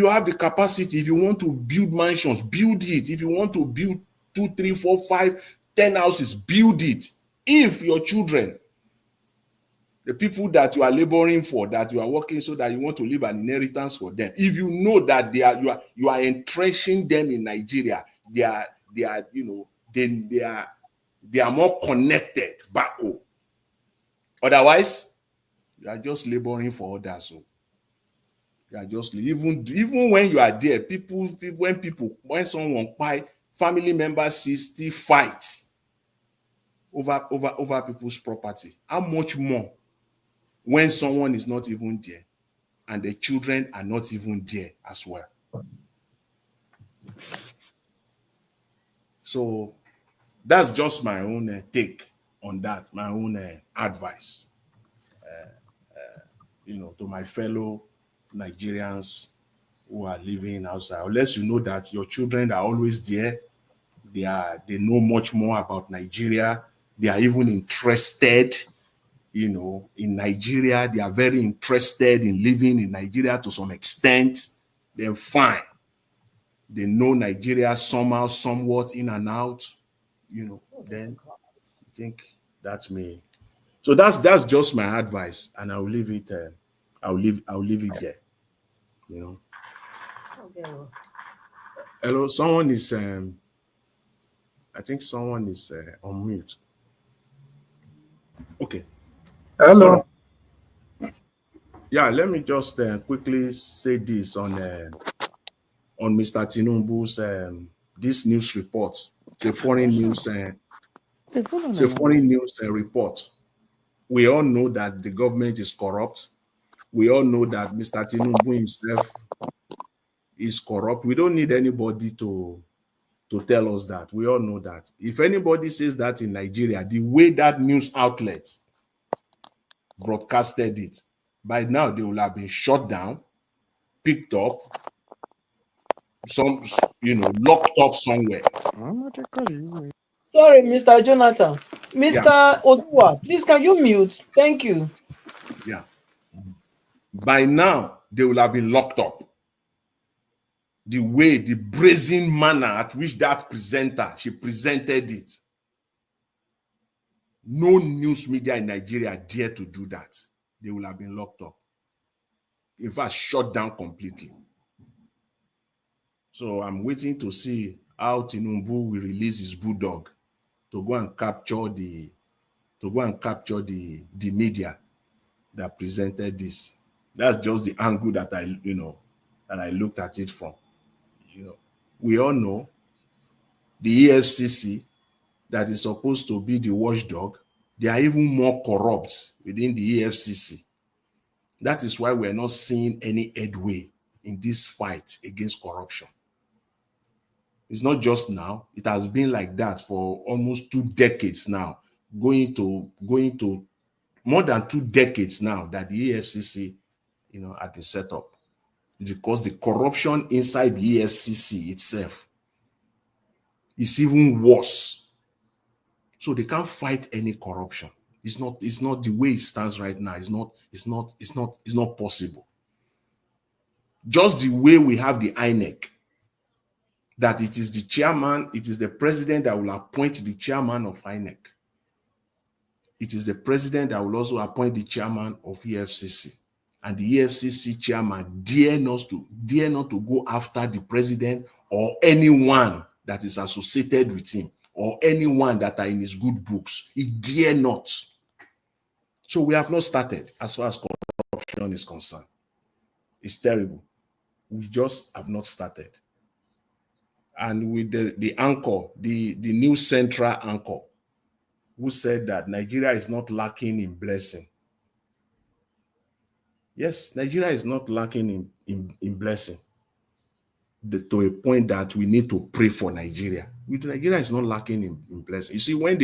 have the capacity, if you want to build mansions, build it. If you want to build 2, 3, 4, 5, 10 houses, build it. If your children, the people that you are laboring for, that you are working so that you want to leave an inheritance for them, if you know that you are entrenching them in Nigeria, they are more connected back home. Otherwise, you are just laboring for others. So you are just even when you are there, when someone buy, family members still fight over people's property. How much more when someone is not even there and the children are not even there as well? So that's just my own take on that, my own advice, to my fellow Nigerians who are living outside. Unless you know that your children are always there, they know much more about Nigeria. They are even interested, in Nigeria. They are very interested in living in Nigeria to some extent. They're fine. They know Nigeria somehow, somewhat in and out, then I think that's me. So that's just my advice, and I'll leave it. I'll leave it there. Hello, someone is. I think someone is on mute. Okay. Hello. Yeah, let me just quickly say this on Mr. Tinubu's this news report. It's a foreign news. It's a foreign news report. We all know that the government is corrupt. We all know that Mr. Tinubu himself is corrupt. We don't need anybody to tell us that. We all know that. If anybody says that in Nigeria, the way that news outlet broadcasted it, by now they will have been shut down, picked up, locked up somewhere. Sorry, Mr. Jonathan. Mr. Odua, please can you mute? Thank you. Yeah. By now, they will have been locked up. The brazen manner at which that presenter, she presented it. No news media in Nigeria dare to do that. They will have been locked up. In fact, shut down completely. So I'm waiting to see how Tinubu will release his bulldog to go and capture the media that presented this. That's just the angle that I looked at it from. We all know the EFCC that is supposed to be the watchdog, they are even more corrupt within the EFCC. That is why we're not seeing any headway in this fight against corruption. It's not just now. It has been like that for almost 2 decades now, going to more than 2 decades now that the EFCC, had been set up. Because the corruption inside the EFCC itself is even worse. So they can't fight any corruption. It's not the way it stands right now. It's not possible. Just the way we have the INEC, that it is the chairman, it is the president that will appoint the chairman of INEC. It is the president that will also appoint the chairman of EFCC. And the EFCC chairman dare not to go after the president or anyone that is associated with him or anyone that are in his good books. He dare not. So we have not started as far as corruption is concerned. It's terrible. We just have not started. And with the anchor, the new central anchor, who said that Nigeria is not lacking in blessing. Yes, Nigeria is not lacking in blessing to a point that we need to pray for Nigeria. Nigeria is not lacking in blessing. You see, when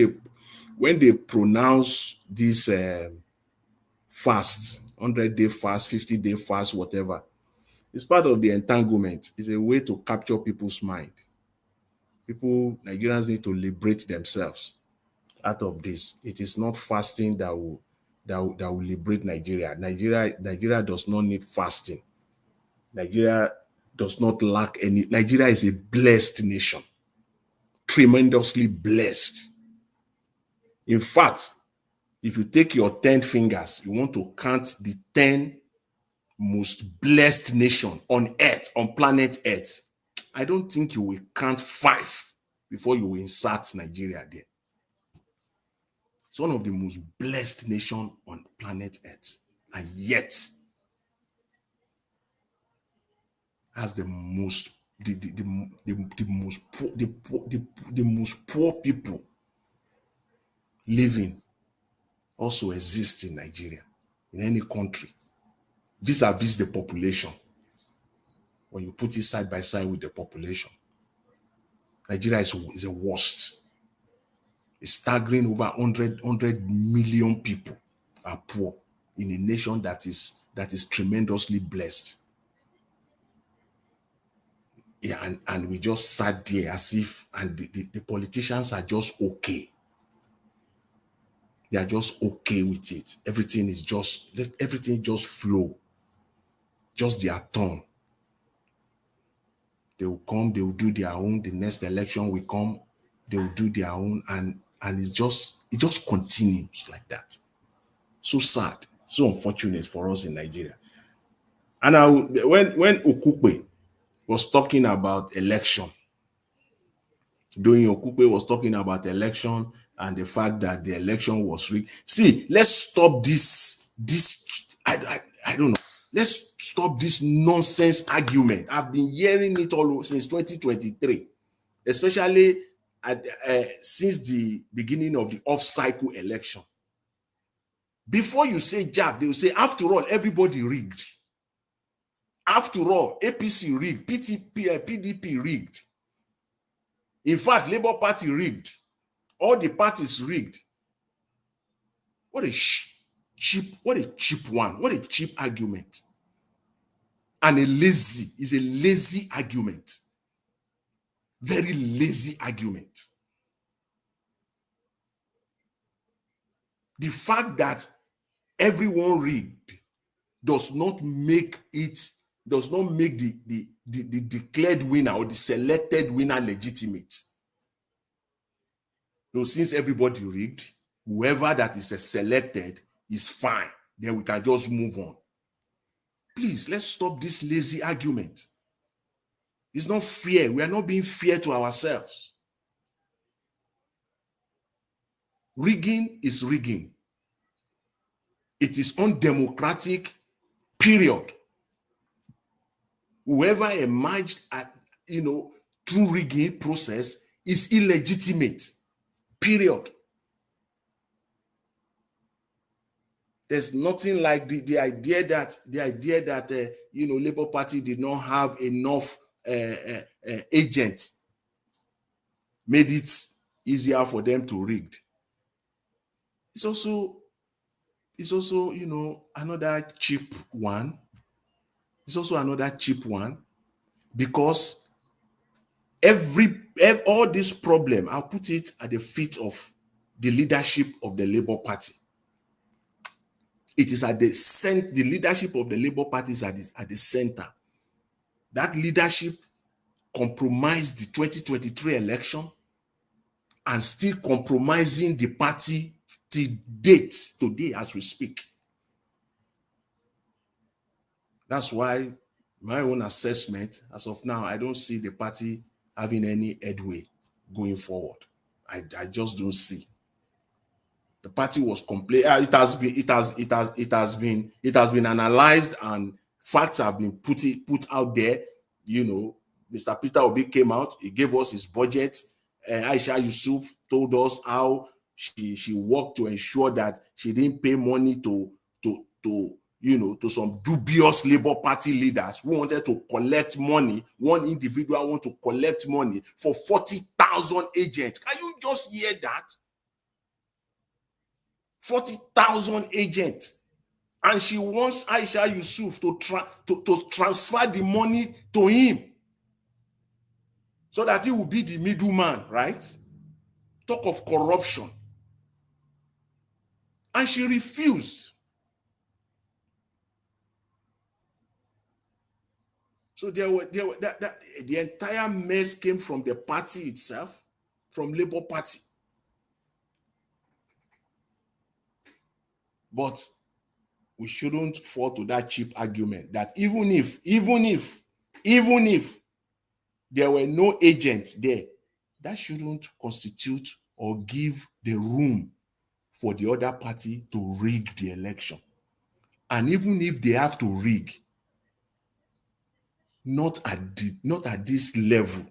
they pronounce this fast, 100-day fast, 50-day fast, whatever, it's part of the entanglement. It's a way to capture people's mind. Nigerians need to liberate themselves out of this. It is not fasting that will liberate Nigeria. Nigeria does not need fasting. Nigeria does not lack any. Nigeria is a blessed nation, tremendously blessed. In fact, if you take your 10 fingers, you want to count the 10 most blessed nation on earth, on planet Earth, I don't think you will count 5 before you will insert Nigeria there. It's one of the most blessed nations on planet Earth, and yet has the most most poor people living also exist in Nigeria, in any country, vis-a-vis the population. When you put it side by side with the population, Nigeria is the worst. It's staggering. Over 100 million people are poor in a nation that is tremendously blessed. Yeah, and we just sat there as if, and the politicians are just okay. They are just okay with it. Everything just flow. Just their turn. They will come, they will do their own. The next election will come, they will do their own, and it just continues like that. So sad, so unfortunate for us in Nigeria. And when Okupe was talking about election, Okupe was talking about election and the fact that the election was rigged. See, let's stop this. I don't know. Let's stop this nonsense argument. I've been hearing it all since 2023, especially since the beginning of the off-cycle election. Before you say Jack, they will say, after all, everybody rigged. After all, APC rigged, PDP rigged. In fact, Labour Party rigged. All the parties rigged. What a cheap one. What a cheap argument. And a lazy argument. Very lazy argument. The fact that everyone rigged does not make the declared winner or the selected winner legitimate. So since everybody rigged, whoever that is selected is fine. Then we can just move on. Please, let's stop this lazy argument. It's not fair. We are not being fair to ourselves. Rigging is rigging. It is undemocratic, period. Whoever emerged through rigging process is illegitimate, period. There's nothing like the idea that Labour Party did not have enough agents made it easier for them to rig. It's also another cheap one. It's also another cheap one because all this problem, I'll put it at the feet of the leadership of the Labour Party. It is at the center, the leadership of the Labour Party is at the center. That leadership compromised the 2023 election and still compromising the party till date, today as we speak. That's why my own assessment, as of now, I don't see the party having any headway going forward. I just don't see. The party was it has been analyzed and facts have been put out there. You know, Mr. Peter Obi came out, he gave us his budget. Aisha Yusuf told us how she worked to ensure that she didn't pay money to some dubious Labour Party leaders who wanted to collect money. One individual wanted to collect money for 40,000 agents. Can you just hear that? 40,000 agents. And she wants Aisha Yusuf to transfer the money to him so that he will be the middleman, right? Talk of corruption. And she refused. So the entire mess came from the party itself, from Labour Party. But we shouldn't fall to that cheap argument that even if there were no agents there, that shouldn't constitute or give the room for the other party to rig the election. And even if they have to rig, not at this level.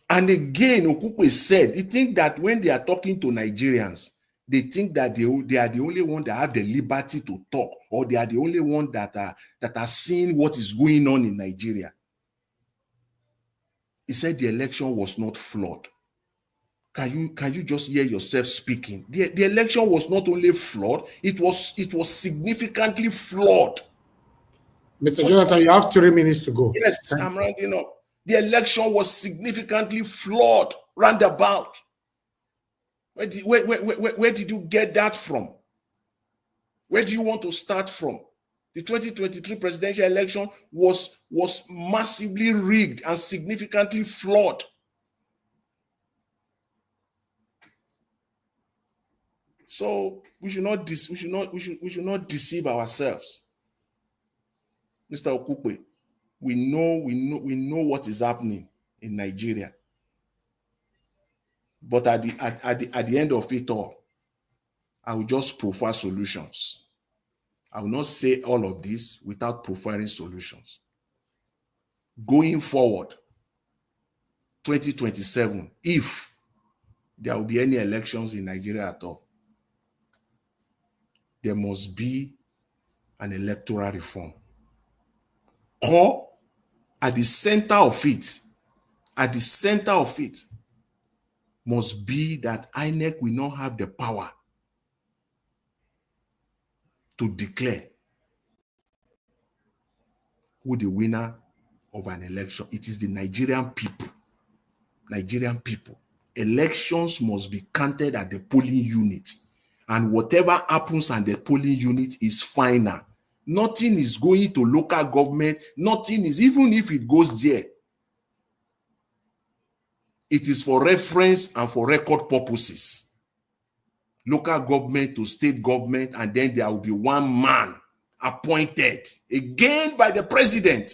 And again, Okupe said, he think that when they are talking to Nigerians, they think that they are the only one that have the liberty to talk, or they are the only one that are seeing what is going on in Nigeria. He said the election was not flawed. Can you just hear yourself speaking? The election was not only flawed, it was significantly flawed. Mr. Jonathan, you have 3 minutes to go. Yes, I'm rounding up. The election was significantly flawed, roundabout. Where did you get that from? Where do you want to start from? The 2023 presidential election was massively rigged and significantly flawed. So we should not deceive ourselves. Mr. Okupe, we know what is happening in Nigeria. But at the end of it all, I will just profile solutions. I will not say all of this without profiling solutions. Going forward, 2027, if there will be any elections in Nigeria at all, there must be an electoral reform. Or at the center of it must be that INEC will not have the power to declare who the winner of an election. It is the Nigerian people. Nigerian people. Elections must be counted at the polling unit. And whatever happens at the polling unit is final. Nothing is going to local government. Nothing is, even if it goes there, it is for reference and for record purposes. Local government to state government, and then there will be one man appointed again by the president,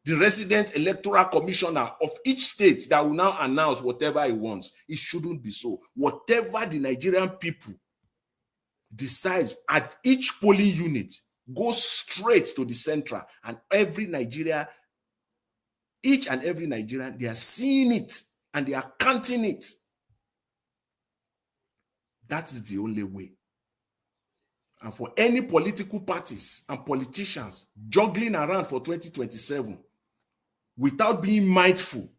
the resident electoral commissioner of each state, that will now announce whatever he wants. It shouldn't be so. Whatever the Nigerian people decides at each polling unit goes straight to the central, and each and every Nigerian, they are seeing it and they are counting it. That is the only way. And for any political parties and politicians juggling around for 2027 without being mindful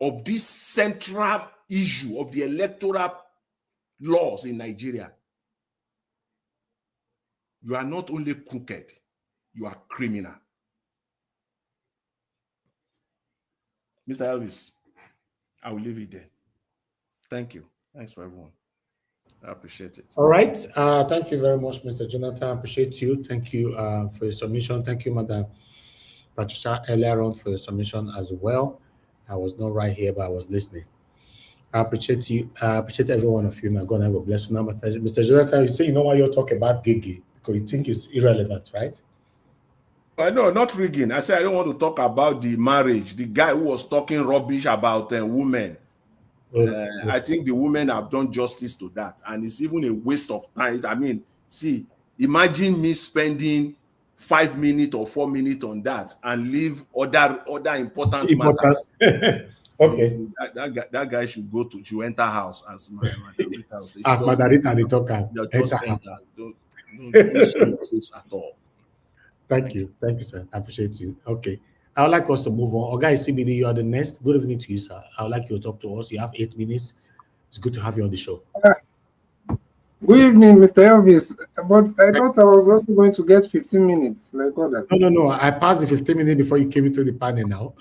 of this central issue of the electoral laws in Nigeria, you are not only crooked, you are criminal. Mr. Elvis, I will leave it there. Thank you. Thanks for everyone. I appreciate it. All right. Thank you very much, Mr. Jonathan. I appreciate you. Thank you for your submission. Thank you, Madam Patricia, earlier on for your submission as well. I was not right here, but I was listening. I appreciate you. I appreciate every one of you. My God, I will bless you. Now, Mr. Jonathan, you say you know why you're talking about Gigi because you think it's irrelevant, right? I know, not rigging. I said I don't want to talk about the marriage. The guy who was talking rubbish about women. I think the women have done justice to that, and it's even a waste of time. I mean, see, imagine me spending 5 minutes or 4 minutes on that and leave other important matters. Okay. That guy should enter house as my Madam Rita will say. As Madam Rita, they talk. Just enter. Don't show your face at all. Thank you, sir. I appreciate you. Okay. I would like us to move on. Guys, CBD, you are the next. Good evening to you, sir. I would like you to talk to us. You have 8 minutes. It's good to have you on the show. Good evening, Mr. Elvis. But I thought I was also going to get 15 minutes, like all that. No. I passed the 15 minutes before you came into the panel now.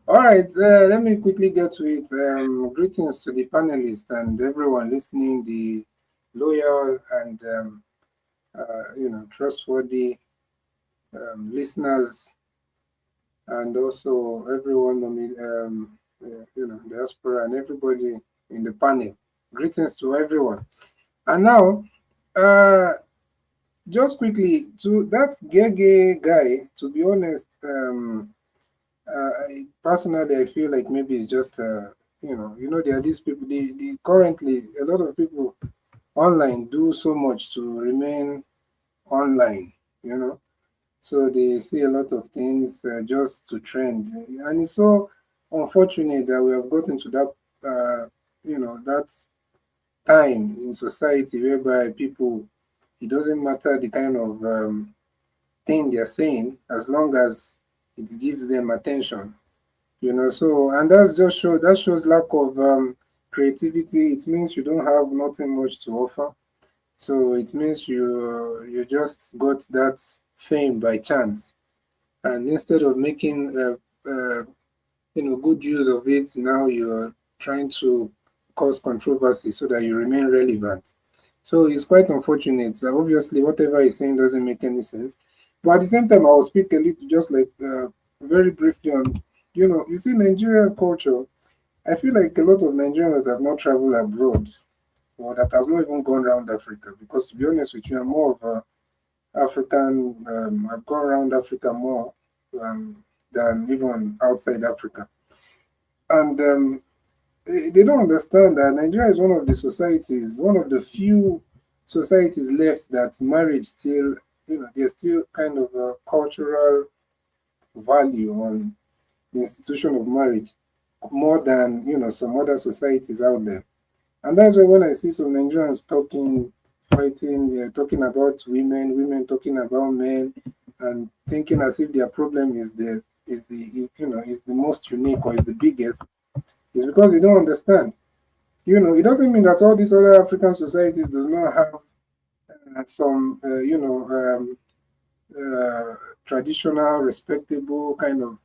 All right, let me quickly get to it. Greetings to the panelists and everyone listening, the loyal and trustworthy listeners, and also everyone Diaspora and everybody in the panel. Greetings to everyone. And now, just quickly to that Gege guy. To be honest, personally, I feel like maybe it's just there are these people. Currently a lot of people online do so much to remain online. So they see a lot of things just to trend, and it's so unfortunate that we have gotten to that that time in society whereby people, it doesn't matter the kind of thing they're saying as long as it gives them attention, so, and that shows lack of creativity. It means you don't have nothing much to offer, so it means you just got that fame by chance, and instead of making good use of it, now you're trying to cause controversy so that you remain relevant. So it's quite unfortunate. Obviously, whatever he's saying doesn't make any sense. But at the same time, I will speak a little, just like very briefly on, you see, Nigerian culture. I feel like a lot of Nigerians that have not traveled abroad or that have not even gone around Africa, because to be honest with you, I'm more of a African. I've gone around Africa more than even outside Africa, and they don't understand that Nigeria is one of the few societies left that marriage still, there's still kind of a cultural value on the institution of marriage more than some other societies out there. And that's why when I see some Nigerians fighting, they're talking about women talking about men, and thinking as if their problem is the most unique or is the biggest, is because they don't understand. It doesn't mean that all these other African societies do not have some traditional, respectable kind of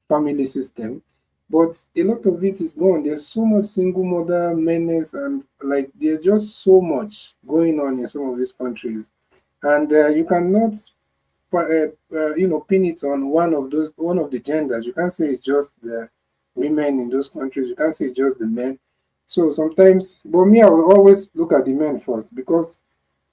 family system, but a lot of it is gone. There's so much single mother menace, and like there's just so much going on in some of these countries, and you cannot pin it on one of the genders. You can't say it's just the women in those countries. You can't say it's just the men. So sometimes, but me, I will always look at the men first, because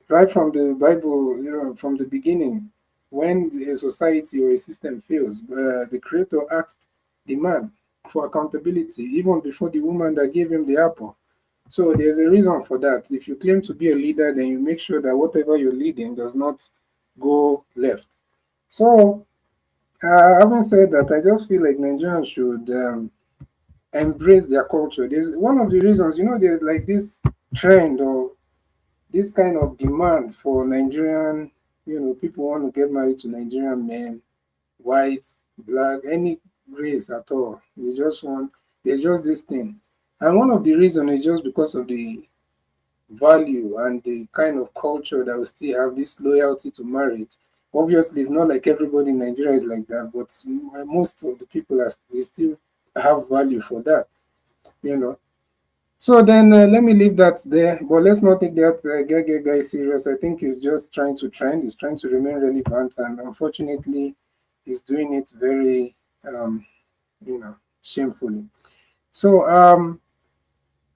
right from the Bible, from the beginning, when a society or a system fails, the Creator asked the man for accountability, even before the woman that gave him the apple. So there's a reason for that. If you claim to be a leader, then you make sure that whatever you're leading does not go left. So, having said that, I just feel like Nigerians should embrace their culture. There's one of the reasons, there's like this trend or this kind of demand for Nigerian, people want to get married to Nigerian men, white, black, any race at all. There's just this thing. And one of the reasons is just because of the value and the kind of culture that we still have, this loyalty to marriage. Obviously, it's not like everybody in Nigeria is like that, but most of the people they still have value for that, So then let me leave that there. But let's not take that guy serious. I think he's just trying to trend. He's trying to remain relevant, and unfortunately, he's doing it very, shamefully. So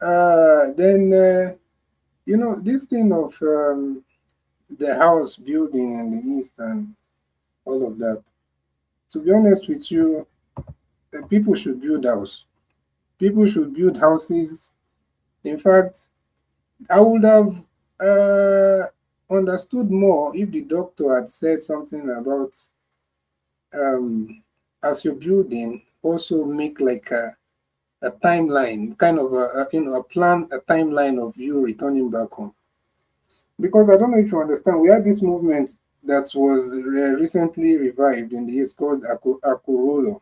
then this thing of the house building in the east and all of that. To be honest with you, people should build house. People should build houses. In fact, I would have understood more if the doctor had said something about as you're building, also make like a timeline, kind of a plan, a timeline of you returning back home. Because I don't know if you understand, we had this movement that was recently revived in the East called Akurolo,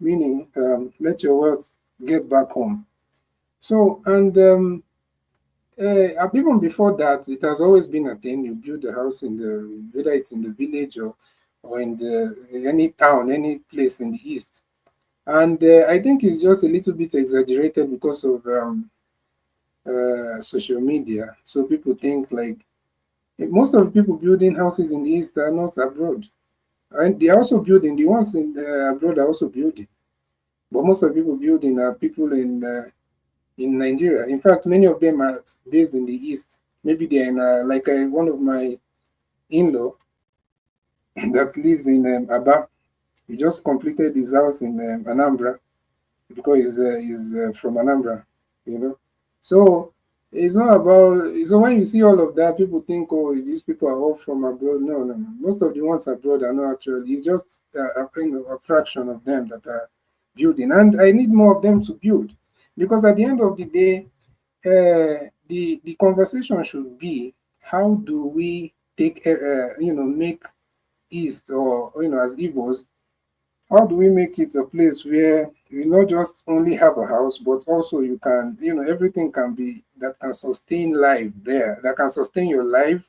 meaning let your wealth get back home. So, and even before that, it has always been a thing. You build a house in whether it's in the village or in any town, any place in the East. And I think it's just a little bit exaggerated because of social media. So people think like most of the people building houses in the East are not abroad. And they are also building, the ones in abroad are also building. But most of the people building are people in Nigeria. In fact, many of them are based in the East. Maybe they're in, like one of my in-law that lives in Aba. He just completed his house in Anambra because he's from Anambra, you know. So it's not about, so when you see all of that, people think, oh, these people are all from abroad. No, no, no. Most of the ones abroad are not actually, it's just a fraction of them that are building. And I need more of them to build. Because at the end of the day, the conversation should be, how do we take, make East or, as Igbos, how do we make it a place where you not just only have a house, but also you can, everything can be, that can sustain life there, that can sustain your life,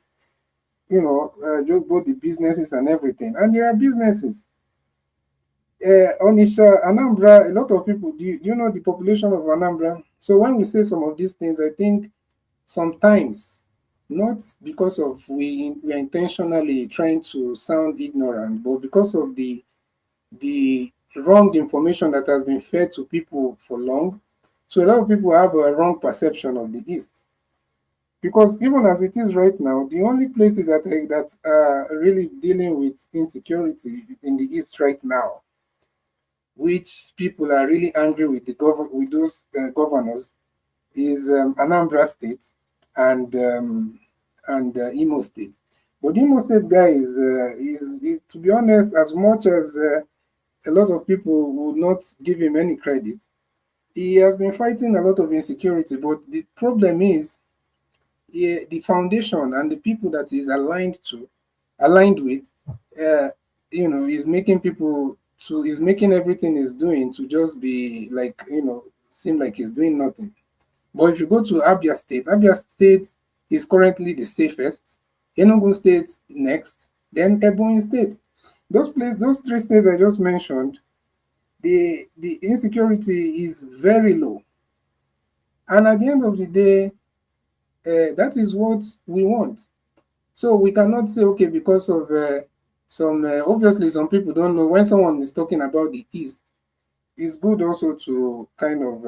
just both the businesses and everything. And there are businesses. Onisha, Anambra, a lot of people, do you know the population of Anambra? So when we say some of these things, I think sometimes, not because of we are intentionally trying to sound ignorant, but because of the wrong information that has been fed to people for long. So a lot of people have a wrong perception of the East. Because even as it is right now, the only places that are really dealing with insecurity in the East right now, which people are really angry with those governors, is Anambra State and Imo State. But the Imo State guy is, to be honest, as much as a lot of people would not give him any credit, he has been fighting a lot of insecurity. But the problem is the foundation and the people that he's aligned with, is making people is making everything he's doing to just be like, seem like he's doing nothing. But if you go to Abia State is currently the safest. Enugu State next, then Ebonyi State. Those three states I just mentioned, the insecurity is very low. And at the end of the day, that is what we want. So we cannot say, okay, because of obviously some people don't know when someone is talking about the East, it's good also to kind of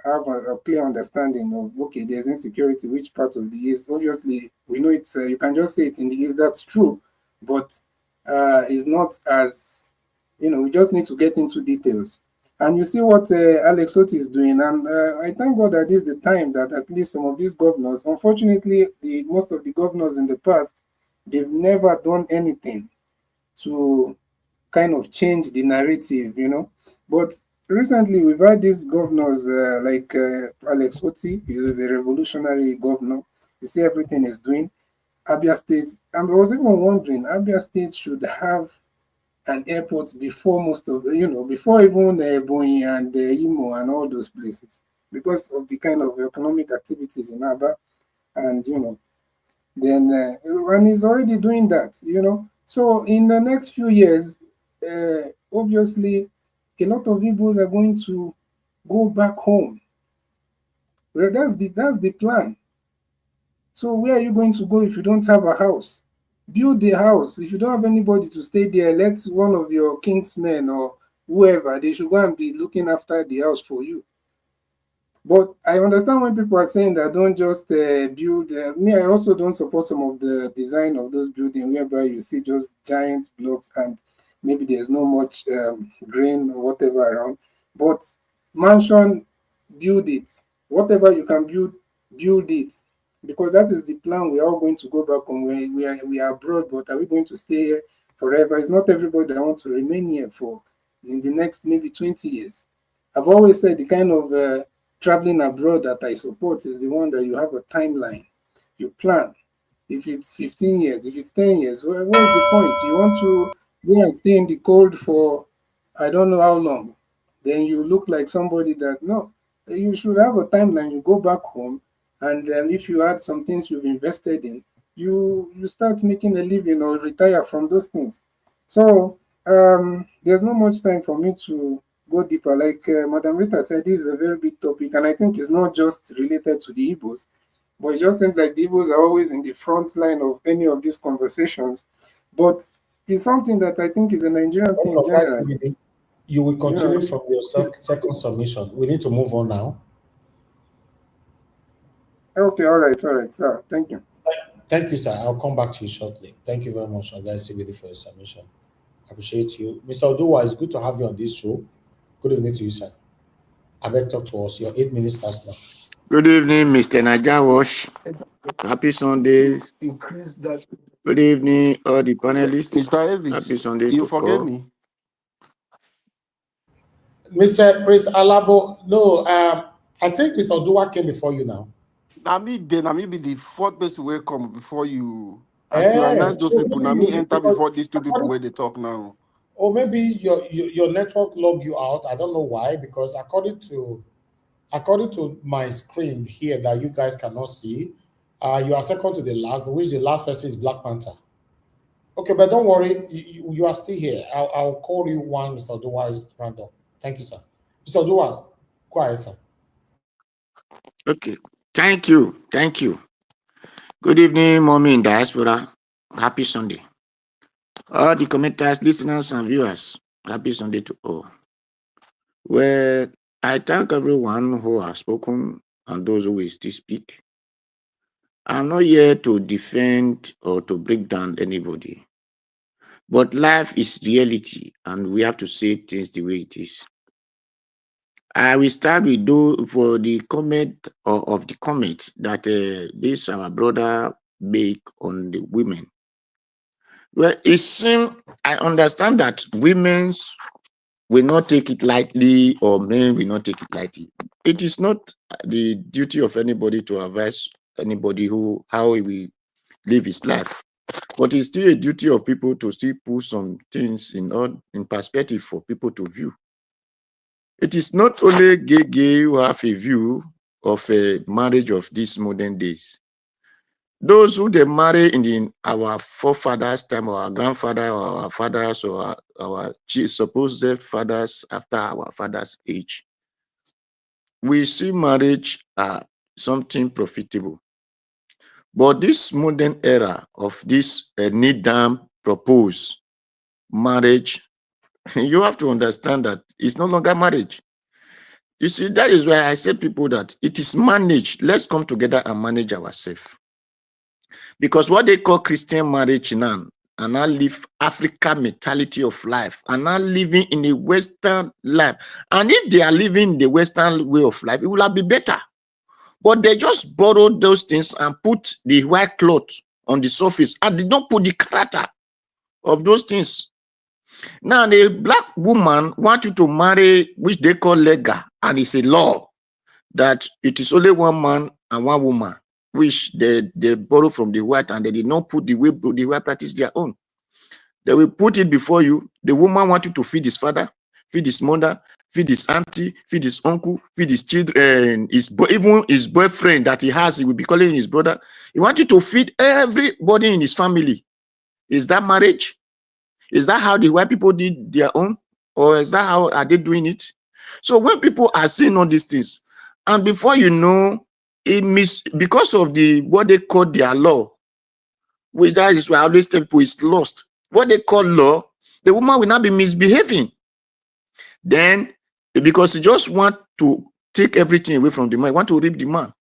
have a clear understanding of, okay, there's insecurity, which part of the East. Obviously, we know it's, you can just say it's in the East, that's true, but it's not as, we just need to get into details. And you see what Alex Oti is doing, and I thank God that this is the time that at least some of these governors, unfortunately, most of the governors in the past, they've never done anything to kind of change the narrative, But recently, we've had these governors like Alex Oti, he was a revolutionary governor. You see everything he's doing. Abia State, and I was even wondering, Abia State should have an airport before most of, before even Ebonyi and Imo and all those places, because of the kind of economic activities in Aba, and then and he's already doing that, So in the next few years, obviously, a lot of Igbos are going to go back home. Well, that's the plan. So where are you going to go if you don't have a house? Build the house. If you don't have anybody to stay there, let one of your kingsmen or whoever, they should go and be looking after the house for you. But I understand when people are saying that don't just build. Me, I also don't support some of the design of those buildings whereby you see just giant blocks and maybe there's no much grain or whatever around. But mansion, build it. Whatever you can build, build it. Because that is the plan. We're all going to go back home. We are abroad, but are we going to stay here forever? It's not everybody that wants to remain here for in the next maybe 20 years. I've always said the kind of traveling abroad that I support is the one that you have a timeline, you plan. If it's 15 years, if it's 10 years, well, what's the point? You want to go and stay in the cold for I don't know how long, then you look like somebody that no, you should have a timeline. You go back home, and if you had some things you've invested in, you start making a living or retire from those things. So there's not much time for me to go deeper. Like Madam Rita said, this is a very big topic, and I think it's not just related to the Igbos, but it just seems like the Igbos are always in the front line of any of these conversations. But it's something that I think is a Nigerian thing generally. You will continue from your second submission. We need to move on now. Okay, all right, sir. Thank you. Thank you, sir. I'll come back to you shortly. Thank you very much, guys, for your submission. I appreciate you. Mr. Oduwa, it's good to have you on this show. Good evening to you, sir. I beg talk to us. Your 8 minutes starts now. Good evening, Mr. Najawash. Happy Sunday. Good evening, all the panelists. Mr. Elvis, happy Sunday you to forget all. me. Mr. Prince Alabo, no, I think Mr. Oduwa came before you now. I be the fourth person will come before you. As you announce those people, now me enter before these two people where they talk now. Or maybe your network logged you out. I don't know why, because according to my screen here that you guys cannot see, you are second to the last, which the last person is Black Panther. Okay, but don't worry, you are still here. I'll call you when Mr. Oduwa is random. Thank you, sir. Mr. Oduwa, quiet, sir. Okay, thank you. Good evening, mommy in diaspora. Happy Sunday. All the commenters, listeners, and viewers, happy Sunday to all. Well, I thank everyone who has spoken and those who will still speak. I'm not here to defend or to break down anybody. But life is reality, and we have to say things the way it is. I will start with for the comment of the comment that this our brother make on the women. Well, it seems I understand that women will not take it lightly, or men will not take it lightly. It is not the duty of anybody to advise anybody how he will live his life. But it's still a duty of people to still put some things in perspective for people to view. It is not only gay who have a view of a marriage of these modern days. Those who they marry in our forefathers' time, or our grandfather, or our fathers, or our supposed fathers after our father's age, we see marriage as something profitable. But this modern era of this need-damn proposed marriage, you have to understand that it's no longer marriage. You see, that is why I say people that it is managed. Let's come together and manage ourselves. Because what they call Christian marriage now, and now live Africa mentality of life, and now living in a Western life. And if they are living the Western way of life, it will be better. But they just borrowed those things and put the white cloth on the surface and did not put the character of those things. Now, the black woman want you to marry, which they call legal, and it's a law that it is only one man and one woman, which they borrow from the white, and they did not put the way the white practice their own. They will put it before you. The woman want you to feed his father, feed his mother, feed his auntie, feed his uncle, feed his children, even his boyfriend that he has, he will be calling his brother. He wants you to feed everybody in his family. Is that marriage? Is that how the white people did their own? Or is that how are they doing it? So when people are saying all these things, and before you know, because of the what they call their law, which that is why I always tell people is lost. What they call law, the woman will not be misbehaving. Then, because he just want to take everything away from the man, want to rape the man.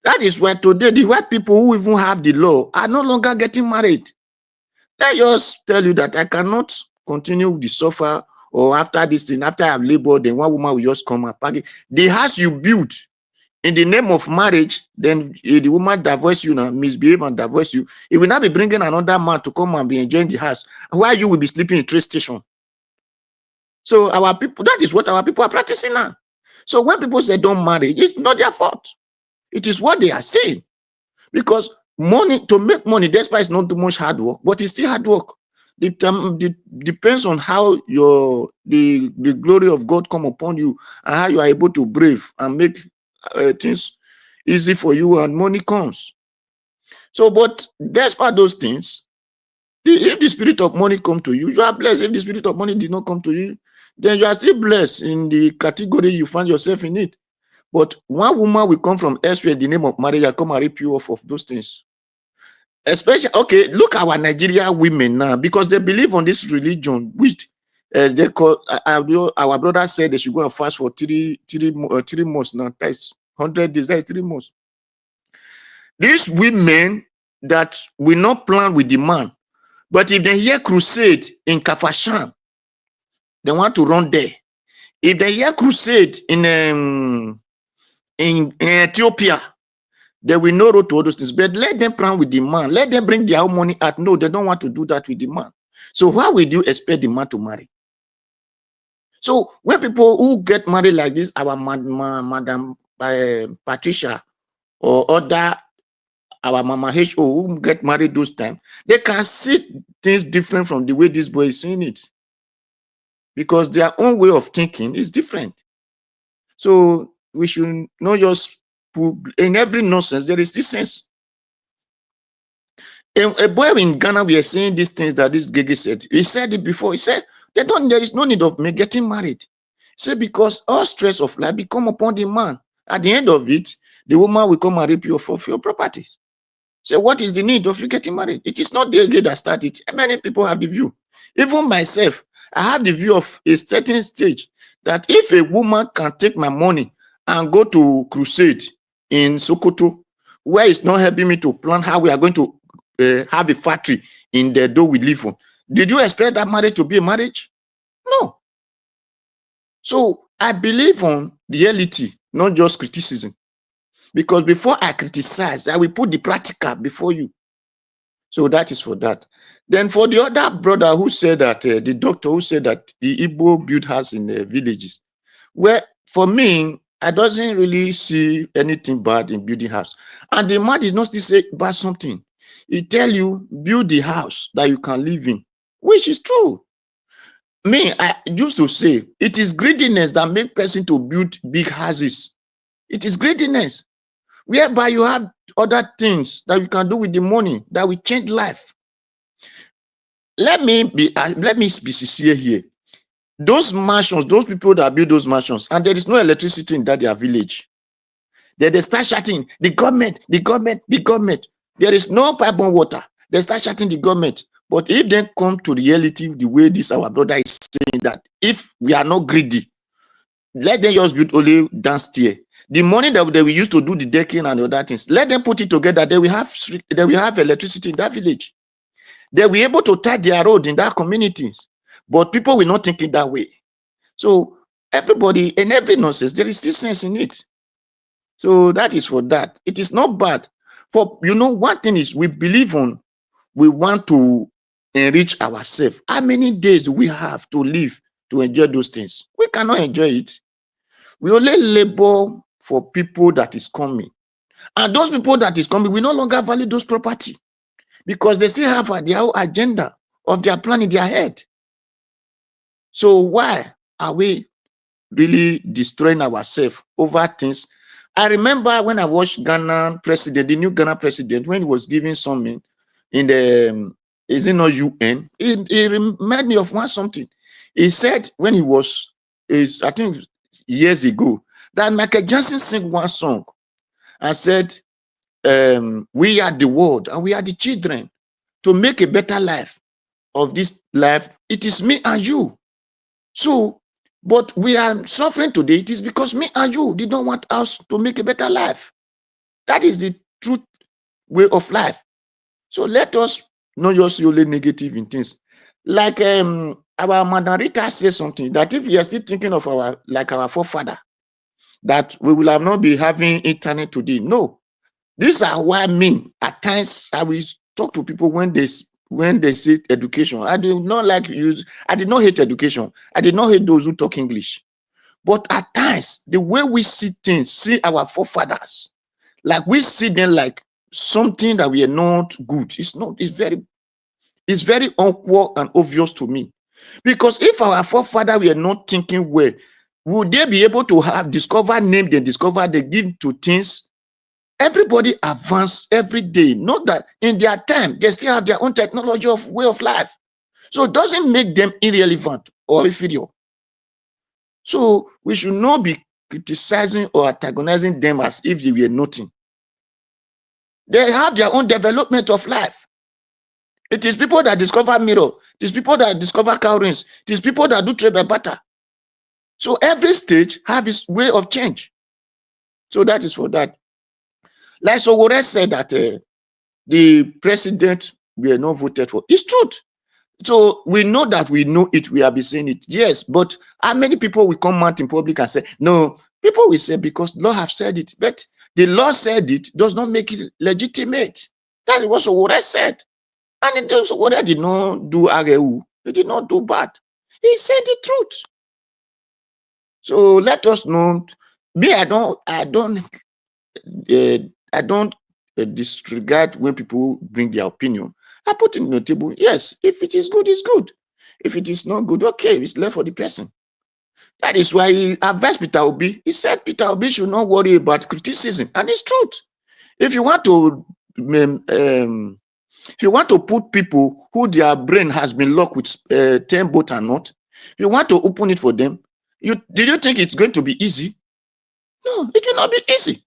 That is why today the white people who even have the law are no longer getting married. Let just tell you that I cannot continue the suffer, or after this thing, after I have labored, then one woman will just come and pack it. The house you built in the name of marriage, then the woman divorce you now, misbehave and divorce you. It will not be bringing another man to come and be enjoying the house, while you will be sleeping in train station. So our people, that is what our people are practicing now. So when people say don't marry, it's not their fault. It is what they are saying. Because money, to make money, despite not too much hard work, but it's still hard work. It depends on how the glory of God come upon you, and how you are able to brave and make things easy for you, and money comes. So, but despite those things, if the spirit of money come to you, you are blessed. If the spirit of money did not come to you, then you are still blessed in the category you find yourself in it. But one woman will come from elsewhere in the name of marriage and come and rip you off of those things. Especially, okay, look at our Nigerian women now, because they believe on this religion, which they call, our brother said they should go and fast for 3 months now. That's 100 days, that's 3 months. These women that will not plan with the man, but if they hear crusade in Kafashan, they want to run there. If they hear crusade in Ethiopia, they will know road to all those things. But let them plan with the man. Let them bring their own money out. No, they don't want to do that with the man. So why would you expect the man to marry? So when people who get married like this, our Madam Patricia or other, our Mama H.O. who get married those times, they can see things different from the way this boy is seeing it. Because their own way of thinking is different. So we should not just put, in every nonsense, there is this sense. A boy in Ghana, we are saying these things that this Gege said. He said it before. He said, there is no need of me getting married. He said, because all stress of life become upon the man. At the end of it, the woman will come and rape you of your property. So what is the need of you getting married? It is not the Gege that started. Many people have the view. Even myself, I have the view of a certain stage that if a woman can take my money and go to crusade in Sokoto, where it's not helping me to plan how we are going to have a factory in the door we live on, did you expect that marriage to be a marriage? No. So I believe on reality, not just criticism. Because before I criticize, I will put the practical before you. So that is for that. Then for the other brother who said that, the doctor who said that the Igbo build house in the villages, well, for me, I doesn't really see anything bad in building house. And the man did not still say about something. He tell you, build the house that you can live in, which is true. Me, I used to say, it is greediness that make person to build big houses. It is greediness, whereby you have other things that you can do with the money that will change life. Let me be sincere here. Those mansions, those people that build those mansions, and there is no electricity in their village, then they start shouting, the government, the government, the government. There is no pipe-borne water. They start shouting the government. But if they come to reality, the way this our brother is saying that, if we are not greedy, let them just build only downstairs. The money that they will use to do the decking and other things, let them put it together. They will have electricity in that village. They will be able to tie their road in that communities. But people will not think it that way. So everybody, in every nonsense, there is still sense in it. So that is for that. It is not bad. For, one thing is we believe on, we want to enrich ourselves. How many days do we have to live to enjoy those things? We cannot enjoy it. We only labor for people that is coming. And those people that is coming, we no longer value those property because they still have their own agenda of their plan in their head. So why are we really destroying ourselves over things? I remember when I watched Ghana president, the new Ghana president, when he was giving something in the, is it not UN? It reminded me of something. He said when he was, I think years ago that Michael Jackson sang one song and said, we are the world and we are the children. To make a better life of this life, it is me and you. So, but we are suffering today. It is because me and you did not want us to make a better life. That is the truth way of life. So let us not just see only negative in things. Like our Madam Rita says something, that if we are still thinking of our forefather, that we will have not be having internet today. No, these are why at times I will talk to people when they say education. I do not like use. I did not hate education. I did not hate those who talk English. But at times, the way we see things, see our forefathers, like we see them like something that we are not good. It's not. It's very awkward and obvious to me, because if our forefather were not thinking well, would they be able to have discover name? They discover, they give to things. Everybody advance every day. Not that in their time they still have their own technology of way of life, so it doesn't make them irrelevant or inferior. So we should not be criticizing or antagonizing them as if they were nothing. They have their own development of life. It is people that discover mirror. It is people that discover cowrings. It is people that do trade by barter. So every stage have its way of change. So that is for that. Like Sowore said that the president were not voted for. It's truth. So we know that we know it. We have been saying it. Yes, but how many people will come out in public and say, no? People will say because law have said it. But the law said it does not make it legitimate. That is what Sowore said. And Sowore did not do RAU. He did not do bad. He said the truth. So let us not. Me, I don't disregard when people bring their opinion. I put it on the table. Yes, if it is good, it's good. If it is not good, okay, it's left for the person. That is why he advised Peter Obi. He said Peter Obi should not worry about criticism, and it's truth. If you want to, put people who their brain has been locked with 10 votes and not, if you want to open it for them, did you think it's going to be easy? No, it will not be easy.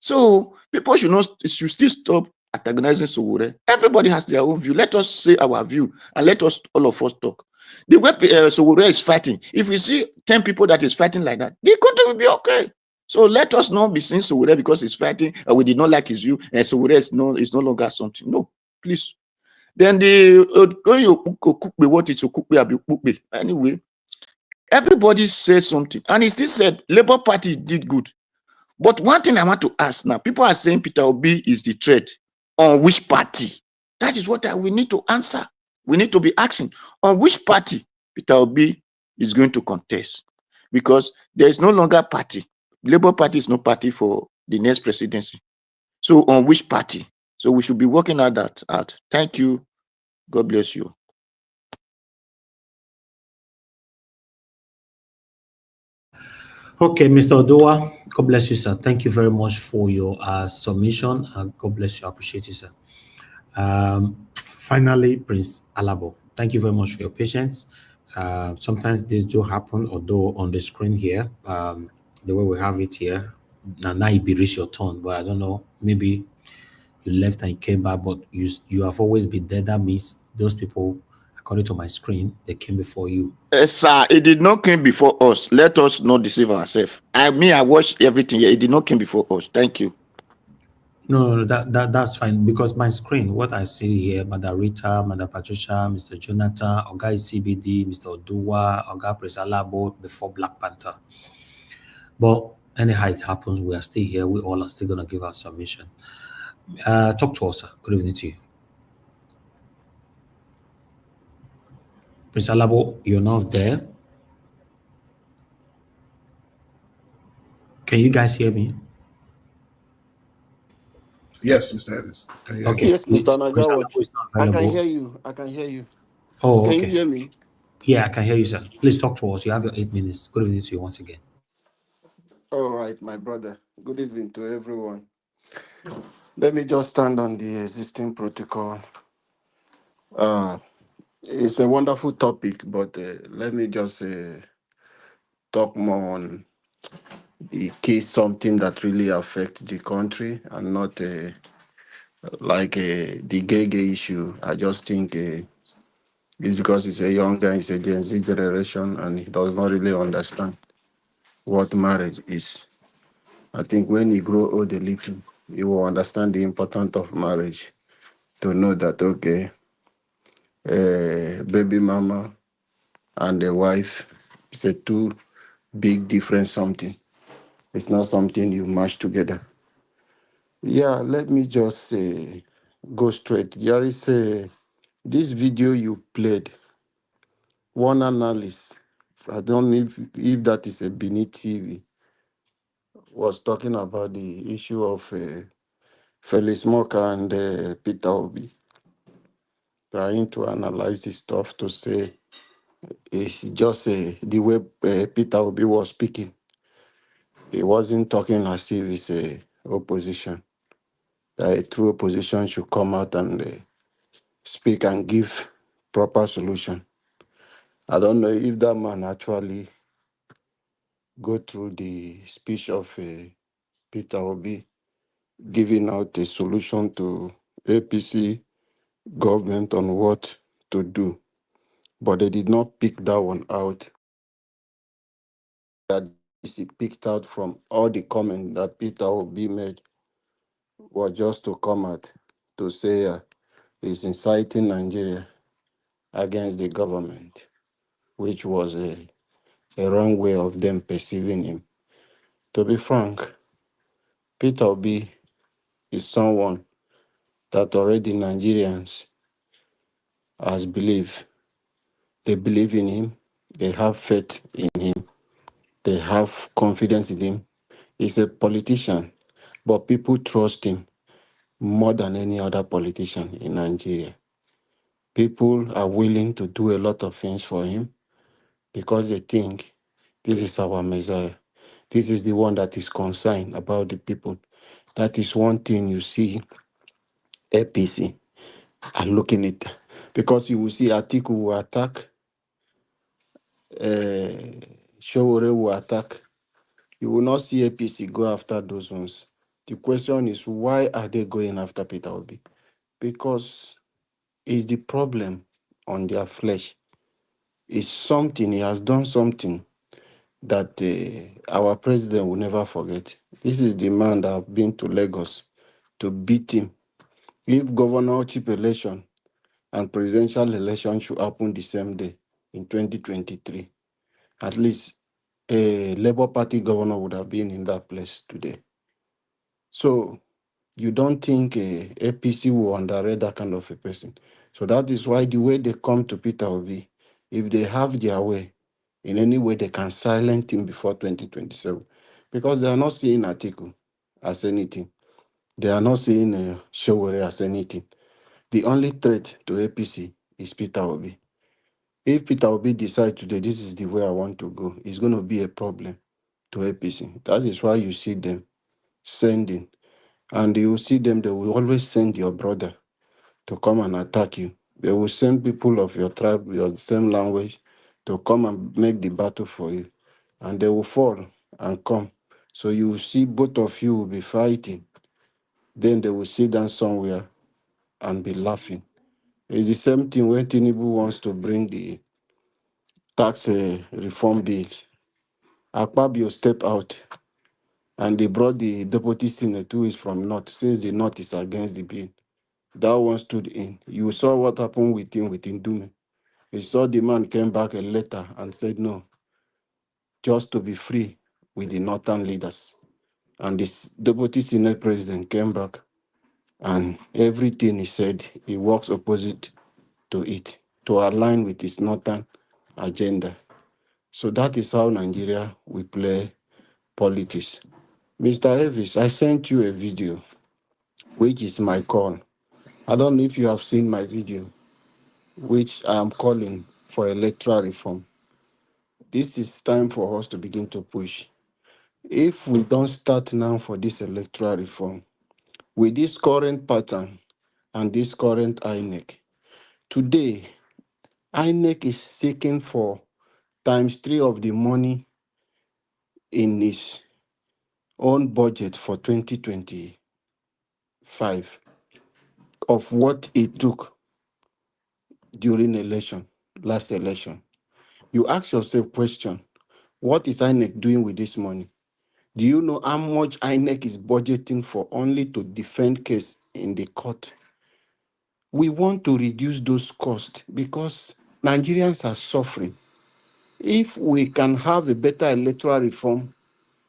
So people should still stop antagonizing Sowore. Everybody has their own view. Let us say our view and let us all of us talk. The way Sowore is fighting, if we see 10 people that is fighting like that, the country will be okay. So let us not be saying Sowore because he's fighting and we did not like his view and Sowore is no longer something. No, please. Then anyway, everybody said something and he still said Labour Party did good. But one thing I want to ask now, people are saying Peter Obi is the threat. On which party? That is what we need to answer. We need to be asking, on which party Peter Obi is going to contest? Because there is no longer party. Labour Party is no party for the next presidency. So on which party? So we should be working out that out. Thank you. God bless you. Okay, Mr. Odoa, God bless you, sir. Thank you very much for your submission. God bless you. I appreciate you, sir. Finally, Prince Alabo, thank you very much for your patience. Sometimes this do happen, although on the screen here, the way we have it here, now it be reach your turn, but I don't know, maybe you left and came back, but you have always been there. That means those people, according to my screen, they came before you. Sir, it did not come before us. Let us not deceive ourselves. I watched everything here. It did not come before us. Thank you. No, that's fine, because my screen, what I see here, Madam Rita, Madam Patricia, Mr. Jonathan, Oga CBD, Mr. Oduwa, Oga Prince Alabo before Black Panther. But anyhow it happens, we are still here. We all are still going to give our submission. Talk to us, sir. Good evening to you. Prince Alabo, you're not there. Can you guys hear me? Yes, Mr. Ellis. Okay. Yes, Mr. Naija Watch. I can available. hear you. I can hear you. Oh, Can okay. you hear me? Yeah, I can hear you, sir. Please talk to us. You have your 8 minutes. Good evening to you once again. All right, my brother. Good evening to everyone. Let me just stand on the existing protocol. It's a wonderful topic, but let me just talk more on the case, something that really affects the country and not the gay issue. I just think it's because he's a young guy, he's a Gen Z generation, and he does not really understand what marriage is. I think when he grow old a little, he will understand the importance of marriage to know that, okay, baby mama and the wife is a two big different something. It's not something you mash together. Yeah, let me just go straight. There is this video you played, one analyst, I don't know if that is a Benin TV, was talking about the issue of Felix Moka and Peter Obi, trying to analyze this stuff to say it's just the way Peter Obi was speaking. He wasn't talking as if it's a opposition. That a true opposition should come out and speak and give proper solution. I don't know if that man actually go through the speech of Peter Obi giving out a solution to APC government on what to do, but they did not pick that one out. That he picked out from all the comments that Peter Obi made was just to come out to say he's inciting Nigeria against the government, which was a wrong way of them perceiving him. To be frank, Peter Obi is someone that already Nigerians has believed. They believe in him, they have faith in him, they have confidence in him. He's a politician, but people trust him more than any other politician in Nigeria. People are willing to do a lot of things for him because they think this is our Messiah. This is the one that is concerned about the people. That is one thing you see APC are looking at. Because you will see Atiku will attack, Sowore will attack. You will not see APC go after those ones. The question is, why are they going after Peter Obi? Because it's the problem on their flesh. It's something, he has done something that our president will never forget. This is the man that have been to Lagos to beat him. If governorship election and presidential election should happen the same day in 2023, at least a Labour Party governor would have been in that place today. So you don't think APC will underrate that kind of a person. So that is why the way they come to Peter Obi, if they have their way, in any way they can silence him before 2027. Because they are not seeing Atiku as anything. They are not seeing Sowore as anything. The only threat to APC is Peter Obi. If Peter Obi decides today, this is the way I want to go, it's going to be a problem to APC. That is why you see them sending. And you see them, they will always send your brother to come and attack you. They will send people of your tribe, your same language, to come and make the battle for you. And they will fall and come. So you will see both of you will be fighting. Then they will sit down somewhere and be laughing. It's the same thing when Tinubu wants to bring the tax reform bill. Akpabio step out and they brought the deputy senator who is from North, since the North is against the bill. That one stood in. You saw what happened with him with Ndume. You saw the man came back a letter and said no, just to be free with the northern leaders. And this deputy senate president came back and everything he said, he works opposite to it, to align with his northern agenda. So that is how Nigeria will play politics. Mr. Elvis, I sent you a video, which is my call. I don't know if you have seen my video, which I am calling for electoral reform. This is time for us to begin to push. If we don't start now for this electoral reform, with this current pattern and this current INEC, today, INEC is seeking for times 3 of the money in his own budget for 2025 of what he took during last election. You ask yourself question, what is INEC doing with this money? Do you know how much INEC is budgeting for only to defend case in the court? We want to reduce those costs because Nigerians are suffering. If we can have a better electoral reform,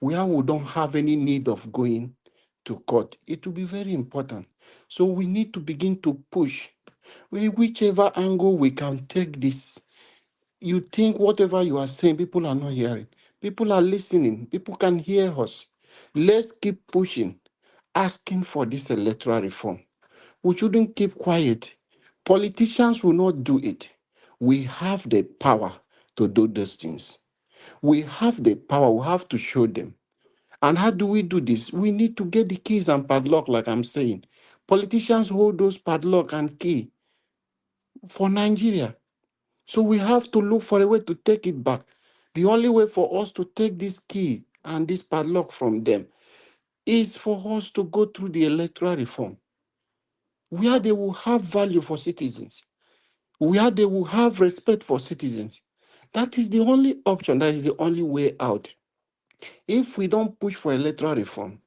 where we don't have any need of going to court, it will be very important. So we need to begin to push. Whichever angle we can take this, you think whatever you are saying, people are not hearing. People are listening. People can hear us. Let's keep pushing, asking for this electoral reform. We shouldn't keep quiet. Politicians will not do it. We have the power to do those things. We have the power. We have to show them. And how do we do this? We need to get the keys and padlock, like I'm saying. Politicians hold those padlock and key for Nigeria. So we have to look for a way to take it back. The only way for us to take this key and this padlock from them is for us to go through the electoral reform, where they will have value for citizens, where they will have respect for citizens. That is the only option. That is the only way out. If we don't push for electoral reform,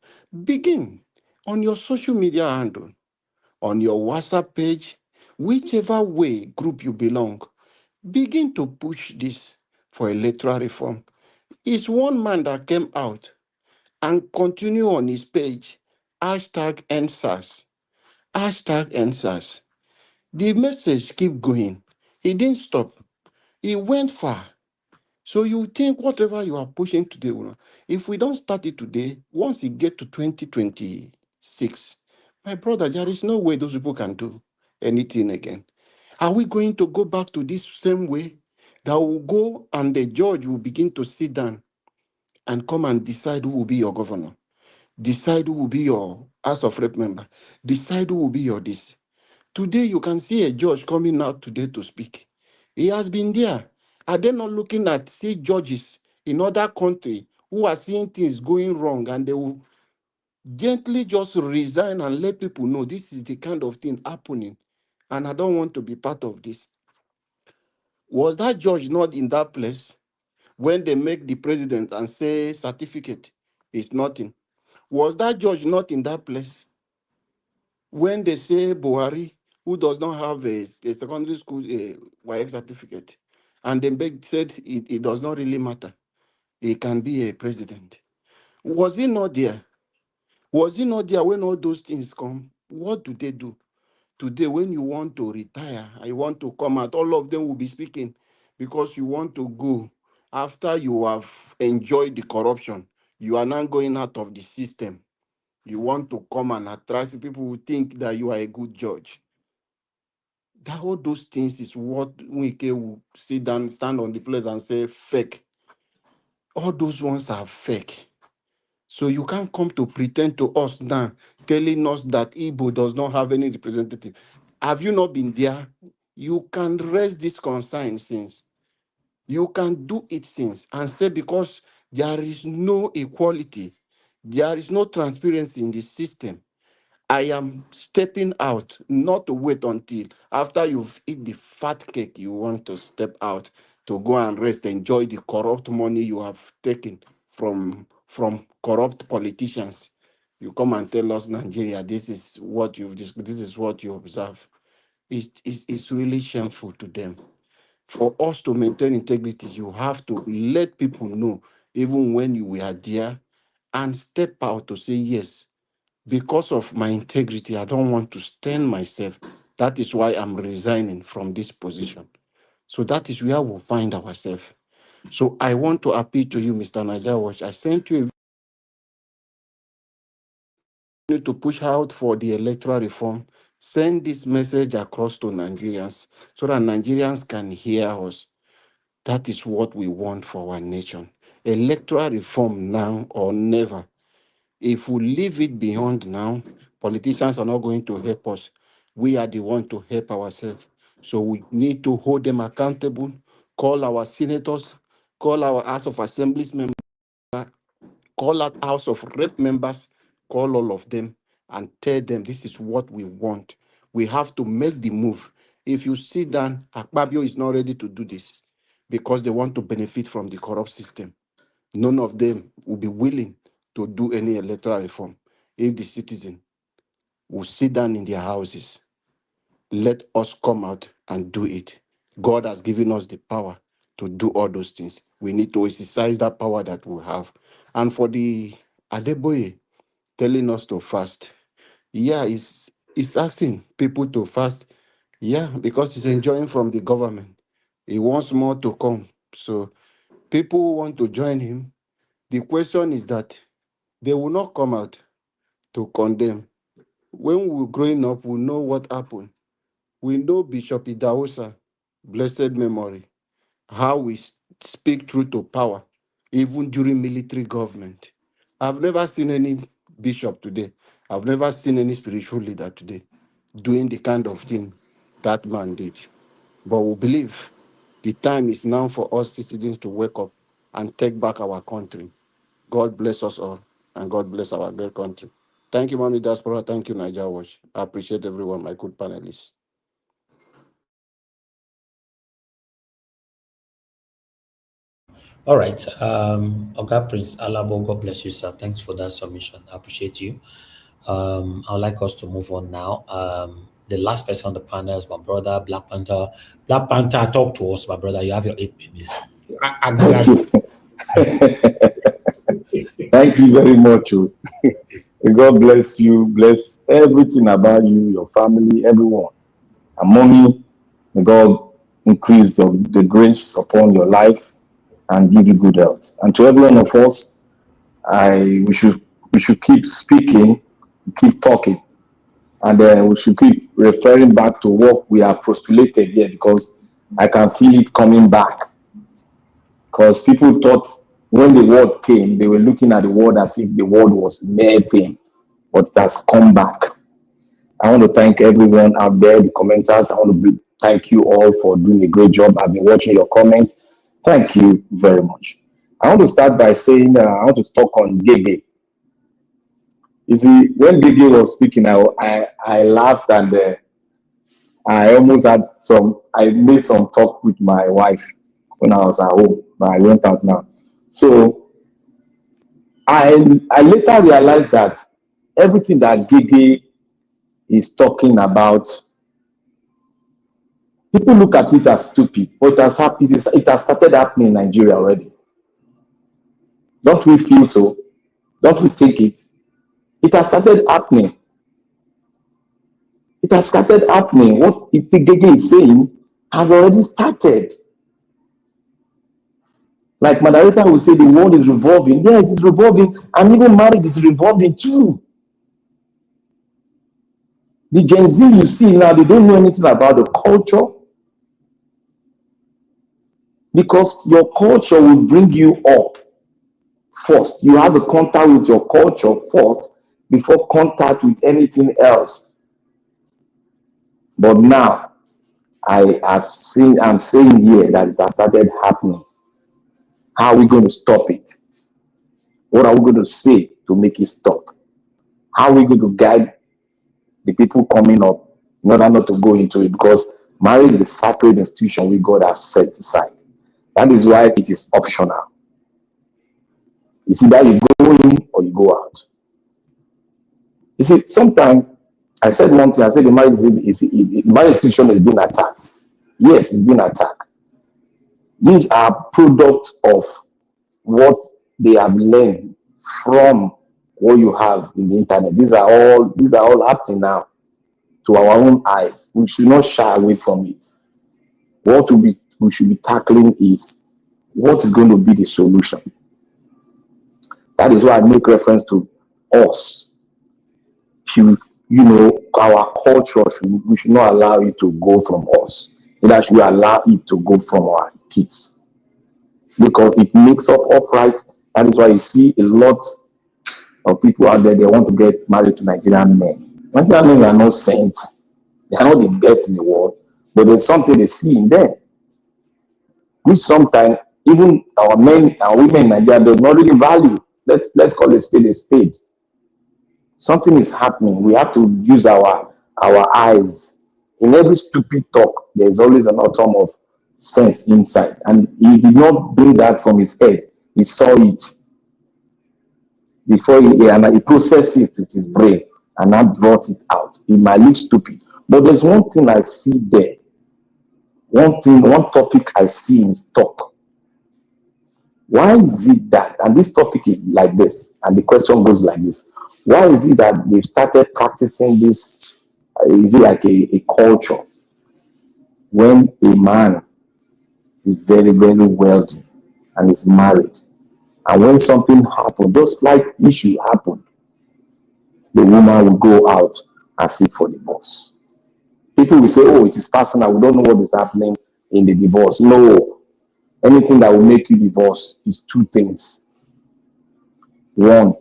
begin on your social media handle, on your WhatsApp page, whichever way group you belong, begin to push this for electoral reform. It's one man that came out and continue on his page, #EndSARS, #EndSARS. The message keep going. He didn't stop. He went far. So you think whatever you are pushing today, if we don't start it today, once it get to 2026, my brother, there is no way those people can do anything again. Are we going to go back to this same way that will go and the judge will begin to sit down and come and decide who will be your governor, decide who will be your House of Rep member, decide who will be your this? Today, you can see a judge coming out today to speak. He has been there. Are they not looking at judges in other countries who are seeing things going wrong and they will gently just resign and let people know this is the kind of thing happening and I don't want to be part of this? Was that judge not in that place when they make the president and say certificate is nothing? Was that judge not in that place when they say Buhari, who does not have a secondary school YF certificate, and then said it does not really matter, he can be a president? Was he not there? Was he not there when all those things come? What do they do? Today, when you want to retire, I want to come out, all of them will be speaking because you want to go. After you have enjoyed the corruption, you are now going out of the system. You want to come and attract people who think that you are a good judge. That all those things is what Wike will sit down, stand on the place and say fake. All those ones are fake. So you can't come to pretend to us now, telling us that Igbo does not have any representative. Have you not been there? You can raise this concern since. You can do it since and say because there is no equality, there is no transparency in the system, I am stepping out, not to wait until after you've eaten the fat cake, you want to step out to go and rest, enjoy the corrupt money you have taken from corrupt politicians. You come and tell us, Nigeria, this is what this is what you observe. It's really shameful to them. For us to maintain integrity, you have to let people know, even when you were there, and step out to say yes. Because of my integrity, I don't want to stain myself. That is why I'm resigning from this position. So that is where we'll find ourselves. So I want to appeal to you, Mr. Niger Watch. I sent you to push out for the electoral reform. Send this message across to Nigerians so that Nigerians can hear us. That is what we want for our nation. Electoral reform now or never. If we leave it beyond now, politicians are not going to help us. We are the one to help ourselves. So we need to hold them accountable, call our senators, call our House of Assemblies members, call out House of Rep members, call all of them and tell them this is what we want. We have to make the move. If you sit down, Akpabio is not ready to do this because they want to benefit from the corrupt system. None of them will be willing to do any electoral reform if the citizen will sit down in their houses. Let us come out and do it. God has given us the power to do all those things. We need to exercise that power that we have. And for the Adeboye telling us to fast, yeah, it's asking people to fast. Yeah, because he's enjoying from the government. He wants more to come. So people want to join him. The question is that they will not come out to condemn. When we were growing up, we know what happened. We know Bishop Idahosa, blessed memory, how we speak truth to power, even during military government. I've never seen any bishop today. I've never seen any spiritual leader today doing the kind of thing that man did. But we believe the time is now for us citizens to wake up and take back our country. God bless us all, and God bless our great country. Thank you, Mommy Diaspora. Thank you, Niger Watch. I appreciate everyone, my good panelists. All right. Oga Prince Alabo, God bless you, sir. Thanks for that submission. I appreciate you. I'd like us to move on now. The last person on the panel is my brother, Black Panther. Black Panther, talk to us, my brother. You have your 8 minutes. Thank you. Thank you very much. God bless you, bless everything about you, your family, everyone. And mommy, may God increase the grace upon your life and give you good health. And to every one of us, we should keep speaking, keep talking, and we should keep referring back to what we have postulated here, because I can feel it coming back. Because people thought when the word came, they were looking at the word as if the word was mere thing, but it has come back. I want to thank everyone out there, the commenters. I want to thank you all for doing a great job. I've been watching your comments. Thank you very much. I want to start by saying I want to talk on Gege. You see, when Gege was speaking, I laughed, and I almost I made some talk with my wife when I was at home, but I went out now. So I later realized that everything that Gege is talking about, people look at it as stupid, but it has started happening in Nigeria already. Don't we feel so? Don't we think it? It has started happening. It has started happening. What Gege is saying has already started. Like Madarita will say, the world is revolving. Yes, it's revolving, and even marriage is revolving too. The Gen Z you see now, they don't know anything about the culture, because your culture will bring you up first. You have a contact with your culture first before contact with anything else. But now, I'm saying here that it has started happening. How are we going to stop it? What are we going to say to make it stop? How are we going to guide the people coming up in order not to go into it? Because marriage is a sacred institution we God has set aside. That is why it is optional. It's either you go in or you go out. You see, sometimes I said one thing, I said the marriage institution is being attacked. Yes, it's being attacked. These are products of what they have learned from what you have in the internet. These are all happening now to our own eyes. We should not shy away from it. What we should be tackling is what is going to be the solution. That is why I make reference to us. Our culture, we should not allow it to go from us. Neither should we allow it to go from our kids. Because it makes us upright. That is why you see a lot of people out there, they want to get married to Nigerian men. Nigerian men are not saints. They are not the best in the world. But there's something they see in them, which sometimes even our men and women in Nigeria does not really value. let's call a spade a spade. Something is happening. We have to use our eyes. In every stupid talk, there is always an atom of sense inside. And he did not bring that from his head. He saw it before he processed it with his brain and now brought it out. It might look stupid. But there's one thing I see there. One topic I see in his talk. Why is it that, and this topic is like this, and the question goes like this: why is it that they've started practicing this? Is it like a culture when a man is very, very wealthy and is married, and when something happens, just like issue happened, the woman will go out and seek for divorce? People will say, oh, it is personal, we don't know what is happening in the divorce. No. Anything that will make you divorce is two things. One,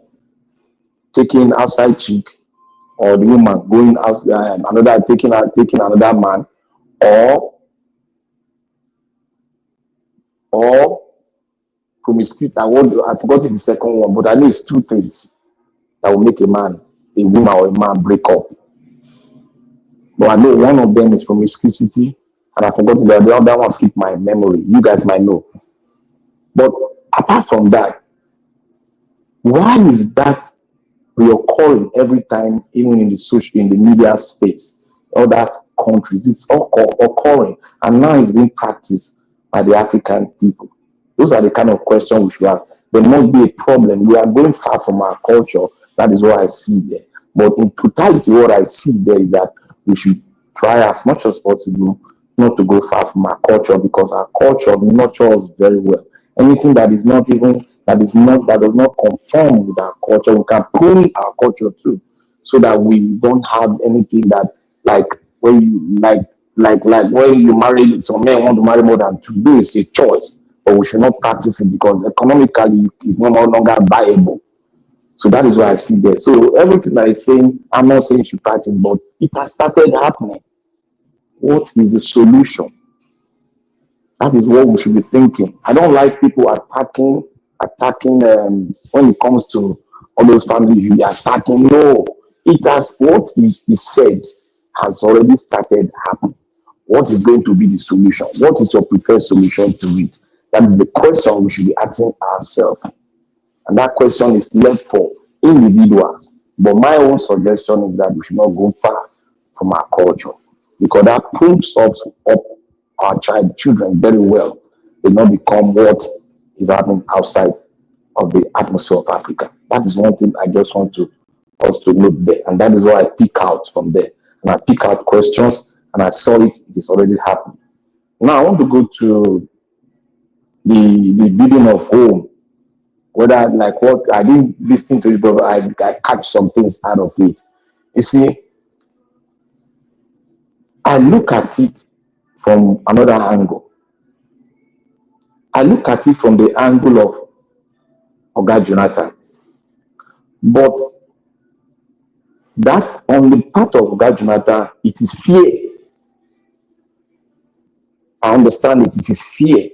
taking outside chick, or the woman going outside, another taking another man, or promiscuity. I forgot the second one, but I know it's two things that will make a woman or a man break up. But I know one of them is promiscuity, and I forgot the other one skipped my memory. You guys might know. But apart from that, why is that reoccurring every time, even in the media space, other countries? It's all occurring, and now it's being practiced by the African people. Those are the kind of questions we should ask. There must be a problem. We are going far from our culture. That is what I see there. But in totality, what I see there is that we should try as much as possible not to go far from our culture, because our culture nurtures us very well. Anything that does not conform with our culture, we can prune our culture too, so that we don't have anything that, like when you marry, some men want to marry more than two. This is a choice, but we should not practice it because economically it's no longer viable. So that is what I see there. So everything that is saying, I'm not saying you should practice, but it has started happening. What is the solution? That is what we should be thinking. I don't like people attacking when it comes to all those families, you are attacking. No, what is said has already started happening. What is going to be the solution? What is your preferred solution to it? That is the question we should be asking ourselves. And that question is left for individuals. But my own suggestion is that we should not go far from our culture, because that proves up our children very well. They not become what is happening outside of the atmosphere of Africa. That is one thing I just want us to note there. And that is why I pick out from there. And I pick out questions, and I saw it is already happening. Now I want to go to the building of home. Whether like what I didn't listen to it, but I catch some things out of it. You see, I look at it from another angle. I look at it from the angle of Oga Jonathan. But that on the part of Oga Jonathan, it is fear. I understand it. It is fear.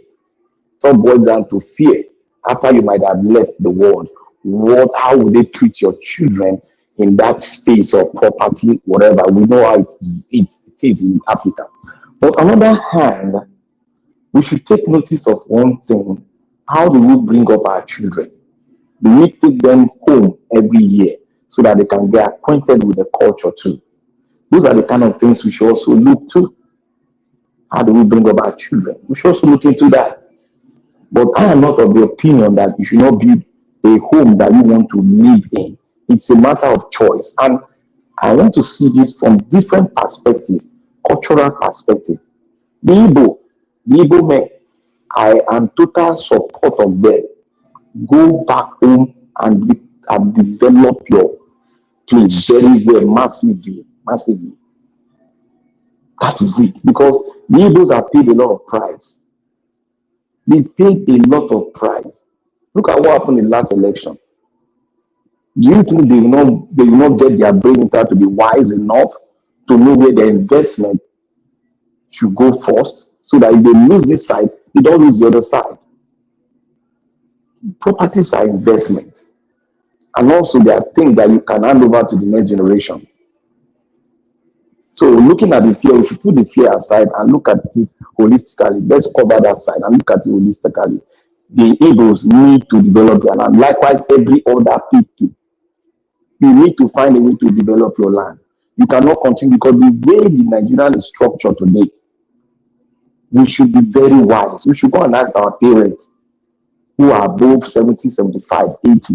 So boiled down to fear. After you might have left the world, how would they treat your children in that space of property, whatever? We know how it is in Africa. But on the other hand, we should take notice of one thing. How do we bring up our children? Do we take them home every year so that they can get acquainted with the culture too? Those are the kind of things we should also look to. How do we bring up our children? We should also look into that. But I am not of the opinion that you should not build a home that you want to live in. It's a matter of choice. And I want to see this from different perspectives, cultural perspective. The Igbo men, I am total support of them. Go back home and develop your place very well, massively. That is it. Because the Igbos have paid a lot of price. They paid a lot of price. Look at what happened in the last election. Do you think they will not get their brain to be wise enough to know where their investment should go first, so that if they lose this side, they don't lose the other side? Properties are investment. And also, there are things that you can hand over to the next generation. So looking at the fear, we should put the fear aside and look at it holistically. Let's cover that side and look at it holistically. The Igbos need to develop their land. Likewise, every other people. You need to find a way to develop your land. You cannot continue because the way the Nigerian is structured today, we should be very wise. We should go and ask our parents who are above 70, 75, 80,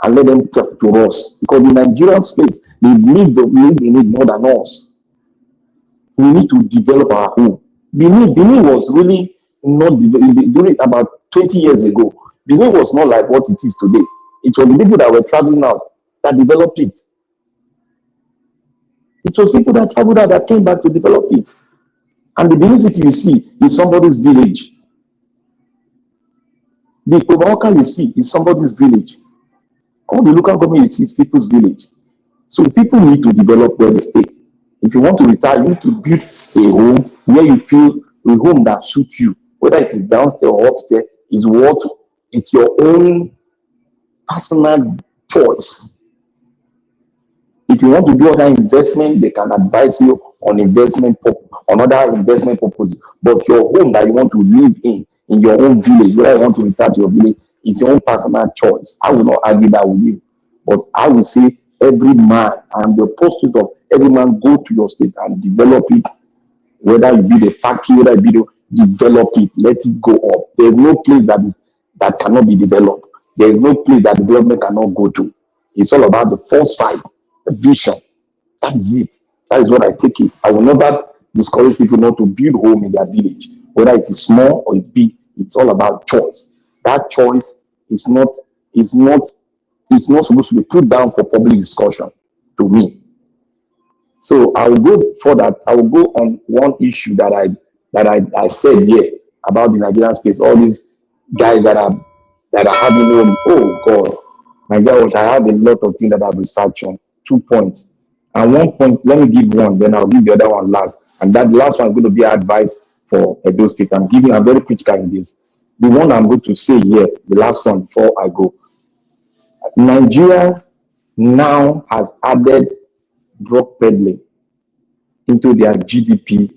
and let them talk to us. Because the Nigerian space, they live in it more than us. We need to develop our home. Benin was really not during about 20 years ago. Benin was not like what it is today. It was the people that were traveling out that developed it. It was people that traveled out that came back to develop it. And the Benin city you see is somebody's village. The Obaoka you see is somebody's village. All the local government you see is people's village. So people need to develop where they stay. If you want to retire, you need to build a home where you feel a home that suits you, whether it is downstairs or upstairs, it's your own personal choice. If you want to do other investment, they can advise you on other investment purposes. But your home that you want to live in your own village, whether you want to retire to your village, it's your own personal choice. I will not argue that with you. But I will say every man, and the pursuit of every man, go to your state and develop it. Whether you build a factory, whether you develop it, let it go up. There's no place that cannot be developed. There is no place that development cannot go to. It's all about the foresight, the vision. That is it. That is what I take it. I will never discourage people not to build home in their village, whether it is small or it's big. It's all about choice. That choice is not supposed to be put down for public discussion to me. So I will go for that. I will go on one issue that I said here about the Nigerian space. All these guys that are having home. Oh God, Nigeria, I have a lot of things that I've researched on. 2 points. And 1 point, let me give one, then I'll give the other one last. And that last one is going to be advice for Edo State. I'm very critical in this. The one I'm going to say here, the last one before I go. Nigeria now has added drug peddling into their GDP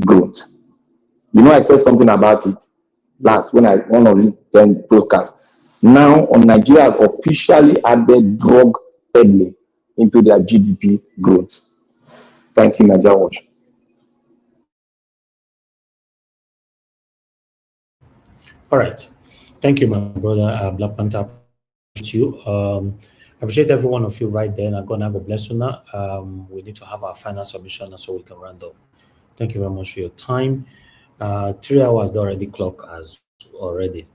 growth. You know, I said something about it last when one of these 10 broadcasts. Now, Nigeria officially added drug peddling into their GDP growth. Thank you, Nigeria Watch. All right. Thank you, my brother Black Panther. You. I appreciate every one of you right there. And God bless you now. We need to have our final submission so we can round up. Thank you very much for your time. 3 hours already clock as already.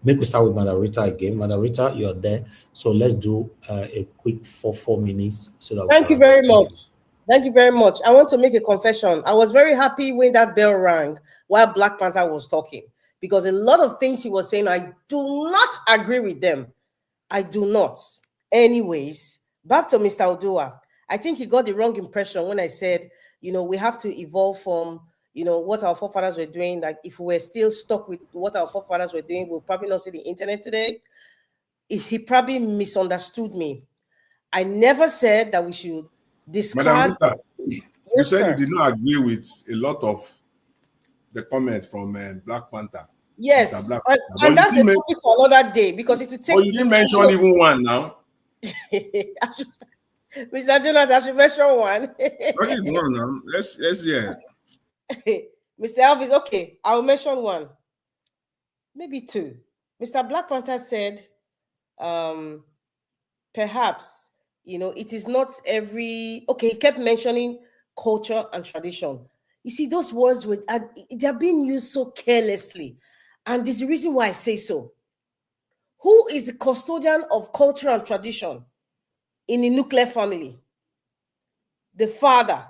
Make we start with Madarita again. Madarita, you're there. So let's do a quick 4 minutes. So that Thank you very much. Thank you very much. I want to make a confession. I was very happy when that bell rang while Black Panther was talking, because a lot of things he was saying, I do not agree with them. I do not. Anyways, back to Mr. Odua. I think he got the wrong impression when I said, we have to evolve from, what our forefathers were doing. Like, if we were still stuck with what our forefathers were doing, we'll probably not see the internet today. He probably misunderstood me. I never said that we should discard. Madam Rita, you said you did not agree with a lot of the comments from Black Panther. Yes, Black Panther. And that's a topic for another day, because it will take. Oh, you didn't mention even one now. Mr. Jonathan, I should mention one. Okay, go on now. Let's hear. Mr. Elvis, okay, I'll mention one, maybe two. Mr. Black Panther said, perhaps, it is not every. Okay, he kept mentioning culture and tradition. You see, those words they're being used so carelessly, and there's a reason why I say so. Who is the custodian of culture and tradition in the nuclear family? The father,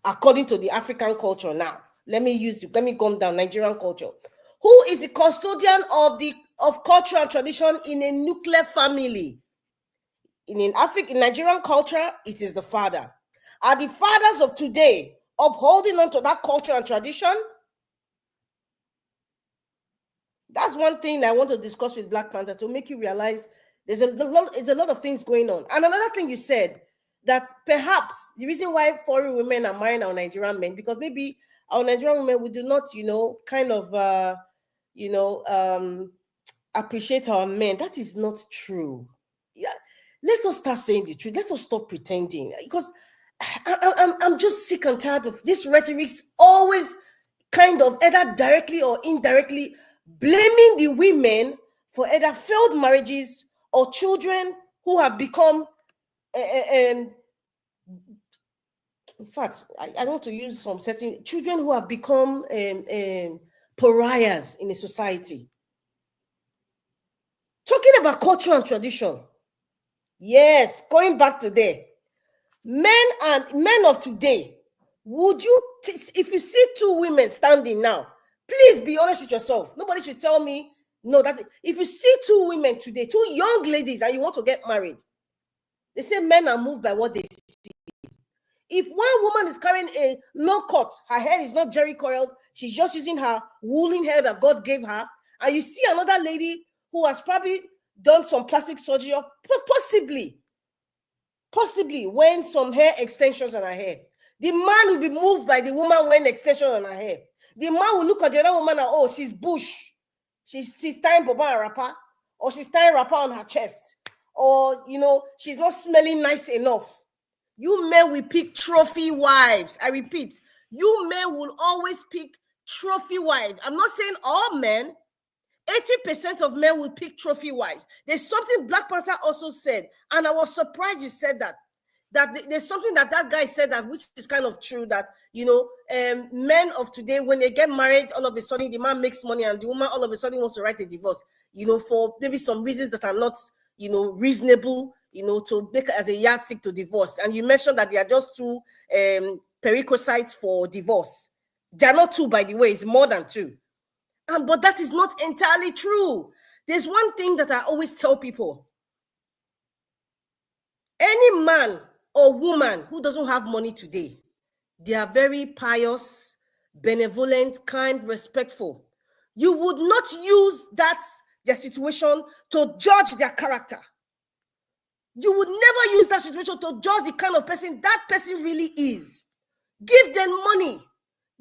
according to the African culture. Now, let me come down Nigerian culture. Who is the custodian of culture and tradition in a nuclear family? In Nigerian culture, it is the father. Are the fathers of today upholding on to that culture and tradition? That's one thing I want to discuss with Black Panther, to make you realize There's a lot of things going on. And another thing you said, that perhaps the reason why foreign women are marrying our Nigerian men, because maybe our Nigerian women, we do not, kind of, appreciate our men. That is not true. Yeah, let us start saying the truth. Let us stop pretending, because I'm just sick and tired of this rhetoric, always kind of either directly or indirectly blaming the women for either failed marriages or children who have become in fact, I want to use some certain children who have become pariahs in a society. Talking about culture and tradition. Yes, going back to there. Men of today, would you, if you see two women standing now, please be honest with yourself. Nobody should tell me, no, that if you see two women today, two young ladies, and you want to get married, they say men are moved by what they see. If one woman is carrying a low cut, her hair is not jerry coiled, she's just using her woolen hair that God gave her, and you see another lady who has probably done some plastic surgery, or possibly wearing some hair extensions on her hair, the man will be moved by the woman wearing extensions on her hair. The man will look at the other woman and, oh, she's bush. She's tying boba and wrapper, or she's tying wrapper on her chest, or, she's not smelling nice enough. You men will pick trophy wives. I repeat, you men will always pick trophy wives. I'm not saying all men. 80% of men will pick trophy wives. There's something Black Panther also said, and I was surprised you said that. That there's something that guy said that, which is kind of true, that, men of today, when they get married, all of a sudden the man makes money and the woman all of a sudden wants to write a divorce, for maybe some reasons that are not, reasonable, to make as a yardstick to divorce. And you mentioned that there are just two prerequisites for divorce. They are not two, by the way, it's more than two. But that is not entirely true. There's one thing that I always tell people. Any man or woman who doesn't have money today, they are very pious, benevolent, kind, respectful. You would not use their situation to judge their character. You would never use that situation to judge the kind of person that person really is. Give them money.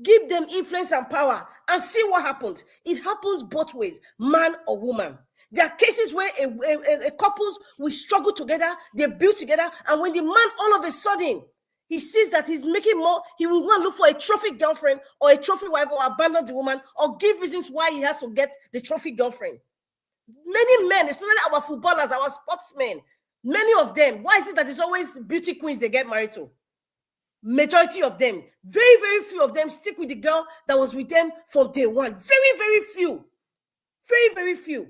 Give them influence and power and see what happens. It happens both ways, man or woman. There are cases where a couples will struggle together, they build together, and when the man all of a sudden, he sees that he's making more, he will go and look for a trophy girlfriend or a trophy wife, or abandon the woman, or give reasons why he has to get the trophy girlfriend. Many men, especially our footballers, our sportsmen, many of them, why is it that it's always beauty queens they get married to? Majority of them, very, very few of them stick with the girl that was with them from day one. Very, very few. Very, very few.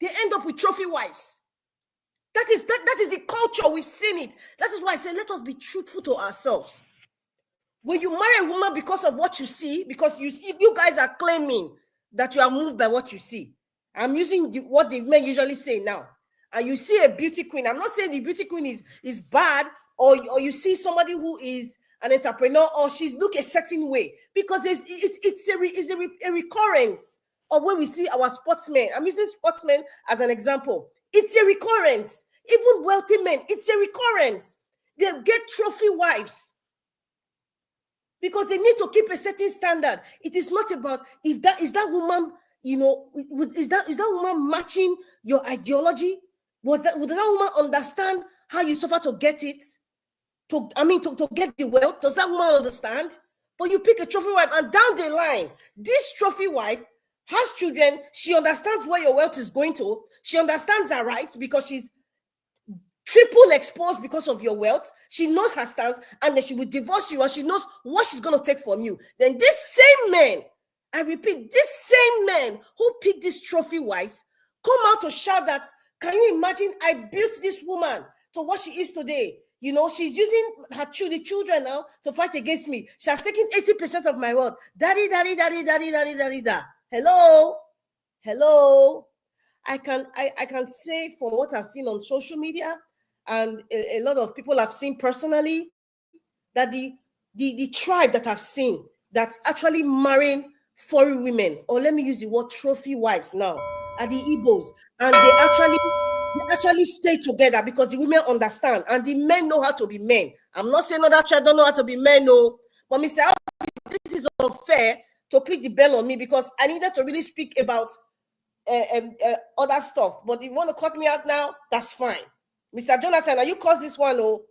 They end up with trophy wives. That is the culture. We've seen it. That is why I say, let us be truthful to ourselves. When you marry a woman because of what you see, because you guys are claiming that you are moved by what you see. I'm using what the men usually say now. And you see a beauty queen. I'm not saying the beauty queen is bad, or you see somebody who is an entrepreneur, or she's look a certain way, because it's a recurrence of when we see our sportsmen. I'm using sportsmen as an example. It's a recurrence. Even wealthy men, it's a recurrence. They get trophy wives because they need to keep a certain standard. It is not about is that woman, is that woman matching your ideology? Would that woman understand how you suffer to get it? To get the wealth? Does that woman understand? But you pick a trophy wife, and down the line, this trophy wife has children. She understands where your wealth is going to. She understands her rights because she's triple exposed because of your wealth. She knows her stance, and then she will divorce you, and she knows what she's going to take from you. Then this same man, I repeat, this same man who picked these trophy wives come out to shout that, can you imagine, I built this woman to what she is today. She's using the children now to fight against me. She has taken 80% of my wealth. Daddy. Hello. I can say from what I've seen on social media, and a lot of people have seen personally, that the tribe that I've seen that's actually marrying foreign women, or let me use the word trophy wives now, are the Igbos, and they actually stay together because the women understand and the men know how to be men. I'm not saying other child don't know how to be men, no. But Mr. Alvin, this is unfair to click the bell on me because I needed to really speak about other stuff. But if you want to cut me out now, that's fine. Mr. Jonathan, are you caused this one? Oh,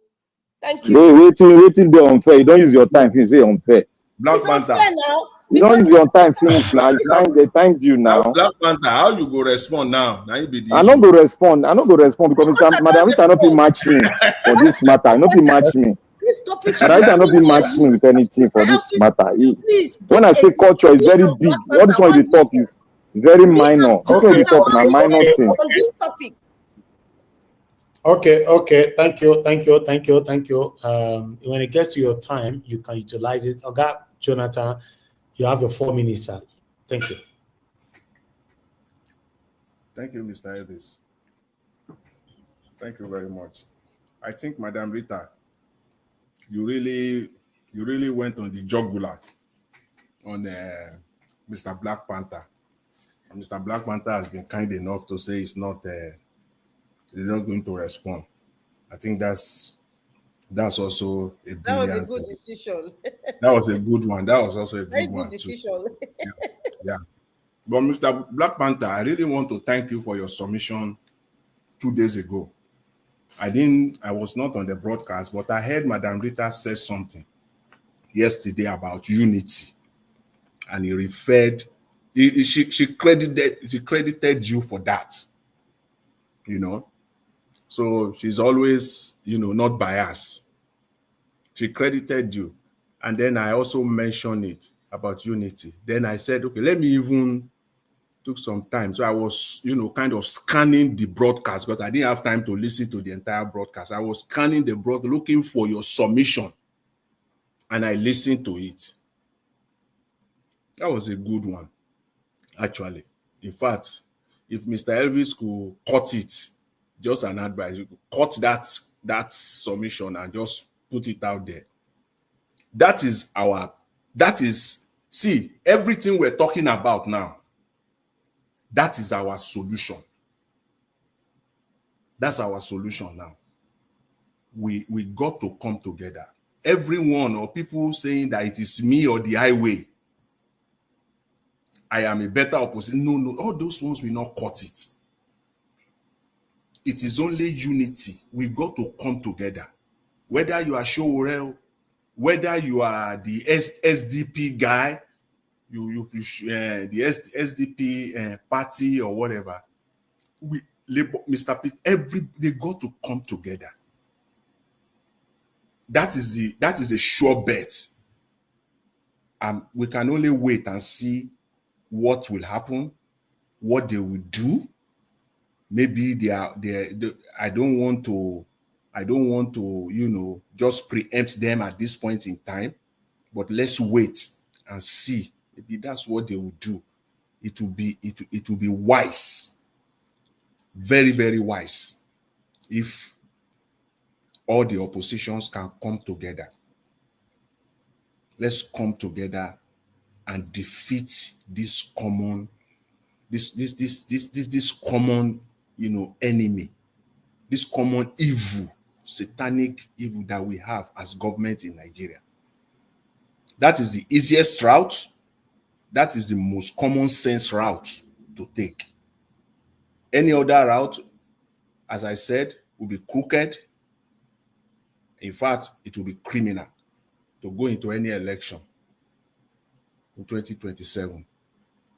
thank you. Waiting there unfair. You don't use your time. You say unfair. It's unfair now. You don't use your time finish now. It's time they thank you now. Black Panther, how you go respond now? Now you be the I not go respond because Madam Rita not be match me for this matter. Not be match me. This topic Madam Rita not be match me with anything for this matter. When I say culture, it's very big. What this one you talk is very minor. This one you talk now minor thing. On this topic. Okay. Thank you. When it gets to your time, you can utilize it. Okay, Jonathan, you have your 4 minutes, sir. Thank you. Thank you, Mr. Elvis. Thank you very much. I think, Madam Rita, you really went on the jugular on Mr. Black Panther. And Mr. Black Panther has been kind enough to say he's not going to respond. I think that's also a brilliant. That was a good decision. That was a good one. That was also a very good good one decision. too. Yeah. But Mr. Black Panther, I really want to thank you for your submission 2 days ago. I was not on the broadcast, but I heard Madam Rita say something yesterday about unity. And she credited you for that. You know. So she's always, not biased. She credited you. And then I also mentioned it about unity. Then I said, okay, let me even took some time. So I was, kind of scanning the broadcast because I didn't have time to listen to the entire broadcast. I was scanning the broadcast, looking for your submission. And I listened to it. That was a good one, actually. In fact, if Mr. Elvis could cut it, just an advice, you could cut that submission and just put it out there. See, everything we're talking about now, that is our solution. That's our solution now. We got to come together. Everyone or people saying that it is me or the highway, I am a better opposition. No, all those ones will not cut it. It is only unity. We got to come together. Whether you are Sowore, whether you are the SDP guy, the SDP party or whatever, Mr. Pitt, they got to come together. That is a sure bet. We can only wait and see what will happen, what they will do. Maybe I don't want to, just preempt them at this point in time, but let's wait and see. Maybe that's what they will do. It will be wise, very, very wise, if all the oppositions can come together. Let's come together and defeat this common, enemy, this common evil, satanic evil that we have as government in Nigeria. That is the easiest route. That is the most common sense route to take. Any other route, as I said, will be crooked. In fact, it will be criminal to go into any election in 2027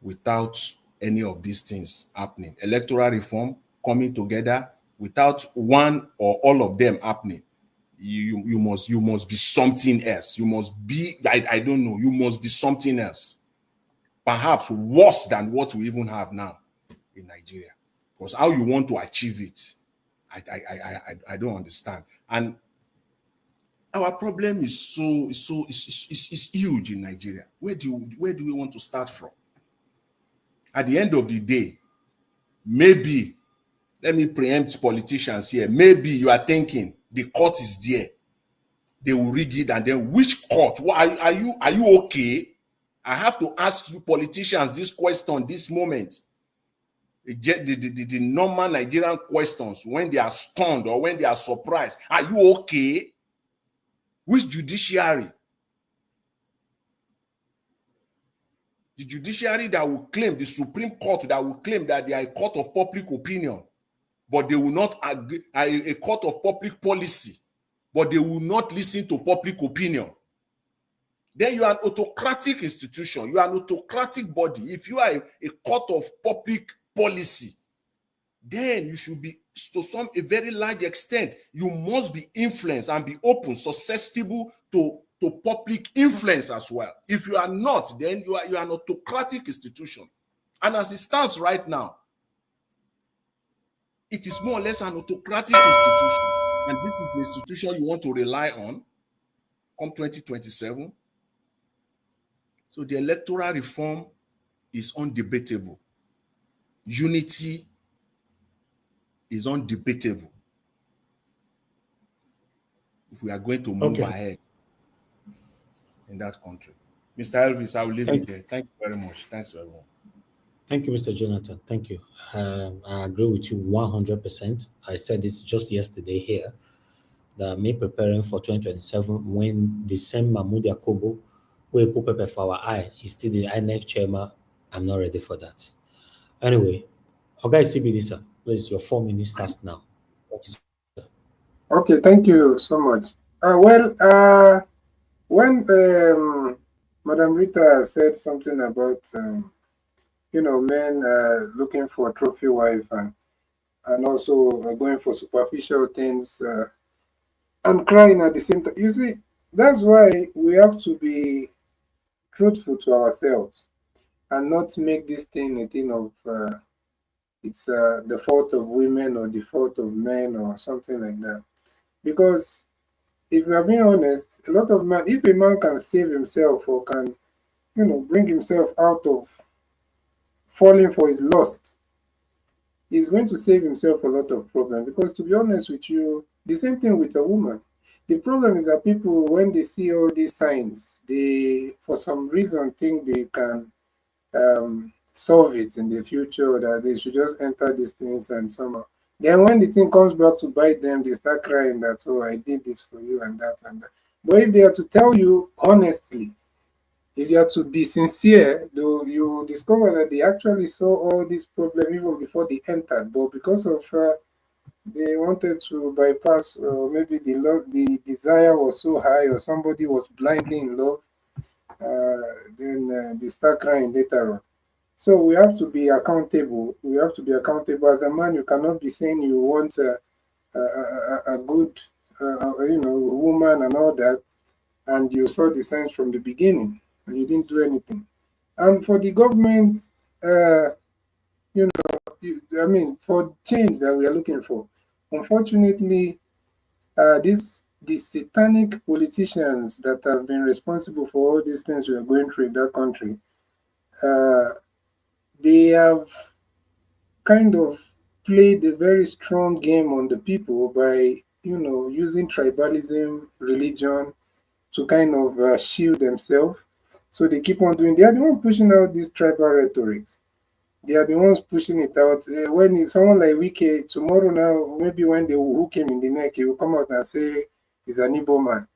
without any of these things happening. Electoral reform coming together without one or all of them happening. You must be something else. You must be, I don't know, you must be something else. Perhaps worse than what we even have now in Nigeria. Because how you want to achieve it, I don't understand. And our problem is is huge in Nigeria. Where do we want to start from? At the end of the day, maybe, let me preempt politicians here, maybe you are thinking the court is there. They will rig it, and then which court? Are you okay? I have to ask you politicians this question this moment. the normal Nigerian questions when they are stunned or when they are surprised. Are you okay? Which judiciary? The judiciary that will claim, the Supreme Court that will claim that they are a court of public opinion, but they will not agree, a court of public policy, but they will not listen to public opinion. Then you are an autocratic institution. You are an autocratic body. If you are a court of public policy, then you should be, to a very large extent, you must be influenced and be open, susceptible to public influence as well. If you are not, then you are an autocratic institution. And as it stands right now, it is more or less an autocratic institution. And this is the institution you want to rely on come 2027. So the electoral reform is undebatable. Unity is undebatable. If we are going to move ahead in that country. Mr. Elvis, I will leave it there. Thank you very much. Thanks to everyone. Thank you, Mr. Jonathan. Thank you. I agree with you 100%. I said this just yesterday here, that me preparing for 2027 when the same Mahmoud Yakubu, who put paper for our eye, is still the INEC chairman. I'm not ready for that. Anyway, okay, CBD, sir. Please, your 4 minutes starts now. Okay, thank you so much. When Madam Rita said something about men looking for a trophy wife and also going for superficial things and crying at the same time. You see, that's why we have to be truthful to ourselves and not make this thing a thing of it's the fault of women or the fault of men or something like that. Because if we are being honest, a lot of men, if a man can save himself or can, bring himself out of falling for his lust, he's going to save himself a lot of problems. Because to be honest with you, the same thing with a woman. The problem is that people, when they see all these signs, they, for some reason, think they can solve it in the future, that they should just enter these things and somehow. Then when the thing comes back to bite them, they start crying that, oh, I did this for you and that and that. But if they are to tell you honestly, if they are to be sincere, though, you discover that they actually saw all these problems even before they entered. But because of they wanted to bypass, or maybe the desire was so high, or somebody was blindly in love, then they start crying later on. So we have to be accountable. We have to be accountable. As a man, you cannot be saying you want a good, woman and all that, and you saw the signs from the beginning and you didn't do anything. And for the government, for change that we are looking for, unfortunately, the satanic politicians that have been responsible for all these things we are going through in that country, they have kind of played a very strong game on the people by, using tribalism, religion to kind of shield themselves. So they keep on doing, they are the ones pushing out these tribal rhetorics. They are the ones pushing it out. When it's someone like Wike, tomorrow now, maybe when they hook him in the neck, he will come out and say he's an Igbo man.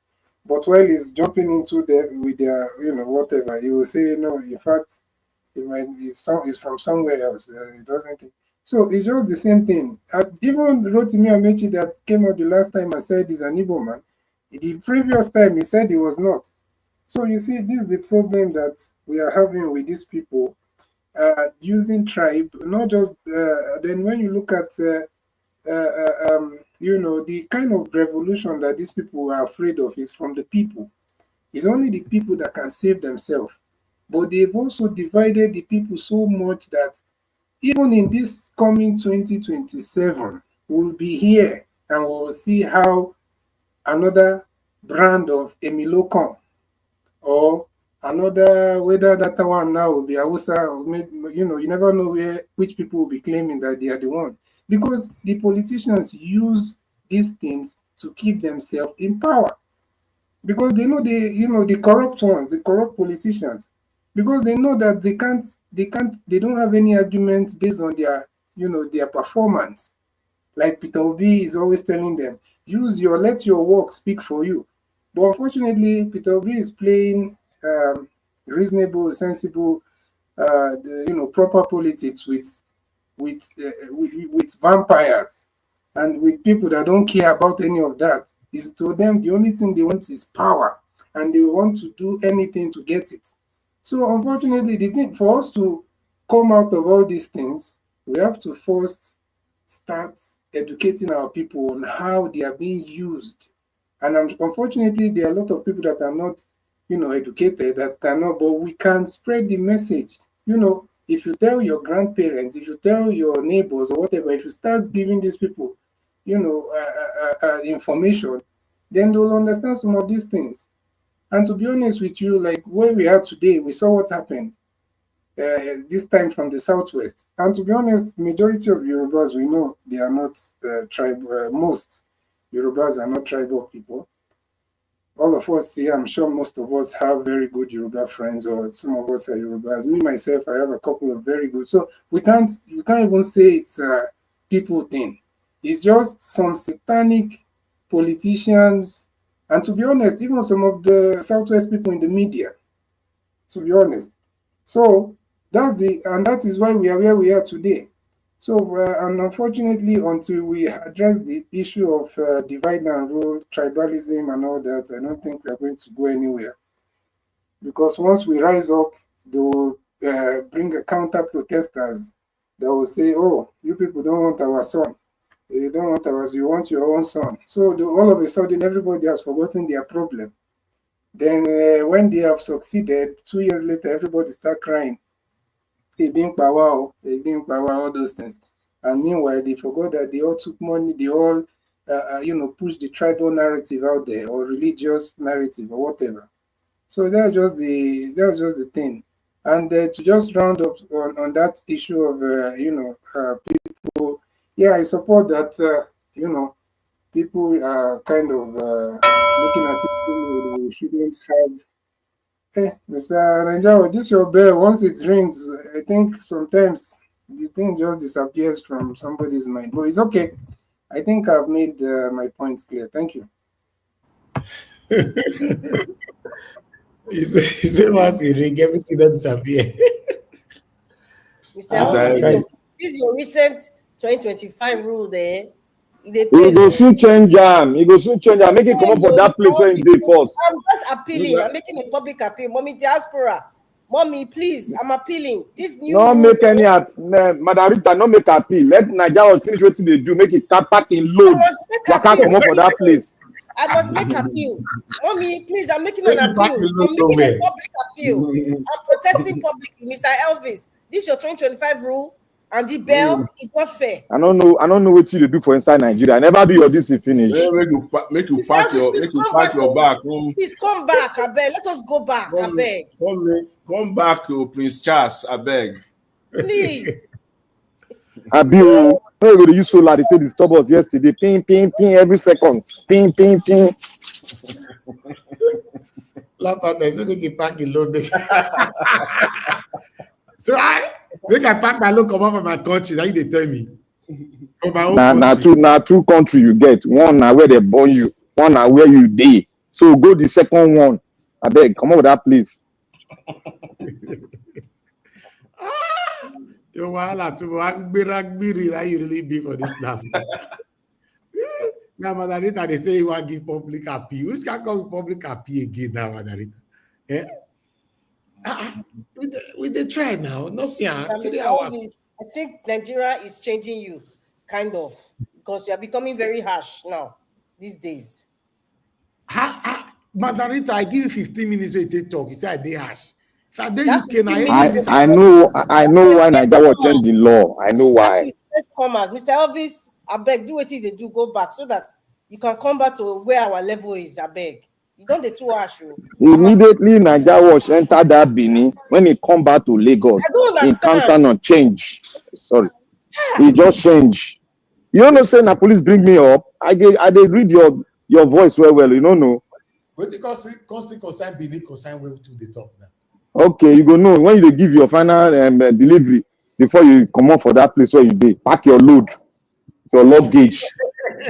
But while he's jumping into them with their, whatever, he will say, no, in fact, it's from somewhere else. It doesn't. So it's just the same thing. Even Rotimi Amechi that came out the last time and said he's an Igbo man, the previous time he said he was not. So you see, this is the problem that we are having with these people using tribe. Not just then when you look at the kind of revolution that these people are afraid of is from the people. It's only the people that can save themselves. But they've also divided the people so much that even in this coming 2027, we'll be here and we'll see how another brand of Emilokon or another, whether that one now will be Hausa, or maybe, you never know which people will be claiming that they are the one. Because the politicians use these things to keep themselves in power. Because they know the corrupt ones, the corrupt politicians. Because they know that they don't have any arguments based on their their performance. Like Peter Obi is always telling them, let your work speak for you. But unfortunately, Peter Obi is playing reasonable, sensible, proper politics with vampires and with people that don't care about any of that. Is to them the only thing they want is power, and they want to do anything to get it. So unfortunately, the thing for us to come out of all these things, we have to first start educating our people on how they are being used. And unfortunately, there are a lot of people that are not, educated, that cannot, but we can spread the message. If you tell your grandparents, if you tell your neighbors or whatever, if you start giving these people, information, then they'll understand some of these things. And to be honest with you, like where we are today, we saw what happened this time from the southwest. And to be honest, majority of Yorubas, we know they are not tribal. Most Yorubas are not tribal people. All of us here, I'm sure most of us have very good Yoruba friends, or some of us are Yorubas. Me, myself, I have a couple of very good. So you can't even say it's a people thing. It's just some satanic politicians, and to be honest, even some of the Southwest people in the media, to be honest. So that is why we are where we are today. So, and unfortunately, until we address the issue of divide and rule, tribalism, and all that, I don't think we are going to go anywhere. Because once we rise up, they will bring a counter protesters that will say, "Oh, you people don't want our son. You don't want ours. You want your own son." So all of a sudden, everybody has forgotten their problem. Then, when they have succeeded, 2 years later, everybody start crying. Being power, all those things. And meanwhile, they forgot that they all took money, they all, pushed the tribal narrative out there, or religious narrative, or whatever. So that was just the thing. And to just round up on that issue of, people, yeah, I support that, people are kind of looking at it, we shouldn't have. Hey, Mr. Ranjao, this your bell. Once it rings, I think sometimes the thing just disappears from somebody's mind. But it's okay. I think I've made my points clear. Thank you. You say once it ring, everything that disappear. Mr. This is your recent 2025 rule there. He go soon change am. He go soon change am. Make it come up for that place where he did first. I'm just appealing. I'm making a public appeal. Mommy Diaspora. Mommy, please. I'm appealing. This new no make any Madam Rita, no make appeal. Let Nigeria finish what they do. Make it pack in load. Waka come up for that place. I must make appeal. Mommy, please, I'm making an appeal. I'm making a public appeal. I'm protesting publicly. Mr. Elvis, this is your 2025 rule. And the bell is not fair. I don't know what you do for inside Nigeria. I never do your this finish. Make you pack your back. Please come back, I beg. Let us go back, I beg. Come back to Prince Charles, I beg. Please. Abio, no go to use solar to disturb us yesterday. Ping, ping, ping every second. Ping, ping, ping. Lapata, so make you pack in load. So make I pack my load come out from my country. Now you tell me. From my own two country you get. One now where they born you. One now where you dey. So go the second one. I beg, come over that place. Yo, wahala to Ragbiri that you really be for this stuff. Now, Madarita, they say you want to give public appeal. Which can come with public appeal again now, Madarita? Yeah. With the try now, no see. Today I think Nigeria is changing you, kind of, because you are becoming very harsh now these days. Madarita, I give you 15 minutes to take talk. You say I dey harsh. I know why Nigeria changed the law. I know why. That is first comers. Mr. Elvis, I beg, do what they do, go back so that you can come back to where our level is. I beg. You don't dey too harsh. Immediately Nigeria was enter that Benin. When he come back to Lagos, he cannot change. Sorry, he just change. You don't know, say na police bring me up. I read your voice well. You don't know. But because constant concern Benin concern well to the top now. Okay, you go know when you give your final delivery. before you come out for that place where you dey. Pack your load, your luggage.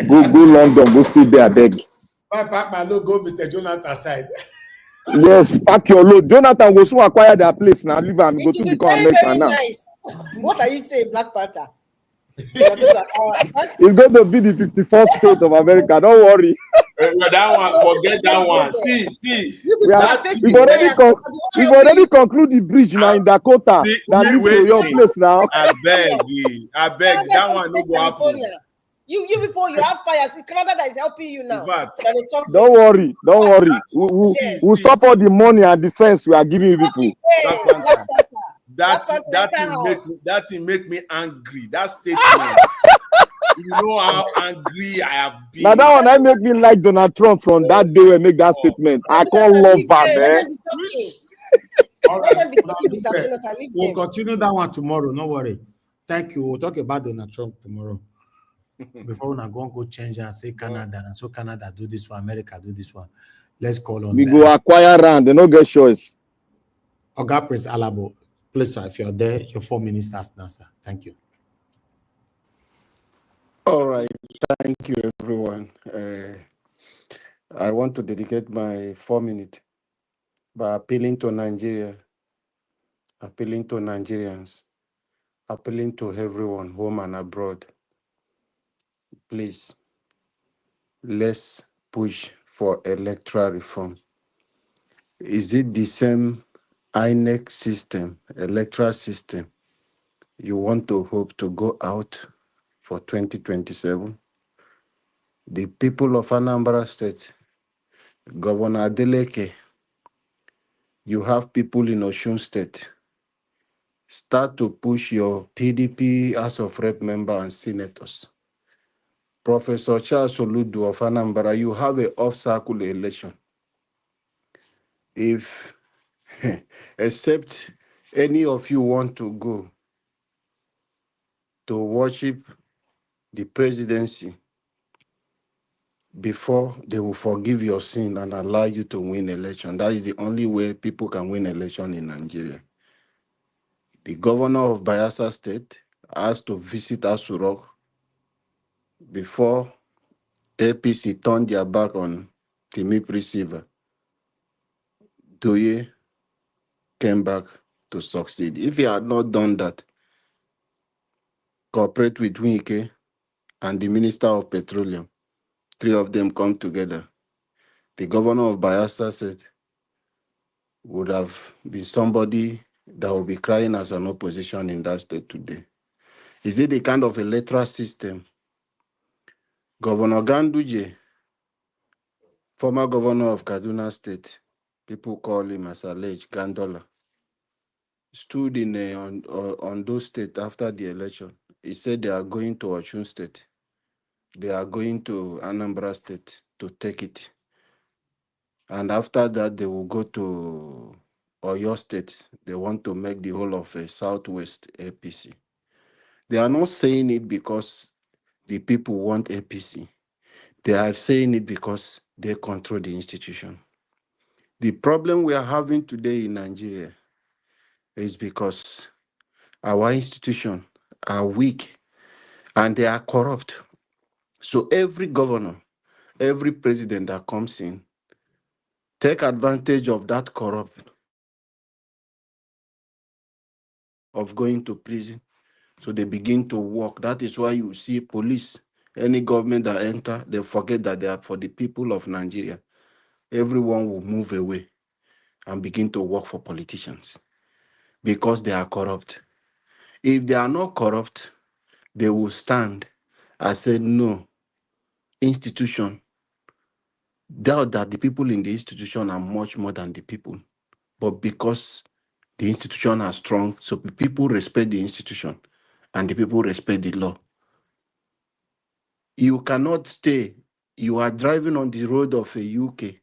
Go London, go stay there, abeg. I pack my load, go Mr. Jonathan side. Yes, pack your load. Jonathan go soon acquire their place now. Leave am, go It to will be become very, American very now. nice. What are you saying, Black Panther? You're going to It's going to be the 54th state of America. Don't worry. That one, forget that one. See, We've already concluded the bridge now in Dakota that leads to your place now. I beg. That one no go happen. You people, you have fires. Canada that is helping you now. Don't worry. We'll stop all the money and defense we are giving you people. That thing make me angry. That statement. You know how angry I have been. Now that one I make me like Donald Trump from that day we make that statement. I can't love that, man. We'll continue that one tomorrow. No worry. Thank you. We'll talk about Donald Trump tomorrow. Before we go change and say Canada, and so Canada do this one, America do this one. Let's call on. We go acquire land. They no get choice. Oga Prince Alabo, please, sir, if you're there, your 4 minutes starts now, sir. Thank you. All right. Thank you, everyone. I want to dedicate my 4 minutes by appealing to Nigeria, appealing to Nigerians, appealing to everyone, home and abroad. Please, let's push for electoral reform. Is it the same INEC system, electoral system, you want to hope to go out for 2027? The people of Anambra State, Governor Adeleke, you have people in Osun State. Start to push your PDP House of Rep member and senators. Professor Charles Oludu of Anambra, you have an off-cycle election. If, except any of you want to go to worship the presidency before they will forgive your sin and allow you to win election. That is the only way people can win election in Nigeria. The governor of Bayelsa State has to visit Aso Rock before APC turned their back on Timip Receiver. Doye came back to succeed. If he had not done that, cooperate with Wike and the Minister of Petroleum, 3 of them come together, the governor of Bayelsa State would have been somebody that will be crying as an opposition in that state today. Is it the kind of electoral system? Governor Ganduje, former governor of Kaduna State, people call him as alleged Gandola, stood in on those states after the election. He said they are going to Osun State. They are going to Anambra State to take it. And after that, they will go to Oyo State. They want to make the whole of a Southwest APC. They are not saying it because the people want APC. They are saying it because they control the institution. The problem we are having today in Nigeria is because our institutions are weak and they are corrupt. So every governor, every president that comes in, take advantage of that corrupt, of going to prison. So they begin to work. That is why you see police, any government that enter, they forget that they are for the people of Nigeria. Everyone will move away and begin to work for politicians because they are corrupt. If they are not corrupt, they will stand and say, no, institution, doubt that the people in the institution are much more than the people. But because the institution are strong, so people respect the institution and the people respect the law. You cannot stay. You are driving on the road of a UK.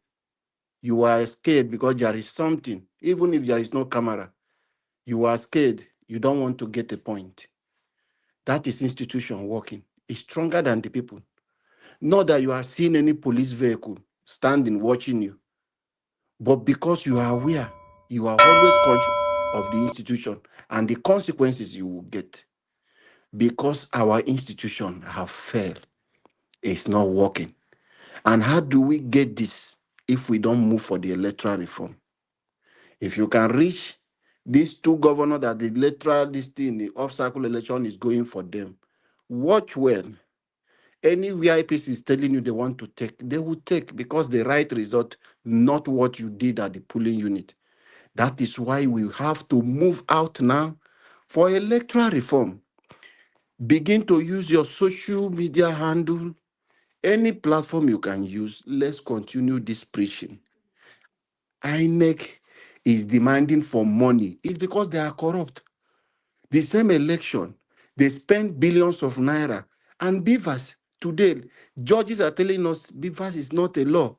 You are scared because there is something. Even if there is no camera, you are scared. You don't want to get a point. That is institution working. It's stronger than the people. Not that you are seeing any police vehicle standing, watching you. But because you are aware, you are always conscious of the institution and the consequences you will get. Because our institution have failed. It's not working. And how do we get this if we don't move for the electoral reform? If you can reach these two governors that the electoral, the off-cycle election is going for them, watch well. Any VIPs is telling you they want to take, they will take because the right result, not what you did at the polling unit. That is why we have to move out now for electoral reform. Begin to use your social media handle, any platform you can use. Let's continue this preaching. INEC is demanding for money. It's because they are corrupt. The same election, they spend billions of naira. And BVAS, today, judges are telling us BVAS is not a law.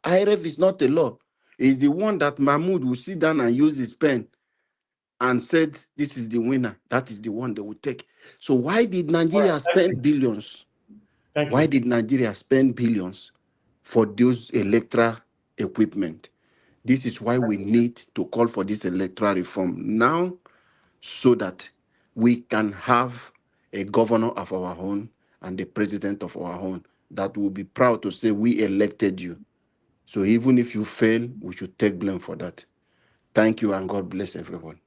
IRF is not a law. It's the one that Mahmoud will sit down and use his pen and said, this is the winner. That is the one they will take. So why did Nigeria spend billions? Why did Nigeria spend billions for those electoral equipment? This is why we need to call for this electoral reform now so that we can have a governor of our own and a president of our own that will be proud to say we elected you. So even if you fail, we should take blame for that. Thank you and God bless everyone.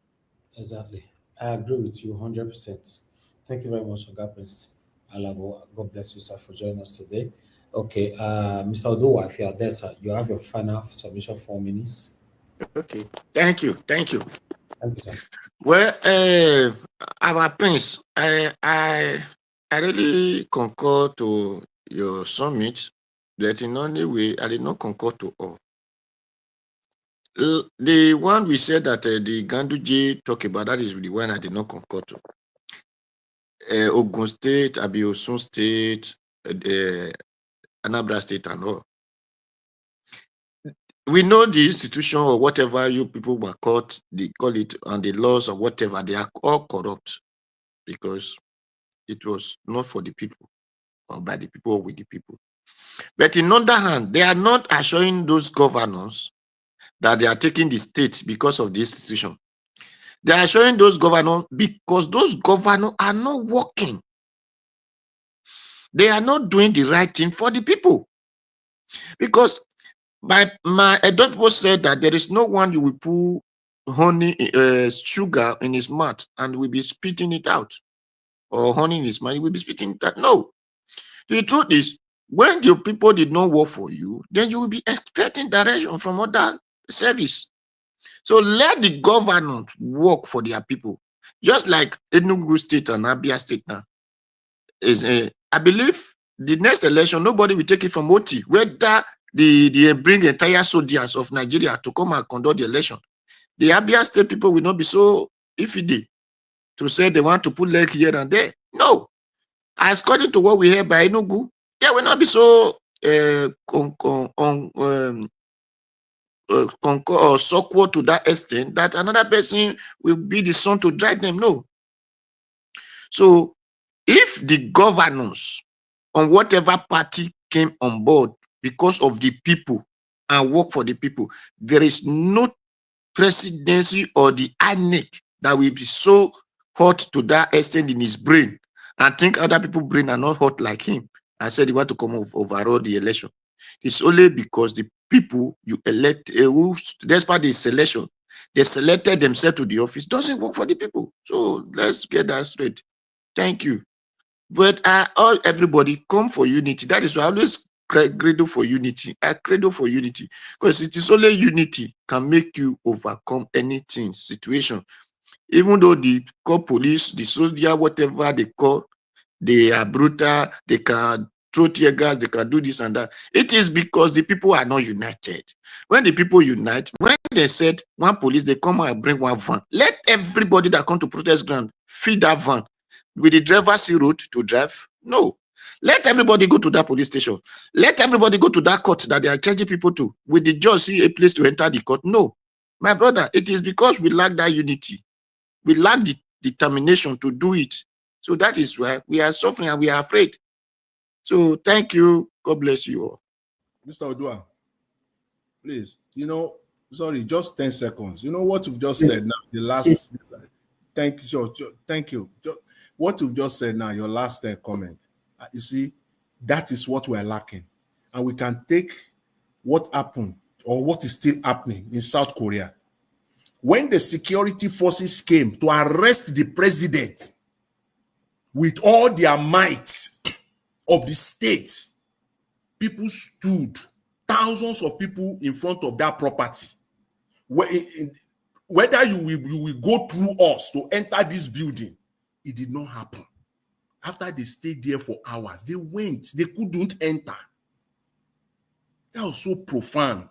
Exactly. I agree with you 100%. Thank you very much, Oga Prince Alabo. God bless you, sir, for joining us today. Okay, Mr. Odowa, if you are there, sir, you have your final submission 4 minutes. Okay, thank you. Thank you, sir. Well, our prince, I really concur to your summit, that in only way I did not concur to all. The one we said that the Ganduje talk about, that is the one I did not concur to. Ogun State, Abiosun State, Anambra State, and all. We know the institution or whatever you people were called, they call it, and the laws or whatever, they are all corrupt because it was not for the people or by the people or with the people. But in other hand, they are not assuring those governors that they are taking the state because of the institution. They are showing those governors because those governors are not working. They are not doing the right thing for the people. Because my Edo people said that there is no one you will put honey, sugar in his mouth and will be spitting it out, or honey in his mouth, he will be spitting it out. No. The truth is, when the people did not work for you, then you will be expecting direction from other service. So let the government work for their people. Just like Enugu State and Abia State now. I believe the next election, nobody will take it from OT, whether they bring entire soldiers of Nigeria to come and conduct the election. The Abia State people will not be so iffy to say they want to put leg here and there. No. According to what we hear by Enugu, they will not be so or so to that extent that another person will be the son to drive them. No. So if the governors on whatever party came on board because of the people and work for the people, there is no presidency or the INEC that will be so hot to that extent in his brain and think other people's brain are not hot like him and said he want to come overall the election. It's only because the people you elect, who, despite the selection, they selected themselves to the office, doesn't work for the people. So let's get that straight. Thank you. But everybody come for unity. That is why I always credo for unity. I credo for unity because it is only unity can make you overcome anything, situation. Even though the call police, the soldier, whatever they call, they are brutal, they can throw tear gas, they can do this and that. It is because the people are not united. When the people unite, when they said one police, they come and bring one van. Let everybody that come to protest ground feed that van. Will the driver see road to drive? No. Let everybody go to that police station. Let everybody go to that court that they are charging people to. Will the judge see a place to enter the court? No. My brother, it is because we lack that unity. We lack the determination to do it. So that is why we are suffering and we are afraid. So thank you. God bless you all. Mr. Odua, please, you know, sorry, just 10 seconds. You know what you've just said now, the last, thank you, thank you. What you've just said now, your last comment, you see, that is what we're lacking. And we can take what happened or what is still happening in South Korea. When the security forces came to arrest the president with all their might of the state, people stood, thousands of people in front of that property. Whether you will go through us to enter this building, it did not happen. After they stayed there for hours, they went, they couldn't enter. That was so profound.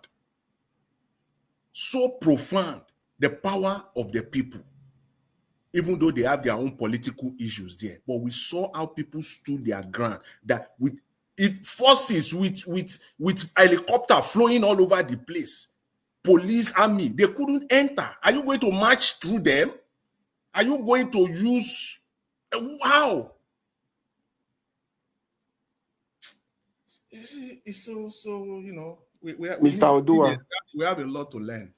So profound, the power of the people, even though they have their own political issues there. But we saw how people stood their ground, that with forces, with helicopter flowing all over the place, police, army, they couldn't enter. Are you going to march through them? Are you going to use, how? It's so you know, we Mr. Odua. We have a lot to learn.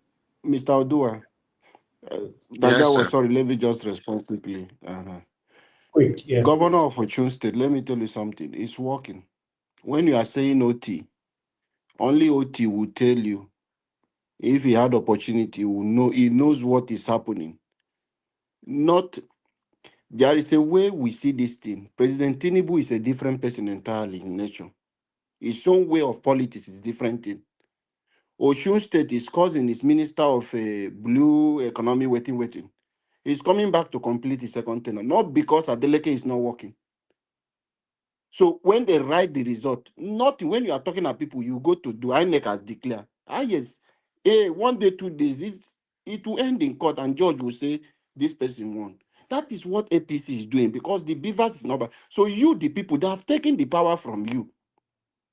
Mr. Odua. Yes, sir. Sorry, let me just respond quickly. Quick, yeah. Governor of Ochun State, let me tell you something. It's working. When you are saying OT, only OT will tell you. If he had opportunity, he will know. He knows what is happening. There is a way we see this thing. President Tinubu is a different person entirely in nature. His own way of politics is different thing. Osun State, his cousin is Minister of Blue Economy, waiting. He's coming back to complete his second tenure, not because Adeleke is not working. So when they write the result, not when you are talking to people, you go to do INEC has declared. Yes, 1 day, 2 days, it will end in court and judge will say this person won. That is what APC is doing because the beavers is not bad. So you, the people, they have taken the power from you.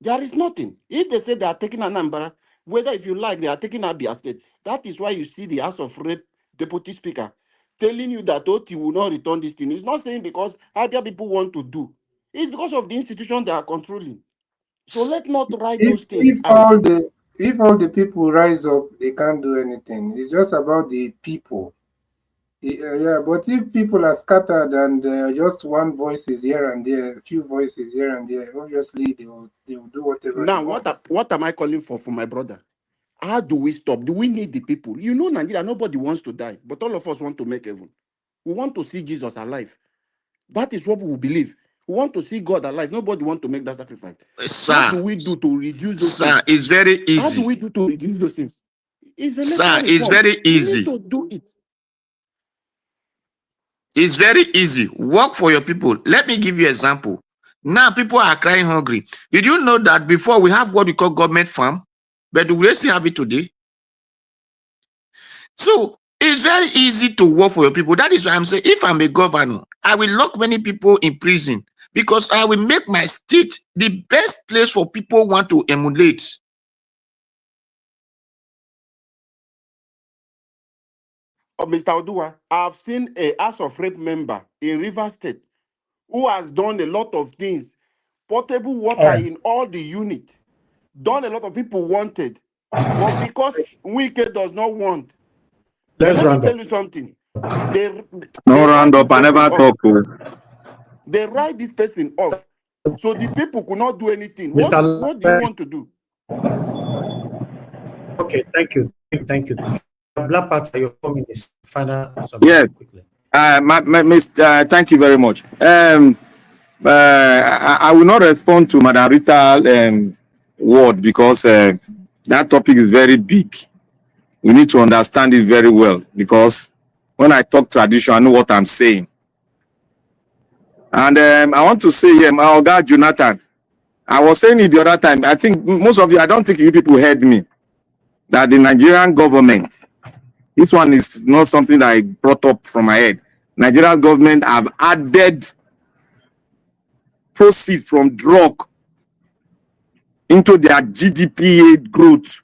There is nothing. If they say they are taking Anambra, whether if you like, they are taking Abia State. That is why you see the House of Rep Deputy Speaker telling you that OT will not return this thing. It's not saying because Abia people want to do. It's because of the institution they are controlling. So let's not write those things out. If all the people rise up, they can't do anything. It's just about the people. Yeah, but if people are scattered and just one voice is here and there, a few voices here and there, obviously they will do whatever. Now, what am I calling for my brother? How do we stop? Do we need the people? You know, Nigeria, nobody wants to die, but all of us want to make heaven. We want to see Jesus alive. That is what we believe. We want to see God alive. Nobody wants to make that sacrifice. Sir, how do we do to reduce those sir, things? It's very easy. How do we do to reduce those things? Sir, it's very easy. We need to do it. It's very easy. Work for your people. Let me give you an example. Now people are crying hungry. Did you know that before we have what we call government farm, but do we still have it today? So it's very easy to work for your people. That is why I'm saying, if I'm a governor, I will lock many people in prison because I will make my state the best place for people who want to emulate. Mr. Odua, I've seen a House of Rep member in Rivers State who has done a lot of things. Portable water in all the units. Done a lot of people wanted. But because Wike does not want, let me tell you something. They round up, I never talk. They write this person off. So the people could not do anything. What do you want to do? Okay, thank you. Black Panther, your comment is final. Yeah. Thank you very much. I will not respond to Madam Rita's word because that topic is very big. We need to understand it very well because when I talk tradition, I know what I'm saying. And I want to say here, my God, Jonathan, I was saying it the other time. I think most of you, I don't think you people heard me, that the Nigerian government, this one is not something that I brought up from my head. Nigerian government have added proceeds from drug into their GDP growth.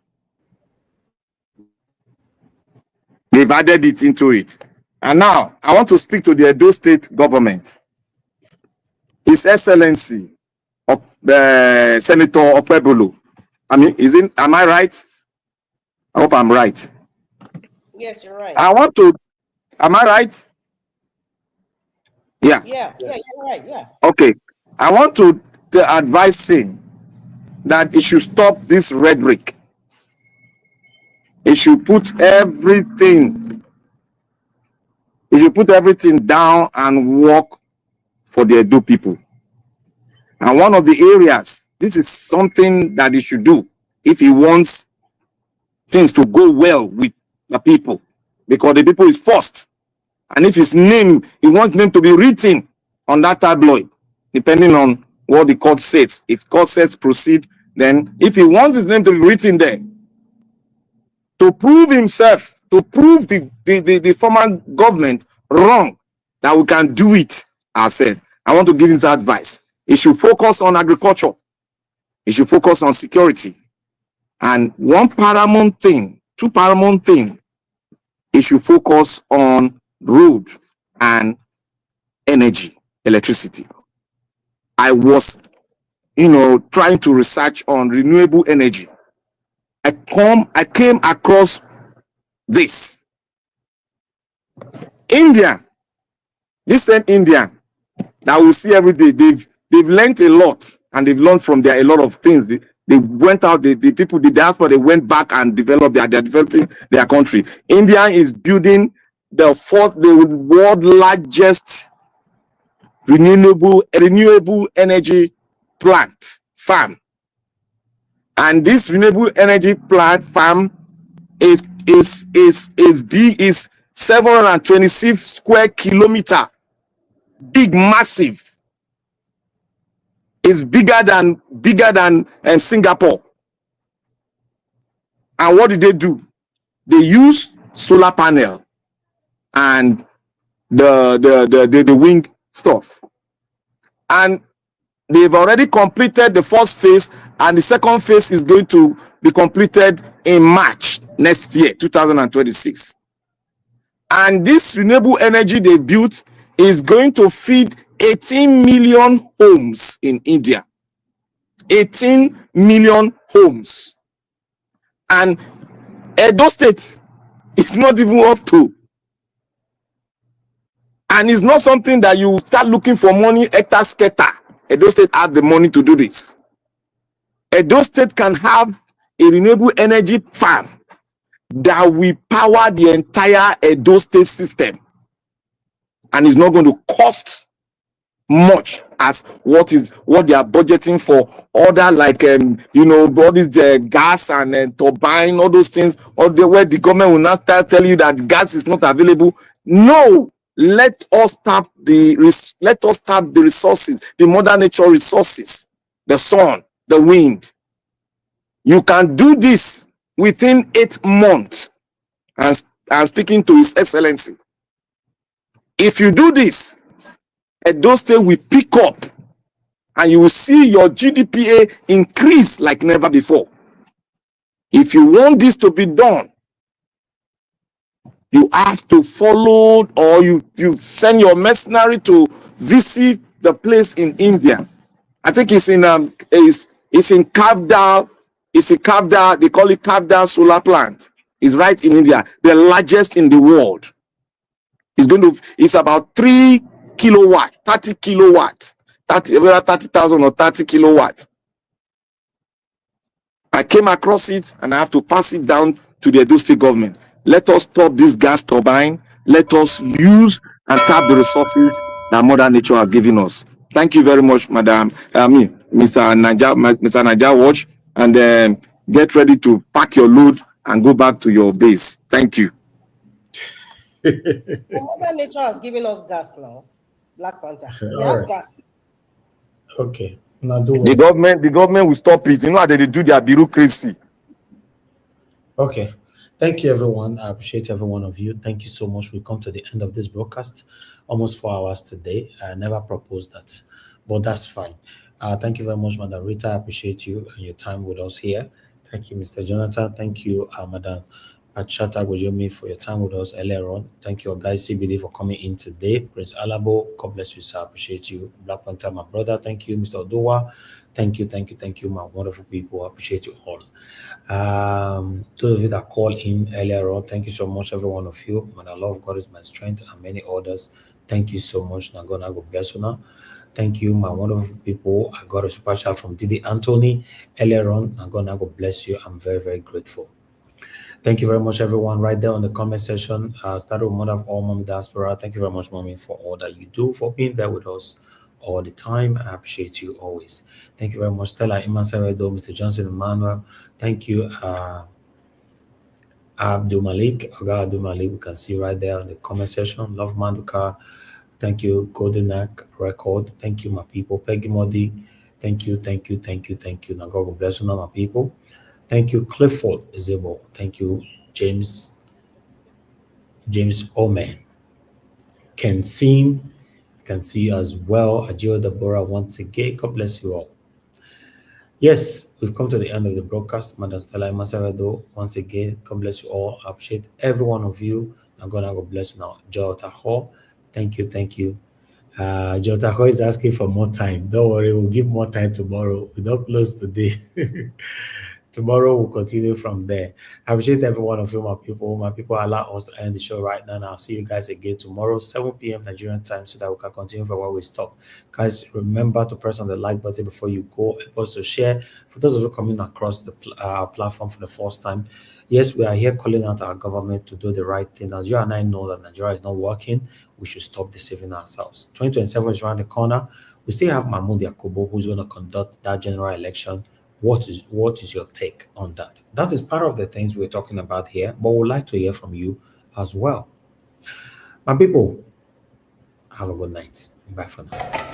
They've added it into it. And now, I want to speak to the Edo State government. His Excellency, Senator Okpebholo. Am I right? I hope I'm right. Yes, you're right. I want to, am I right? Yeah. Yeah, you're right. Yeah. Okay. I want to advise him that he should stop this rhetoric. He should put everything, down and work for the Edo people. And one of the areas, this is something that he should do if he wants things to go well with the people, because the people is first. And if he wants name to be written on that tabloid, depending on what the court says. If court says proceed, then if he wants his name to be written there, to prove himself, to prove the former government wrong, that we can do it ourselves. I want to give him that advice. He should focus on agriculture. He should focus on security. And two paramount thing, he should focus on road and energy, electricity. I was, trying to research on renewable energy. I came across this. India, this same India that we see every day, they've learned a lot, and they've learned from there a lot of things. They went out, the people, the diaspora, they went back and developed they're developing their country. India is building the world largest renewable energy farm. And this renewable energy farm is 726 square kilometer, big, massive. It's bigger than Singapore. And what did they do? They use solar panel and the wind stuff. And they've already completed the first phase, and the second phase is going to be completed in March next year, 2026. And this renewable energy they built is going to feed 18 million homes in India. 18 million homes. And Edo State is not even up to. And it's not something that you start looking for money, hectare. Edo State has the money to do this. Edo State can have a renewable energy farm that will power the entire Edo State system. And it's not going to cost much as what they are budgeting for other, like all this gas and turbine, all those things, where the government will now start telling you that gas is not available. No, let us tap the resources, the mother nature resources, the sun, the wind. You can do this within 8 months. And I'm speaking to His Excellency. If you do this, Edo State will pick up, and you will see your GDPA increase like never before. If you want this to be done, you have to follow, or you send your mercenary to visit the place in India. I think it's in Kavda. It's in Kavda. They call it Kavda solar plant. It's right in India, the largest in the world. It's about 3 kilowatt, 30 kilowatt, 30,000 or 30 kilowatt. I came across it, and I have to pass it down to the Edo State government. Let us stop this gas turbine. Let us use and tap the resources that Mother Nature has given us. Thank you very much, Madam. Mr. Naija Watch, and get ready to pack your load and go back to your base. Thank you. Mother Nature has given us gas now. Black Panther. We have gas. Okay. Now do the government will stop it. You know how they do their bureaucracy. Okay. Thank you, everyone. I appreciate every one of you. Thank you so much. We come to the end of this broadcast. Almost 4 hours today. I never proposed that, but that's fine. Thank you very much, Madam Rita. I appreciate you and your time with us here. Thank you, Mr. Jonathan. Thank you, Madam Achata Gojomi for your time with us earlier on. Thank you, guys, CBD, for coming in today. Prince Alabo, God bless you, sir. Appreciate you. Black Panther, my brother. Thank you, Mr. Odowa. Thank you, my wonderful people. Appreciate you all. Those of you that called in earlier on, thank you so much, every one of you. Man, I love God is my strength, and many others. Thank you so much. Now, God bless you now. Thank you, my wonderful people. I got a super chat from Didi Anthony earlier on. Now, God bless you. I'm very, very grateful. Thank you very much, everyone. Right there on the comment section. Started with Mother of All, Mommy Diaspora. Thank you very much, Mommy, for all that you do, for being there with us all the time. I appreciate you always. Thank you very much, Stella Imansaredo, Mr. Johnson Emmanuel. Thank you, Abdul Malik. Abdul Malik, we can see right there on the comment section. Love Manduka. Thank you, Golden Neck Record. Thank you, my people. Peggy Modi. Thank you. Now, God will bless you, now, my people. Thank you, Clifford Zibo. Thank you, James Oman. Can see as well. Ajio Deborah once again. God bless you all. Yes, we've come to the end of the broadcast. Madam Stella Masaredo, once again, God bless you all. I appreciate every one of you. I'm gonna go bless you now. Joe Taho, thank you. Joe Taho is asking for more time. Don't worry, we'll give more time tomorrow. We don't close today. Tomorrow we'll continue from there. I appreciate every one of you, my people. My people, allow us to end the show right now. And I'll see you guys again tomorrow, 7 p.m. Nigerian time, so that we can continue from where we stop. Guys, remember to press on the like button before you go. Help us to share. For those of you coming across the platform for the first time, yes, we are here calling out our government to do the right thing. As you and I know that Nigeria is not working, we should stop deceiving ourselves. 2027 is around the corner. We still have Mahmoud Yakubu, who's going to conduct that general election. What is your take on that? That is part of the things we're talking about here, but we'd like to hear from you as well. My people, have a good night. Bye for now.